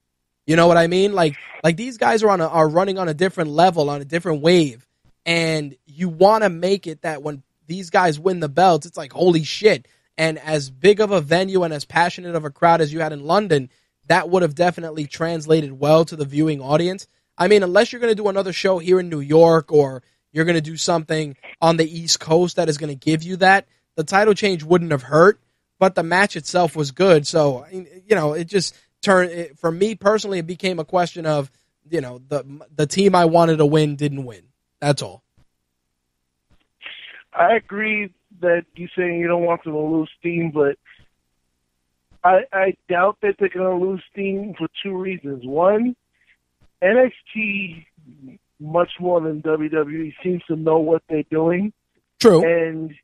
You know what I mean? Like these guys are running on a different level, on a different wave, and you want to make it that when these guys win the belts, it's like, holy shit. And as big of a venue and as passionate of a crowd as you had in London, that would have definitely translated well to the viewing audience. I mean, unless you're going to do another show here in New York, or you're going to do something on the East Coast that is going to give you that, the title change wouldn't have hurt, but the match itself was good. So, you know, it just turned, for me personally, it became a question of, you know, the team I wanted to win didn't win. That's all. I agree that you're saying you don't want them to lose steam, but I doubt that they're going to lose steam for two reasons. One, NXT, much more than WWE, seems to know what they're doing. True. And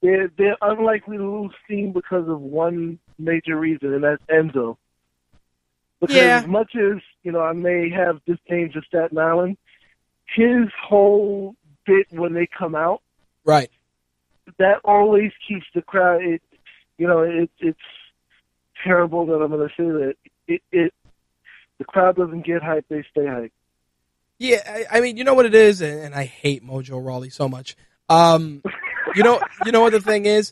they're unlikely to lose steam because of one major reason, and that's Enzo. Because as much as, you know, I may have disdain for Staten Island, his whole bit when they come out, right, that always keeps the crowd. It's terrible that I'm going to say that the crowd doesn't get hyped; they stay hyped. Yeah, I mean, you know what it is, and I hate Mojo Rawley so much. You know what the thing is?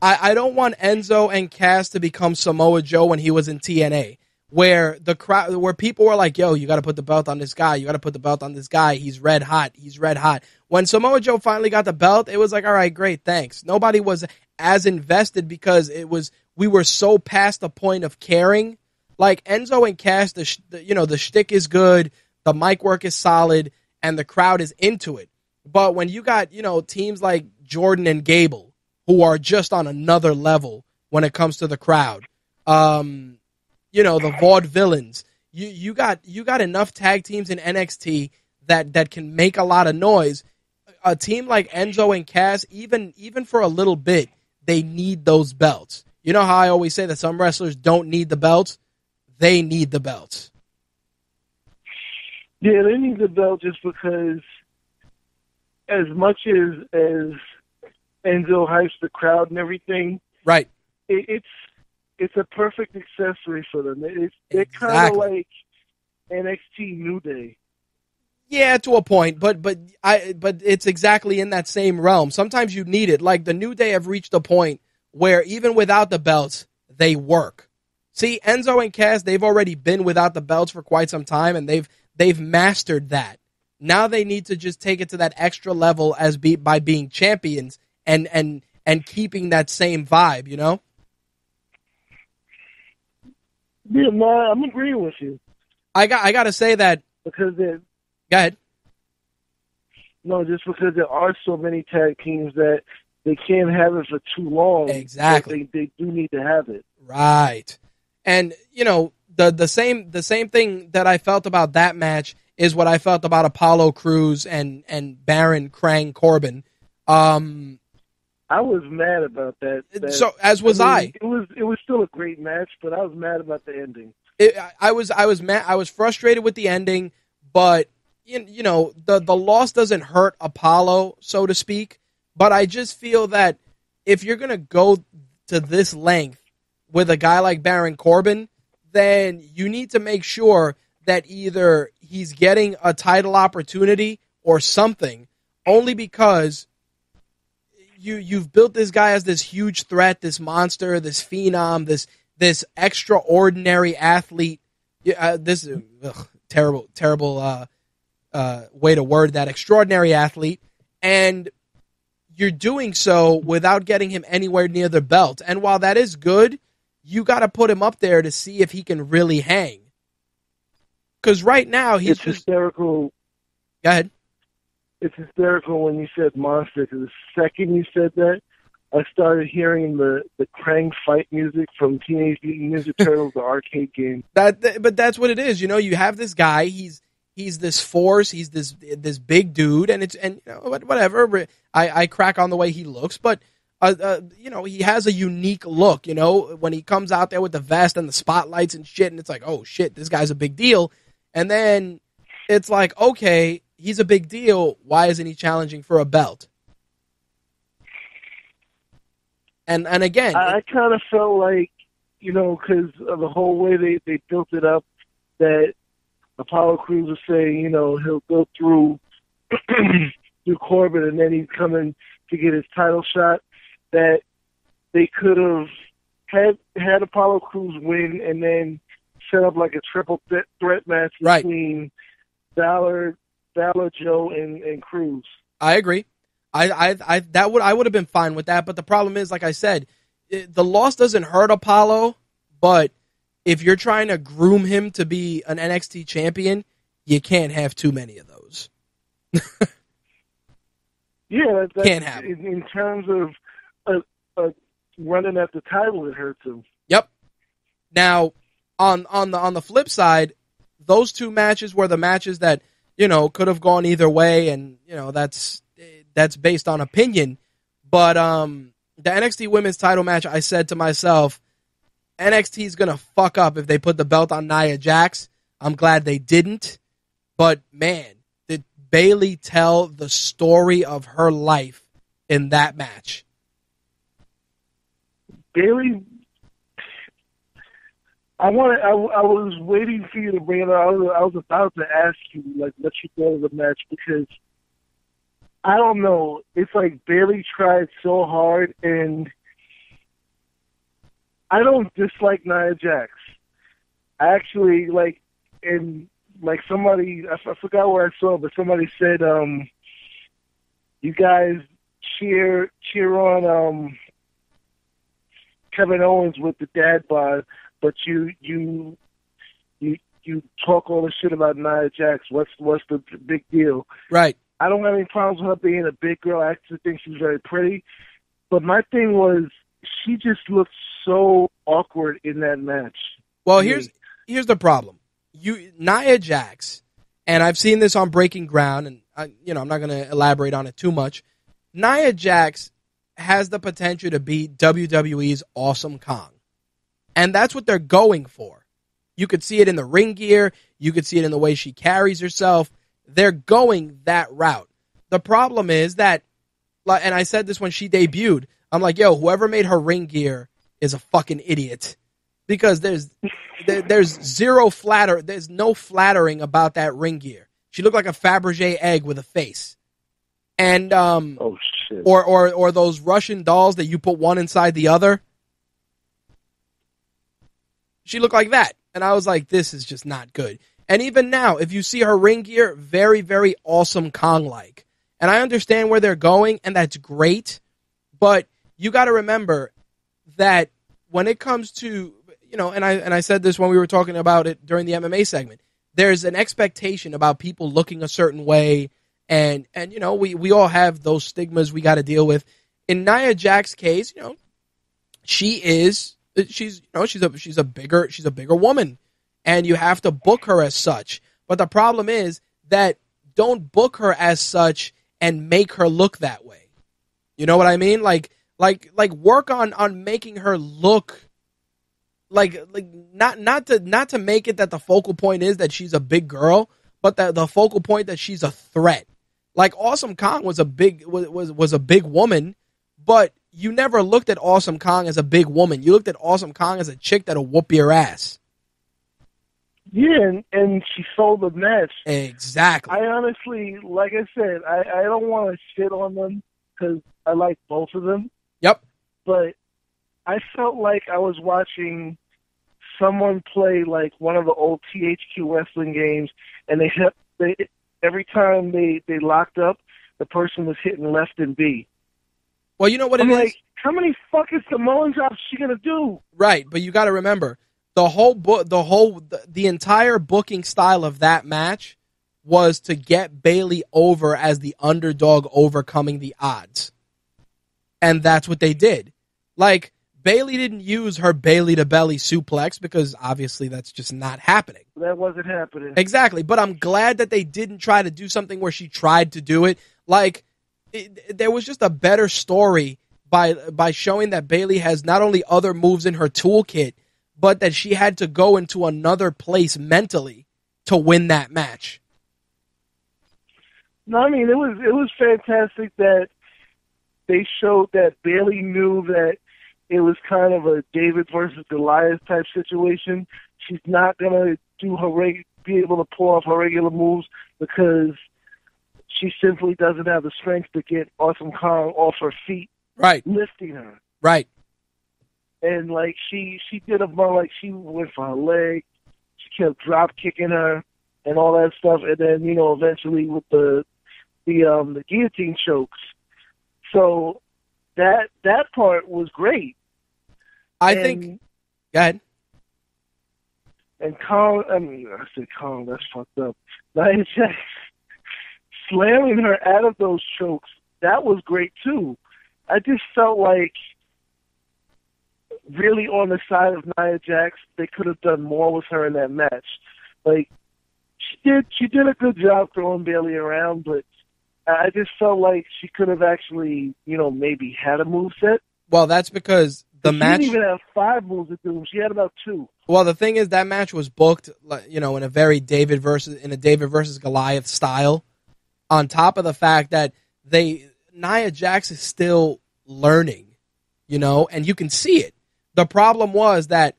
I don't want Enzo and Cass to become Samoa Joe when he was in TNA, where the crowd, where people were like, "Yo, you got to put the belt on this guy. You got to put the belt on this guy. He's red hot. He's red hot." When Samoa Joe finally got the belt, it was like, "All right, great, thanks." Nobody was as invested because we were so past the point of caring. Like Enzo and Cass, the shtick is good, the mic work is solid, and the crowd is into it. But when you got, you know, teams like Jordan and Gable, who are just on another level when it comes to the crowd, you know, the Vaudevillains, you got enough tag teams in NXT that can make a lot of noise. A team like Enzo and Cass, even for a little bit, they need those belts. You know how I always say that some wrestlers don't need the belts? They need the belts. Yeah, they need the belt just because as much as Enzo hypes the crowd and everything, right? It's a perfect accessory for them. They're kind of like NXT New Day. Yeah, to a point, but it's exactly in that same realm. Sometimes you need it. Like the New Day have reached a point where even without the belts, they work. See, Enzo and Cass, they've already been without the belts for quite some time, and they've mastered that. Now they need to just take it to that extra level by being champions and keeping that same vibe, you know? Yeah, no, I'm agreeing with you. I got to say that because go ahead. No, just because there are so many tag teams that they can't have it for too long. Exactly. They do need to have it. Right. And, the same thing that I felt about that match is what I felt about Apollo Crews and Baron Krang Corbin. I was mad about that. So as was I. It was still a great match, but I was mad about the ending. I was mad. I was frustrated with the ending, but the loss doesn't hurt Apollo, so to speak. But I just feel that if you're gonna go to this length with a guy like Baron Corbin, then you need to make sure that either he's getting a title opportunity or something, only because you've built this guy as this huge threat, this monster, this phenom, this extraordinary athlete. This terrible way to word that, extraordinary athlete, and you're doing so without getting him anywhere near the belt. And while that is good, you got to put him up there to see if he can really hang. Because right now he's hysterical. Go ahead. It's hysterical when you said monster, because the second you said that, I started hearing the Krang fight music from Teenage Mutant Ninja Turtles, the arcade game. But that's what it is. You have this guy. He's this force. He's this big dude, and whatever. I crack on the way he looks, but he has a unique look. When he comes out there with the vest and the spotlights and shit, and it's like, oh shit, this guy's a big deal. And then it's like, okay, he's a big deal. Why isn't he challenging for a belt? And again, I kind of felt like, because of the whole way they built it up, that Apollo Crews was saying, he'll go through Corbin and then he's coming to get his title shot, that they could have had Apollo Crews win and then set up like a triple threat match between Balor, Joe, and Crews. I agree. I would have been fine with that, but the problem is, like I said, the loss doesn't hurt Apollo, but if you're trying to groom him to be an NXT champion, you can't have too many of those. Yeah, can't have in terms of running at the title, it hurts him. Yep. Now, on the flip side, those two matches were the matches that could have gone either way, and that's based on opinion. But the NXT Women's Title match, I said to myself, NXT's gonna fuck up if they put the belt on Nia Jax. I'm glad they didn't. But man, did Bayley tell the story of her life in that match? Bayley, I was waiting for you to bring it up. I was about to ask you what you thought of the match, because I don't know. It's like Bayley tried so hard, and I don't dislike Nia Jax. I actually somebody, I forgot where I saw it, but somebody said, you guys cheer on Kevin Owens with the dad bod, but you talk all the shit about Nia Jax. What's the big deal? Right. I don't have any problems with her being a big girl. I actually think she's very pretty. But my thing was, she just looked so awkward in that match. Well, here's the problem. Nia Jax, and I've seen this on Breaking Ground, and I'm not going to elaborate on it too much. Nia Jax has the potential to be WWE's Awesome Kong. And that's what they're going for. You could see it in the ring gear. You could see it in the way she carries herself. They're going that route. The problem is that, and I said this when she debuted, I'm like, yo, whoever made her ring gear is a fucking idiot. Because there's no flattering about that ring gear. She looked like a Fabergé egg with a face. And oh shit. Or those Russian dolls that you put one inside the other. She looked like that. And I was like, this is just not good. And even now, if you see her ring gear, very, very Awesome Kong-like. And I understand where they're going, and that's great. But you got to remember that when it comes to, and I said this when we were talking about it during the MMA segment, there's an expectation about people looking a certain way, and we all have those stigmas we got to deal with. In Nia Jax's case, she's a bigger woman, and you have to book her as such. But the problem is that don't book her as such and make her look that way. You know what I mean? Like work on making her look like not to make it that the focal point is that she's a big girl, but that the focal point that she's a threat. Like Awesome Kong was a big woman, but you never looked at Awesome Kong as a big woman. You looked at Awesome Kong as a chick that'll whoop your ass. Yeah, and she sold the match. Exactly. I honestly, like I said, I don't want to shit on them because I like both of them. Yep. But I felt like I was watching someone play like one of the old THQ wrestling games, and every time they locked up, the person was hitting left and B. Well, you know what I'm it like, is? how many fucking Samoan drops is she gonna do? Right, but you got to remember the entire booking style of that match was to get Bayley over as the underdog overcoming the odds. And that's what they did. Like, Bayley didn't use her Bayley to belly suplex because obviously that's just not happening. That wasn't happening. Exactly, but I'm glad that they didn't try to do something where she tried to do it. Like, there was just a better story by showing that Bayley has not only other moves in her toolkit, but that she had to go into another place mentally to win that match. No, I mean, it was fantastic that they showed that Bayley knew that it was kind of a David versus Goliath type situation. She's not gonna do be able to pull off her regular moves because she simply doesn't have the strength to get Awesome Kong off her feet, right, lifting her. Right. And like she did a more like she went for her leg, she kept drop kicking her and all that stuff, and then eventually with the guillotine chokes. So that part was great. I think. Go ahead. And Kong, I said Kong, that's fucked up. Nia Jax slamming her out of those chokes, that was great too. I just felt like really on the side of Nia Jax, they could have done more with her in that match. Like she did a good job throwing Bayley around, but I just felt like she could have actually, maybe had a moveset. Well, that's because the match... She didn't even have 5 moves to do. She had about 2. Well, the thing is, that match was booked, in a very David versus Goliath style. On top of the fact that Nia Jax is still learning, and you can see it. The problem was that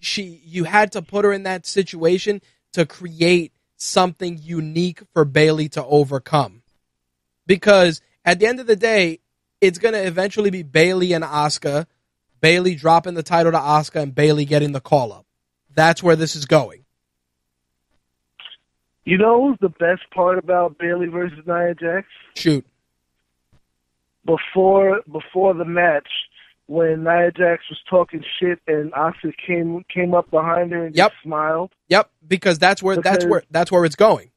you had to put her in that situation to create something unique for Bayley to overcome. Because at the end of the day, it's going to eventually be Bayley and Asuka, Bayley dropping the title to Asuka, and Bayley getting the call-up. That's where this is going. You know what's the best part about Bayley versus Nia Jax? Shoot. Before the match, when Nia Jax was talking shit and Asuka came up behind her and just smiled. Yep, because that's where it's going.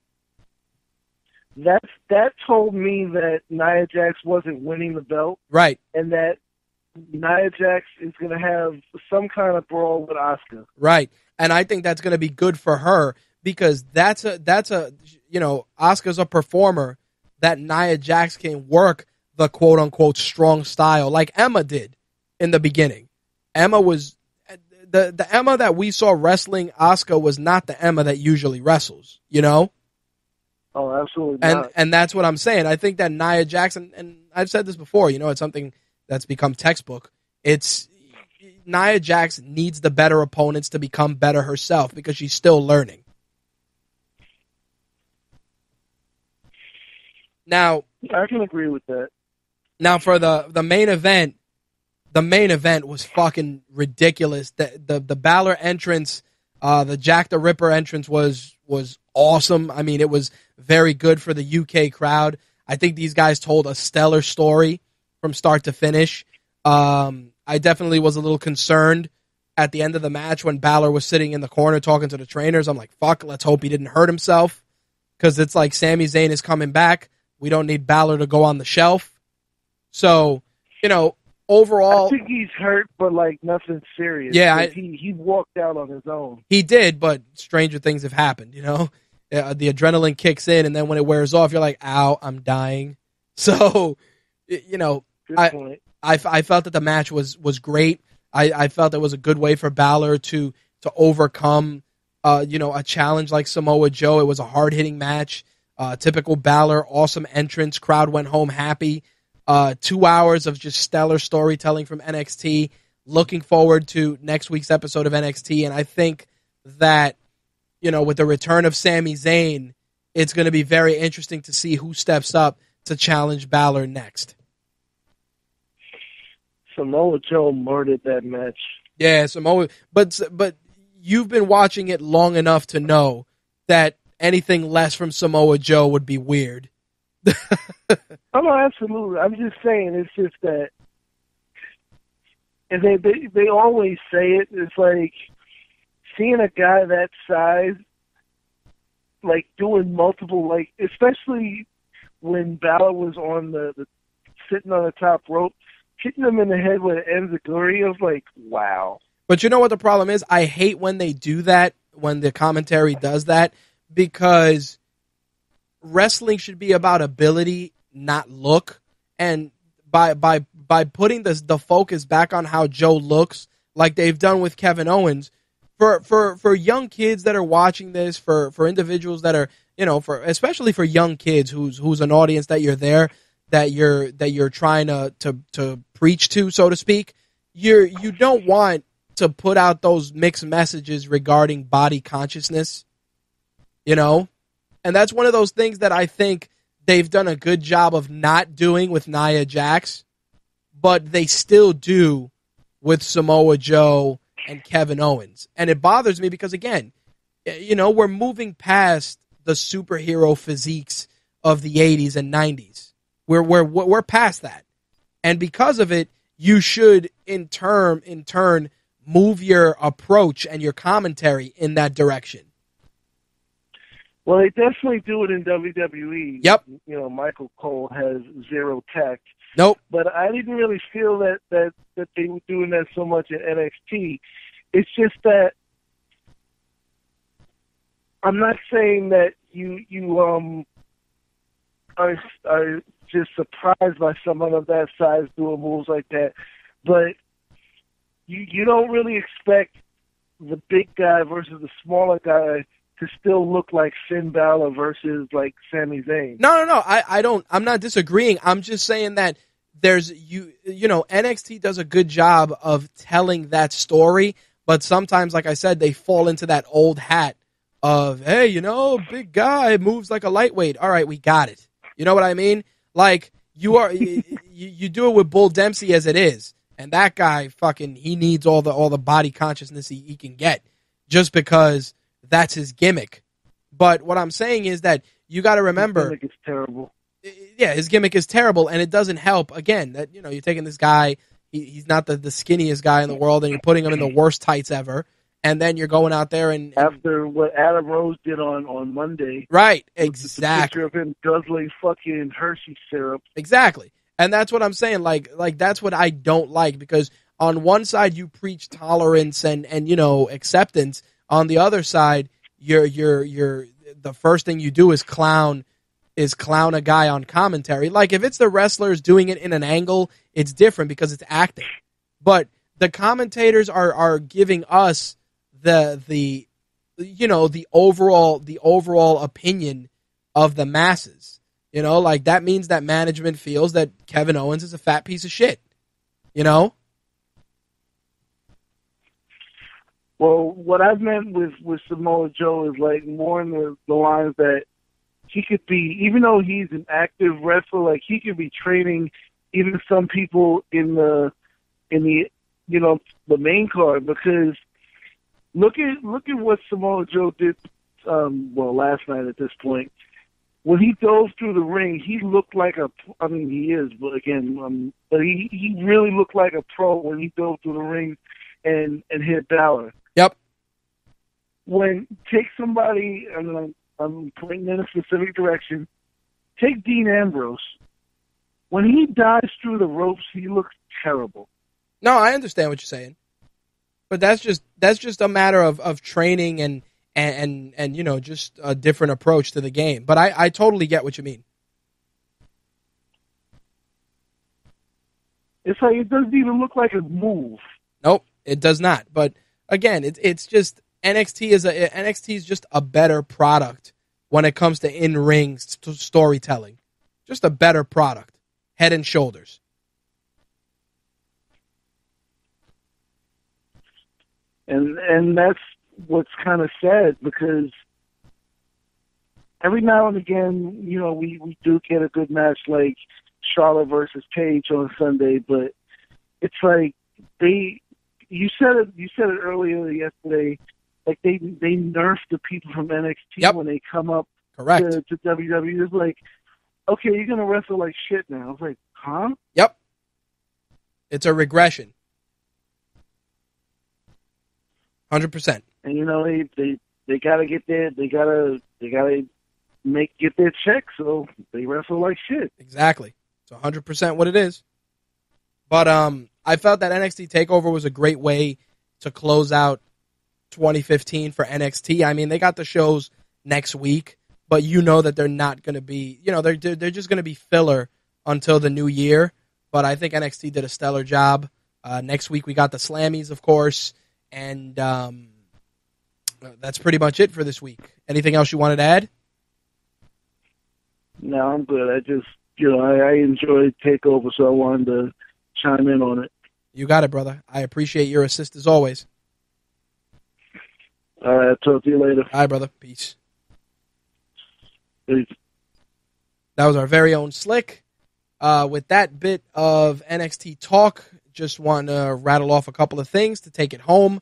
That told me that Nia Jax wasn't winning the belt. Right. And that Nia Jax is going to have some kind of brawl with Asuka. Right. And I think that's going to be good for her because that's a Asuka's a performer that Nia Jax can work the quote unquote strong style like Emma did in the beginning. Emma was the Emma that we saw wrestling Asuka was not the Emma that usually wrestles, Oh, absolutely not. And that's what I'm saying. I think that Nia Jax, and I've said this before, it's something that's become textbook. It's Nia Jax needs the better opponents to become better herself because she's still learning. Now, I can agree with that. Now for the main event was fucking ridiculous. The Balor entrance, the Jack the Ripper entrance was awesome. I mean, it was very good for the UK crowd. I think these guys told a stellar story from start to finish. I definitely was a little concerned at the end of the match when Balor was sitting in the corner talking to the trainers. I'm like, fuck, let's hope he didn't hurt himself. Because it's like Sami Zayn is coming back. We don't need Balor to go on the shelf. So overall, I think he's hurt, but like nothing serious. Yeah, Like, he walked out on his own. he did, but stranger things have happened. The adrenaline kicks in, and then when it wears off, you're like, "Ow, I'm dying." So, Good point. I felt that the match was great. I felt it was a good way for Balor to overcome, a challenge like Samoa Joe. It was a hard hitting match. Typical Balor, awesome entrance. Crowd went home happy. 2 hours of just stellar storytelling from NXT. Looking forward to next week's episode of NXT, and I think that with the return of Sami Zayn, it's going to be very interesting to see who steps up to challenge Balor next. Samoa Joe murdered that match. Yeah, Samoa, but you've been watching it long enough to know that anything less from Samoa Joe would be weird. Oh no, absolutely. I'm just saying, it's just that, and they always say it. It's like seeing a guy that size, like doing multiple, like especially when Balor was on the sitting on the top rope, hitting him in the head with an enziguri. I was like, wow. But you know what the problem is? I hate when they do that, when the commentary does that, because wrestling should be about ability, not look. And by putting the focus back on how Joe looks, like they've done with Kevin Owens, for young kids that are watching this, for individuals that are, especially for young kids who's an audience that you're there, that you're trying to preach to, so to speak, you don't want to put out those mixed messages regarding body consciousness, and that's one of those things that I think they've done a good job of not doing with Nia Jax, but they still do with Samoa Joe and Kevin Owens. And it bothers me because, again, we're moving past the superhero physiques of the 80s and 90s. We're past that. And because of it, you should in turn move your approach and your commentary in that direction. Well, they definitely do it in WWE. Yep. Michael Cole has zero tact. Nope. But I didn't really feel that they were doing that so much in NXT. It's just that I'm not saying that you are just surprised by someone of that size doing moves like that, but you don't really expect the big guy versus the smaller guy to still look like Finn Balor versus like Sami Zayn. No. I don't. I'm not disagreeing. I'm just saying that there's NXT does a good job of telling that story, but sometimes, like I said, they fall into that old hat of, hey, big guy moves like a lightweight. All right, we got it. You know what I mean? Like you do it with Bull Dempsey as it is, and that guy he needs all the body consciousness he can get just because that's his gimmick. But what I'm saying is that you got to remember, his gimmick is terrible. Yeah, his gimmick is terrible, and it doesn't help. Again, that you're taking this guy, he's not the skinniest guy in the world, and you're putting him in the worst tights ever, and then you're going out there and after what Adam Rose did on Monday, right? The Exactly. picture of him guzzling fucking Hershey syrup. Exactly, and that's what I'm saying. Like that's what I don't like, because on one side you preach tolerance and acceptance. On the other side, you're the first thing you do is clown a guy on commentary. Like, if it's the wrestlers doing it in an angle, it's different because it's acting. But the commentators are giving us the overall opinion of the masses. Like, that means that management feels that Kevin Owens is a fat piece of shit. Well, what I meant with Samoa Joe is like more in the lines that he could be, even though he's an active wrestler, like he could be training even some people in the main card, because look at what Samoa Joe did last night at this point. When he dove through the ring, he looked like he is, but again, but he really looked like a pro when he dove through the ring and hit Balor. Yep. When take somebody, I'm pointing in a specific direction. Take Dean Ambrose. when he dives through the ropes, he looks terrible. No, I understand what you're saying, but that's just a matter of training and just a different approach to the game. But I totally get what you mean. It's like it doesn't even look like a move. Nope, it does not. But again, it's just NXT is just a better product when it comes to in-ring storytelling. Just a better product, head and shoulders. And that's what's kind of sad, because every now and again, we do get a good match like Charlotte versus Paige on Sunday, but it's like you said it earlier yesterday, like they nerf the people from NXT when they come up Correct. to WWE. It's like, okay, you're gonna wrestle like shit now. I was like, huh? Yep. It's a regression. 100%. And they gotta get their get their check, so they wrestle like shit. Exactly. It's 100% what it is. But I felt that NXT TakeOver was a great way to close out 2015 for NXT. I mean, they got the shows next week, but that they're not going to be, they're just going to be filler until the new year. But I think NXT did a stellar job. Next week we got the Slammies, of course, and that's pretty much it for this week. Anything else you wanted to add? No, I'm good. I just, I enjoyed TakeOver, so I wanted to chime in on it. You got it, brother. I appreciate your assist as always. All right, I'll talk to you later. All right, brother. Peace. Peace. That was our very own Slick. With that bit of NXT talk, just want to rattle off a couple of things to take it home.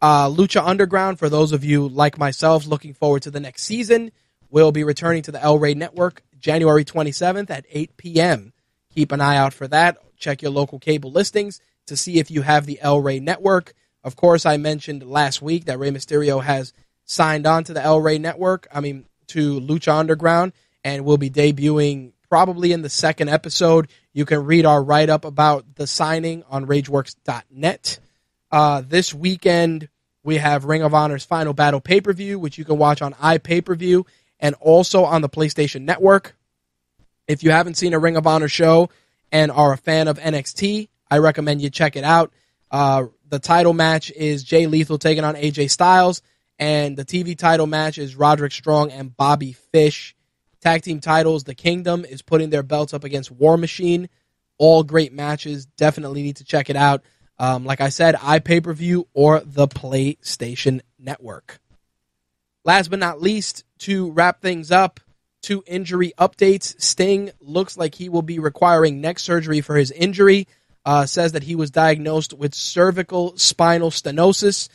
Lucha Underground, for those of you like myself looking forward to the next season, will be returning to the El Rey Network January 27th at 8 p.m. Keep an eye out for that. Check your local cable listings to see if you have the El Rey Network. Of course, I mentioned last week that Rey Mysterio has signed on to the El Rey Network, to Lucha Underground, and will be debuting probably in the second episode. You can read our write-up about the signing on RageWorks.net. This weekend, we have Ring of Honor's Final Battle pay-per-view, which you can watch on iPay-per-view and also on the PlayStation Network. If you haven't seen a Ring of Honor show and are a fan of NXT, I recommend you check it out. The title match is Jay Lethal taking on AJ Styles, and the TV title match is Roderick Strong and Bobby Fish. Tag team titles, The Kingdom is putting their belts up against War Machine. All great matches. Definitely need to check it out. Like I said, iPay-per-view or the PlayStation Network. Last but not least, to wrap things up, 2 injury updates. Sting looks like he will be requiring neck surgery for his injury. Says that he was diagnosed with cervical spinal stenosis.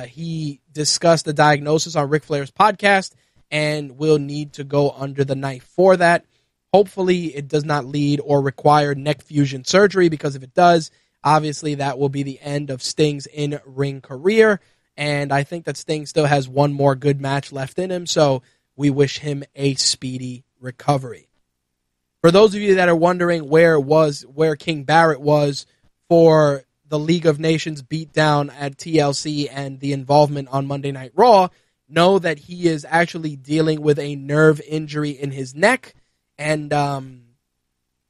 He discussed the diagnosis on Ric Flair's podcast and will need to go under the knife for that. Hopefully it does not lead or require neck fusion surgery, because if it does, obviously that will be the end of Sting's in-ring career. And I think that Sting still has one more good match left in him, so we wish him a speedy recovery. For those of you that are wondering where King Barrett was for the League of Nations beatdown at TLC and the involvement on Monday Night Raw, know that he is actually dealing with a nerve injury in his neck and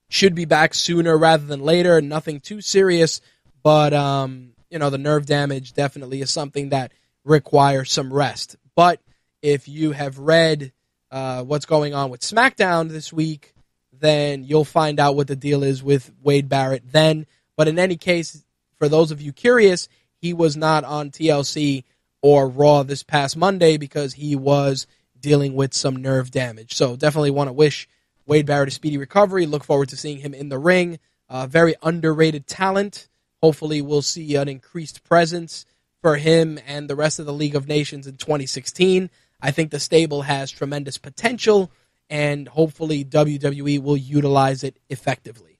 should be back sooner rather than later. Nothing too serious, but the nerve damage definitely is something that requires some rest. But if you have read what's going on with SmackDown this week, then you'll find out what the deal is with Wade Barrett then. But in any case, for those of you curious, he was not on TLC or Raw this past Monday because he was dealing with some nerve damage. So definitely want to wish Wade Barrett a speedy recovery. Look forward to seeing him in the ring. Very underrated talent. Hopefully we'll see an increased presence for him and the rest of the League of Nations in 2016. I think the stable has tremendous potential, and hopefully WWE will utilize it effectively.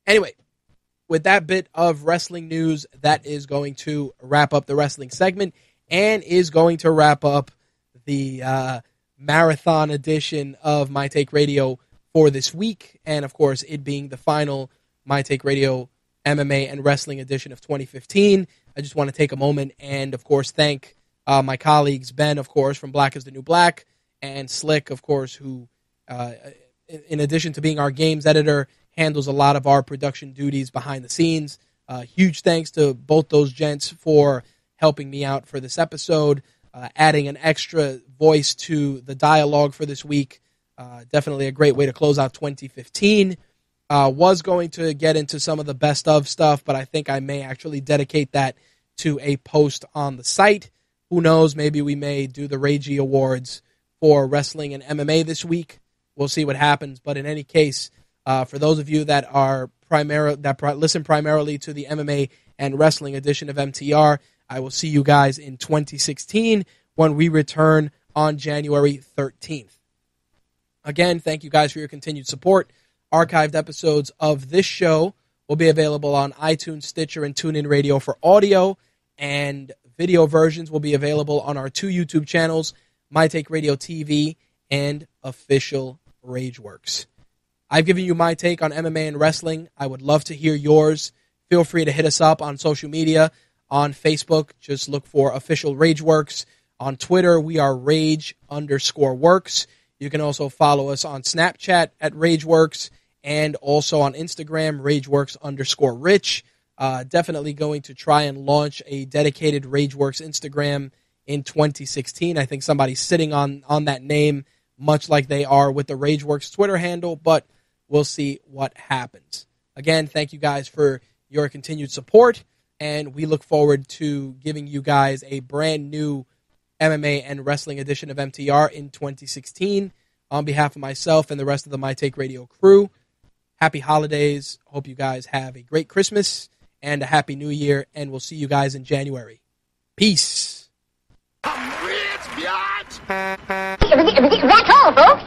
Anyway, with that bit of wrestling news, that is going to wrap up the wrestling segment and is going to wrap up the marathon edition of My Take Radio for this week, and of course, it being the final My Take Radio MMA and Wrestling edition of 2015. I just want to take a moment and, of course, thank my colleagues, Ben, of course, from Black is the New Black, and Slick, of course, who, in addition to being our games editor, handles a lot of our production duties behind the scenes. Huge thanks to both those gents for helping me out for this episode, adding an extra voice to the dialogue for this week. Definitely a great way to close out 2015. Was going to get into some of the best of stuff, but I think I may actually dedicate that to a post on the site. Who knows? Maybe we may do the Ragey Awards for wrestling and MMA this week. We'll see what happens. But in any case, for those of you that are listen primarily to the MMA and wrestling edition of MTR, I will see you guys in 2016 when we return on January 13th. Again, thank you guys for your continued support. Archived episodes of this show will be available on iTunes, Stitcher, and TuneIn Radio for audio, and video versions will be available on our 2 YouTube channels, My Take Radio TV and Official Rageworks. I've given you my take on MMA and wrestling. I would love to hear yours. Feel free to hit us up on social media. On Facebook, just look for Official Rageworks. On Twitter, we are Rage_Works. You can also follow us on Snapchat at Rageworks, and also on Instagram, Rageworks_Rich. Definitely going to try and launch a dedicated Rageworks Instagram in 2016. I think somebody's sitting on that name, much like they are with the Rageworks Twitter handle, but we'll see what happens. Again, thank you guys for your continued support, and we look forward to giving you guys a brand new MMA and wrestling edition of MTR in 2016. On behalf of myself and the rest of the My Take Radio crew, happy holidays. Hope you guys have a great Christmas and a happy new year, and we'll see you guys in January. Peace. I'm rich, biatch! That's all, folks.